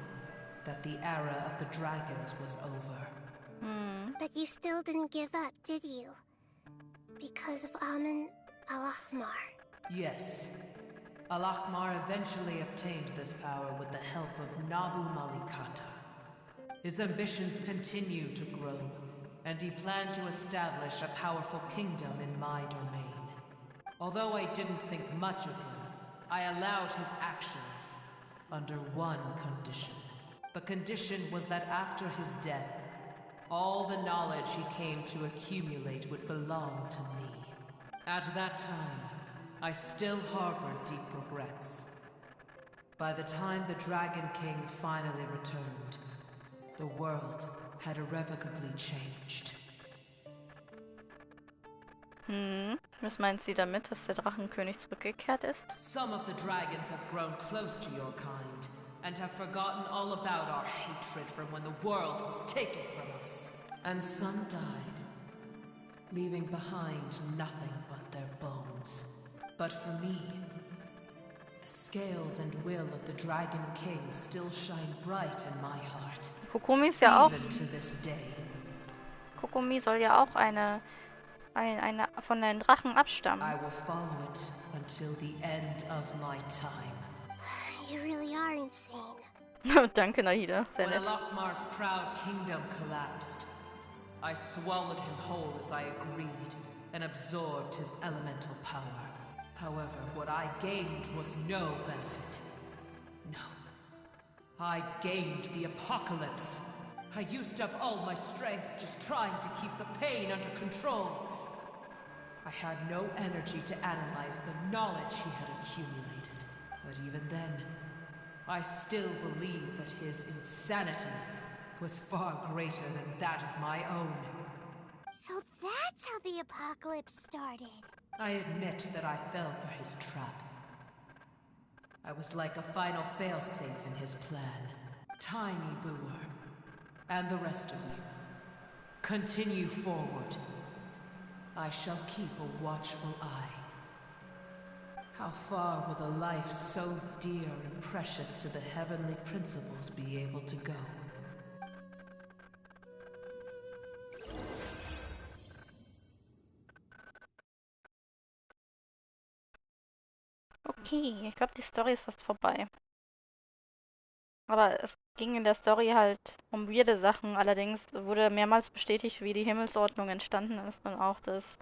that the era of the dragons was over. But you still didn't give up, did you? Because of Amun al-Ahmar. Yes. Al-Ahmar eventually obtained this power with the help of Nabu Malikata. His ambitions continued to grow, and he planned to establish a powerful kingdom in my domain. Although I didn't think much of him, I allowed his actions under one condition. The condition was that after his death, all the knowledge he came to accumulate would belong to me. At that time, I still harbored deep regrets. By the time the Dragon King finally returned, the world had irrevocably changed. Was meint sie damit, dass der Drachenkönig zurückgekehrt ist? Some of the dragons have grown close to your kind and have forgotten all about our hatred from when the world was taken from us. And some died, leaving behind nothing but their bones. But for me, the scales and will of the Dragon King still shine bright in my heart. Kokomi ist ja auch. Even to this day. Kokomi soll ja auch eine von den Drachen abstammen. I will follow it until the end of my time. You really are insane. Danke, Nahida. Sehr When nett. Al-Ahmar's proud kingdom collapsed, I swallowed him whole as I agreed and absorbed his elemental power. However, what I gained was no benefit. No. I gained the apocalypse. I used up all my strength just trying to keep the pain under control. I had no energy to analyze the knowledge he had accumulated. But even then, I still believed that his insanity was far greater than that of my own. So that's how the apocalypse started. I admit that I fell for his trap. I was like a final failsafe in his plan. Tiny Boer, and the rest of you, continue forward. I shall keep a watchful eye. How far will a life so dear and precious to the heavenly principles be able to go? Okay, ich glaube, die Story ist fast vorbei. Aber es ging in der Story halt um weirde Sachen. Allerdings wurde mehrmals bestätigt, wie die Himmelsordnung entstanden ist und auch, dass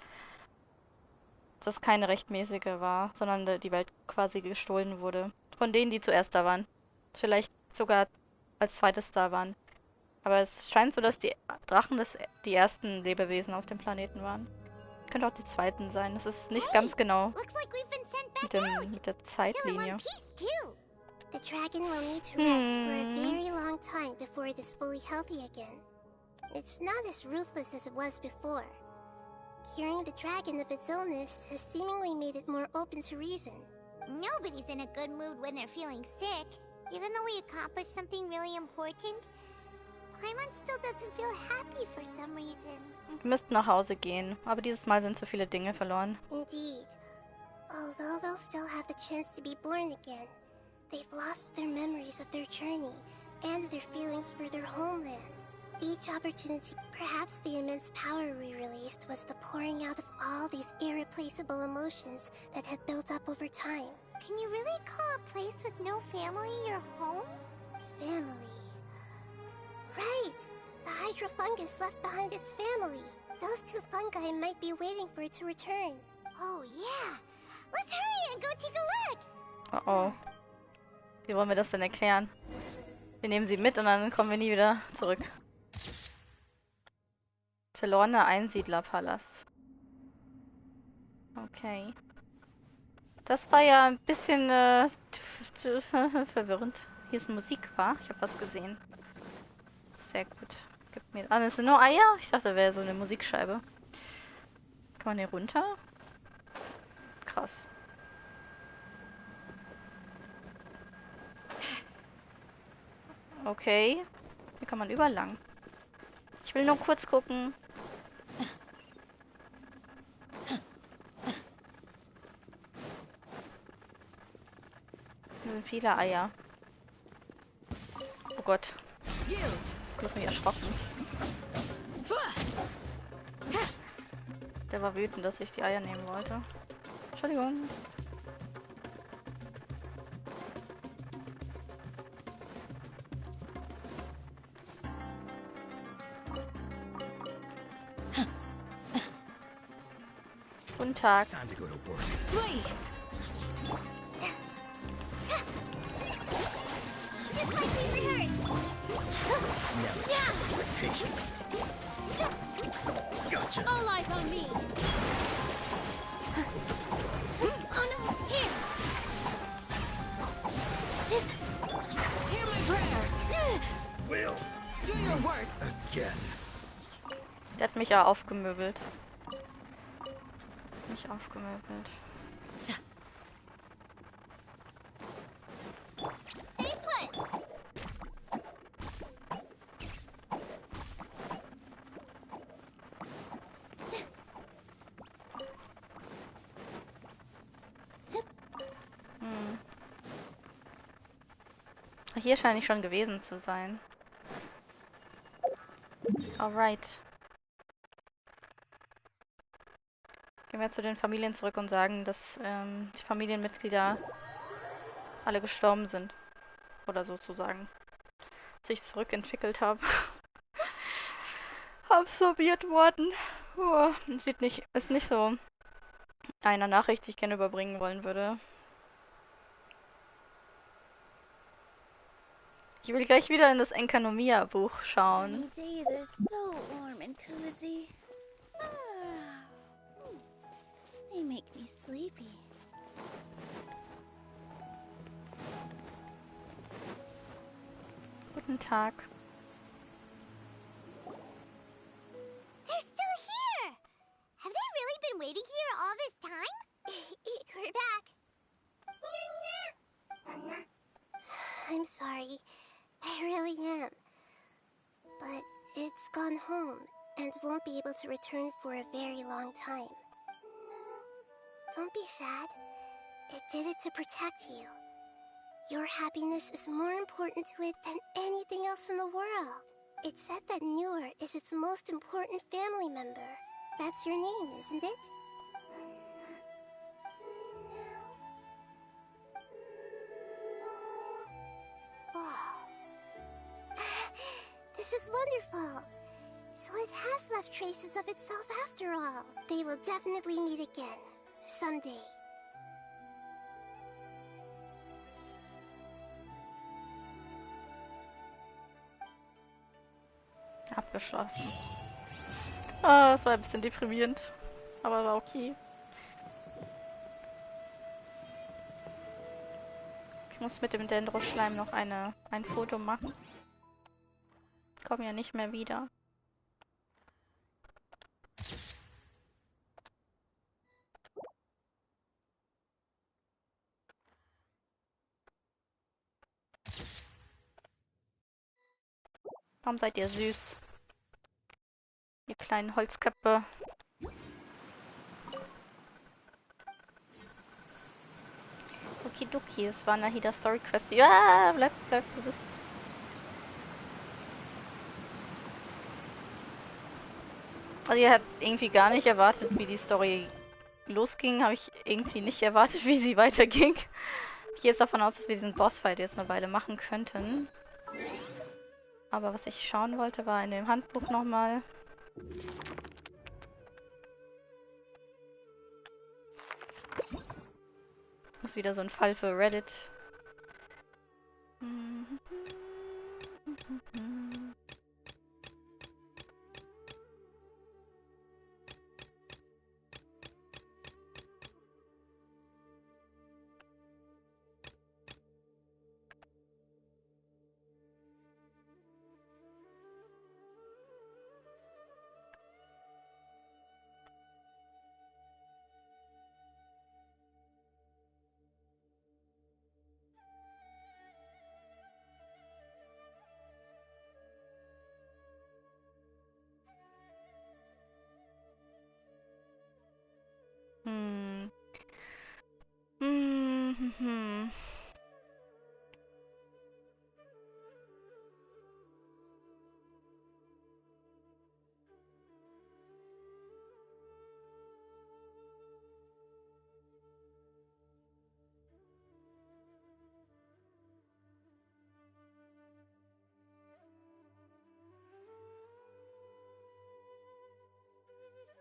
das keine rechtmäßige war, sondern die Welt quasi gestohlen wurde. Von denen, die zuerst da waren. Vielleicht sogar als zweites da waren. Aber es scheint so, dass die Drachen die ersten Lebewesen auf dem Planeten waren. Könnte auch die zweiten sein. Es ist nicht ganz genau Looks like we've been sent back mit der Still in Zeitlinie. one piece, too. The dragon will need to rest for a very long time before it is fully healthy again. It's not as ruthless as it was before. Curing the dragon of its illness has seemingly made it more open to reason. Nobody's in a good mood when they're feeling sick. Even though we accomplished something really important, Paimon still doesn't feel happy for some reason. Wir müssten nach Hause gehen, aber dieses Mal sind so viele Dinge verloren. Indeed. Although they'll still have the chance to be born again, they've lost their memories of their journey and their feelings for their homeland. Each opportunity, perhaps the immense power we released was the pouring out of all these irreplaceable emotions that had built up over time. Can you really call a place with no family your home? Family. Right! The Hydra fungus left behind its family. Those two fungi might be waiting for it to return. Oh yeah! Let's hurry and go take a look! Oh oh. Wie wollen wir das denn erklären? Wir nehmen sie mit und dann kommen wir nie wieder zurück. Verlorener Einsiedlerpalast. Okay. Das war ja ein bisschen verwirrend. Hier ist Musik, war? Ich habe was gesehen. Sehr gut. Gib mir. Ah, das sind nur Eier? Ich dachte, wäre so eine Musikscheibe. Kann man hier runter? Krass. Okay. Hier kann man überall lang. Ich will nur kurz gucken. Hier sind viele Eier. Oh Gott. Du hast mich erschrocken. Der war wütend, dass ich die Eier nehmen wollte. Entschuldigung. Guten Tag. Time to go to work. Just like we rehearsed! Now it's just my patience. Gotcha. All eyes on me. Oh no! Here! Hear my prayer. Will Do your worst. again. Der hat mich ja aufgemöbelt. Mich aufgemöbelt. Stay put! Hier scheine ich schon gewesen zu sein. Alright. Gehen wir zu den Familien zurück und sagen, dass die Familienmitglieder alle gestorben sind. Oder sozusagen sich zurückentwickelt haben. Absorbiert worden. Oh, ist nicht so eine Nachricht, die ich gerne überbringen wollen würde. Ich will gleich wieder in das Enkanomiya-Buch schauen. Days are so warm and cozy. They make me sleepy. Guten Tag. They're still here! Have they really been waiting here all this time? We're back. I'm sorry. I really am. But it's gone home and won't be able to return for a very long time. Don't be sad. It did it to protect you. Your happiness is more important to it than anything else in the world. It's said that Nilou is its most important family member. That's your name, isn't it? This is wonderful. So it has left traces of itself after all. They will definitely meet again. Someday. Abgeschlossen. Ah, das war ein bisschen deprimierend. Aber war okay. Ich muss mit dem Dendroschleim noch ein Foto machen. Ich komme ja nicht mehr wieder. Warum seid ihr süß? Ihr kleinen Holzköpfe. Okidoki, es war Nahida Storyquest. Ja, bleib, du bist. Also ihr habt irgendwie gar nicht erwartet, wie die Story losging. Habe ich irgendwie nicht erwartet, wie sie weiterging. Ich gehe jetzt davon aus, dass wir diesen Bossfight jetzt eine Weile machen könnten. Aber was ich schauen wollte, war in dem Handbuch nochmal. Das ist wieder so ein Fall für Reddit.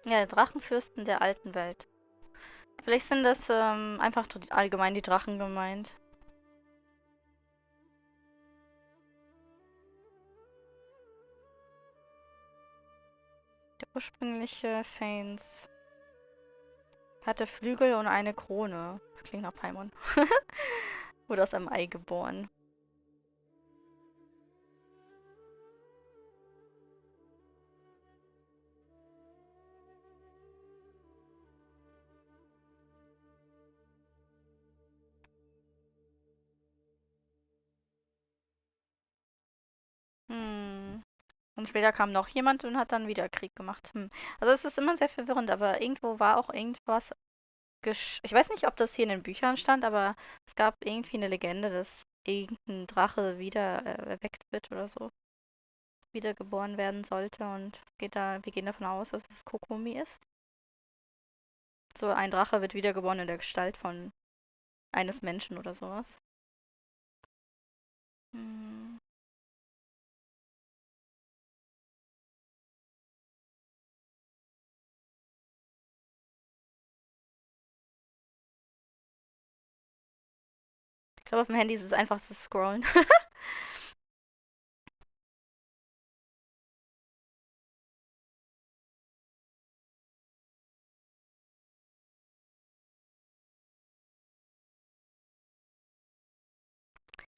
Ja, Drachenfürsten der alten Welt. Vielleicht sind das einfach allgemein die Drachen gemeint. Der ursprüngliche Fanes hatte Flügel und eine Krone. Das klingt nach Paimon. Wurde aus einem Ei geboren. Und später kam noch jemand und hat dann wieder Krieg gemacht. Also es ist immer sehr verwirrend, aber irgendwo war auch irgendwas ich weiß nicht, ob das hier in den Büchern stand, aber es gab irgendwie eine Legende, dass irgendein Drache wieder erweckt wird oder so. Wiedergeboren werden sollte und wir gehen davon aus, dass es Kokomi ist. So ein Drache wird wiedergeboren in der Gestalt von eines Menschen oder sowas. Ich glaube, auf dem Handy ist es einfach das Scrollen.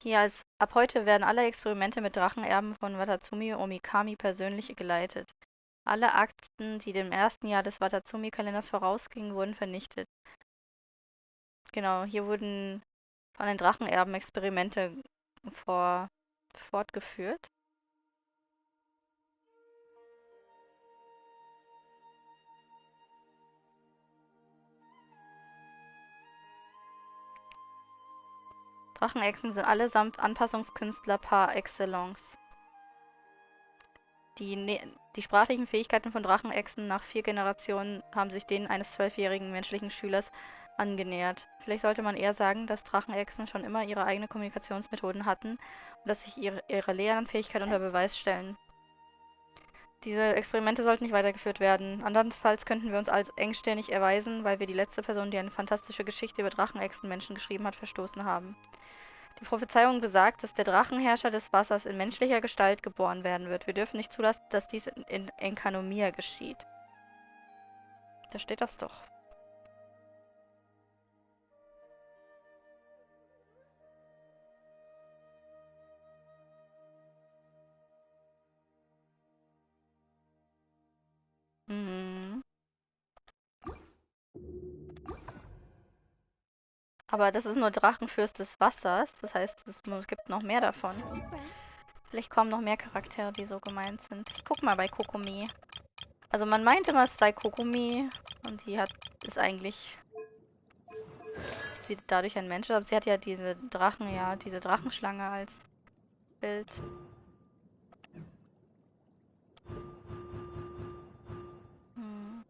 Hier ab heute werden alle Experimente mit Drachenerben von Watatsumi Omikami persönlich geleitet. Alle Akten, die dem ersten Jahr des Watatsumi-Kalenders vorausgingen, wurden vernichtet. Genau, hier wurden von den Drachenerben Experimente fortgeführt. Drachenechsen sind allesamt Anpassungskünstler par excellence. Die sprachlichen Fähigkeiten von Drachenechsen nach 4 Generationen haben sich denen eines 12-jährigen menschlichen Schülers angenähert. Vielleicht sollte man eher sagen, dass Drachenechsen schon immer ihre eigenen Kommunikationsmethoden hatten und dass sich ihre Lernfähigkeit unter Beweis stellen. Diese Experimente sollten nicht weitergeführt werden. Andernfalls könnten wir uns als engstirnig erweisen, weil wir die letzte Person, die eine fantastische Geschichte über Drachenechsenmenschen geschrieben hat, verstoßen haben. Die Prophezeiung besagt, dass der Drachenherrscher des Wassers in menschlicher Gestalt geboren werden wird. Wir dürfen nicht zulassen, dass dies in Enkanomia geschieht. Da steht das doch. Mhm. Aber das ist nur Drachenfürst des Wassers. Das heißt, es gibt noch mehr davon. Vielleicht kommen noch mehr Charaktere, die so gemeint sind. Ich guck mal bei Kokomi. Also man meint immer, es sei Kokomi. Und die ist eigentlich... Sie dadurch ein Mensch, aber sie hat ja diese diese Drachenschlange als Bild. Hm.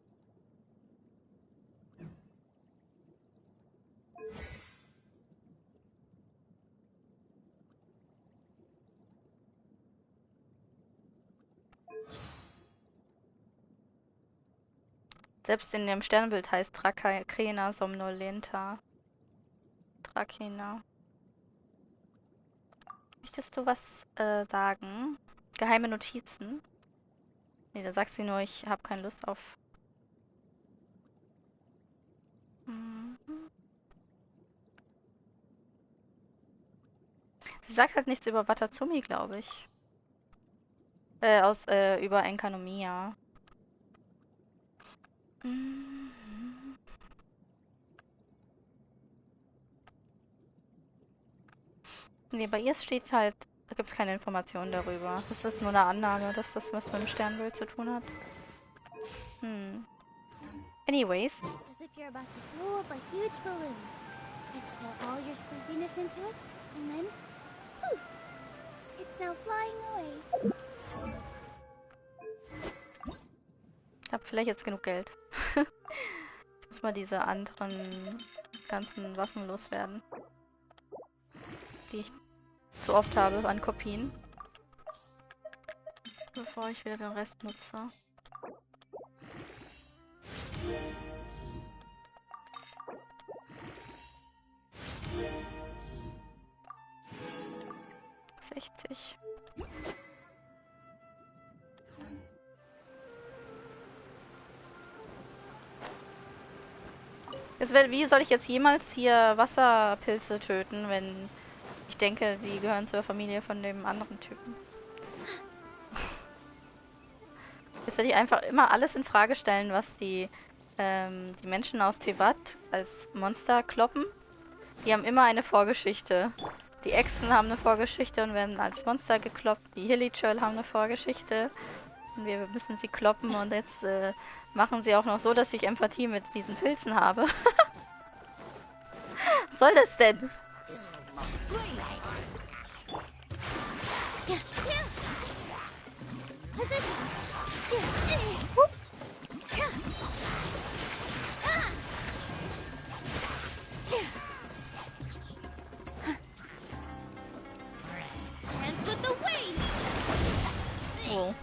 Selbst in dem Sternbild heißt Trakena somnolenta. Trakena. Möchtest du was sagen? Geheime Notizen? Nee, da sagt sie nur, ich habe keine Lust auf... Mhm. Sie sagt halt nichts über Watatsumi, glaube ich. Über Enkanomia. Mhm. Nee, bei ihr steht halt, da gibt es keine Informationen darüber. Das ist nur eine Annahme, dass das was mit dem Sternbild zu tun hat. Hm. Anyways. As if you're about to blow up a huge balloon. Exhale all your sleepiness into it, and then poof! It's now flying away. Ich habe vielleicht jetzt genug Geld. Ich muss mal diese anderen ganzen Waffen loswerden. Die ich zu oft habe an Kopien. Bevor ich wieder den Rest nutze. Wie soll ich jetzt jemals hier Wasserpilze töten, wenn ich denke, sie gehören zur Familie von dem anderen Typen? Jetzt werde ich einfach immer alles in Frage stellen, was die Menschen aus Teyvat als Monster kloppen. Die haben immer eine Vorgeschichte. Die Echsen haben eine Vorgeschichte und werden als Monster gekloppt. Die Hilly-Churl haben eine Vorgeschichte. Und wir müssen sie kloppen und jetzt machen sie auch noch so, dass ich Empathie mit diesen Pilzen habe. Was soll das denn? Oh.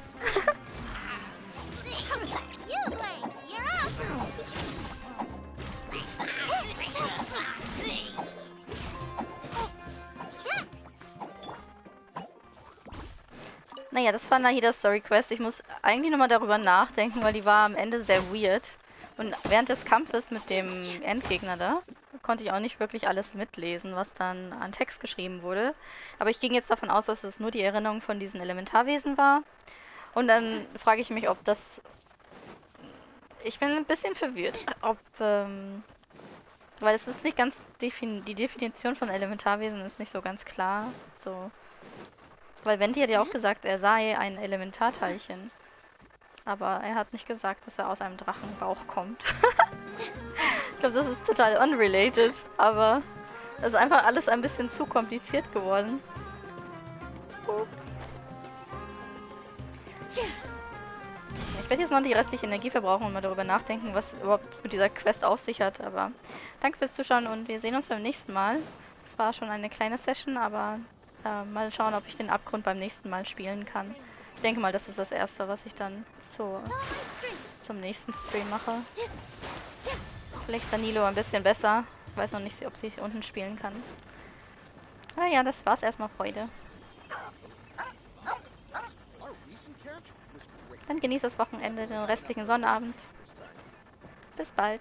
Naja, das war Nahida Storyquest. Ich muss eigentlich nochmal darüber nachdenken, weil die war am Ende sehr weird. Und während des Kampfes mit dem Endgegner da, konnte ich auch nicht wirklich alles mitlesen, was dann an Text geschrieben wurde. Aber ich ging jetzt davon aus, dass es nur die Erinnerung von diesen Elementarwesen war. Und dann frage ich mich, ob das... Ich bin ein bisschen verwirrt, weil es ist nicht ganz... Die Definition von Elementarwesen ist nicht so ganz klar. So... Weil Venti hat ja auch gesagt, er sei ein Elementarteilchen. Aber er hat nicht gesagt, dass er aus einem Drachenbauch kommt. Ich glaube, das ist total unrelated, aber es ist einfach alles ein bisschen zu kompliziert geworden. Ich werde jetzt noch die restliche Energie verbrauchen und mal darüber nachdenken, was überhaupt mit dieser Quest auf sich hat. Aber danke fürs Zuschauen und wir sehen uns beim nächsten Mal. Es war schon eine kleine Session, aber mal schauen, ob ich den Abgrund beim nächsten Mal spielen kann. Ich denke mal, das ist das Erste, was ich dann zum nächsten Stream mache. Vielleicht ist der Nilou ein bisschen besser. Ich weiß noch nicht, ob sie unten spielen kann. Aber ja, das war's erstmal für heute. Dann genießt das Wochenende, den restlichen Sonnabend. Bis bald.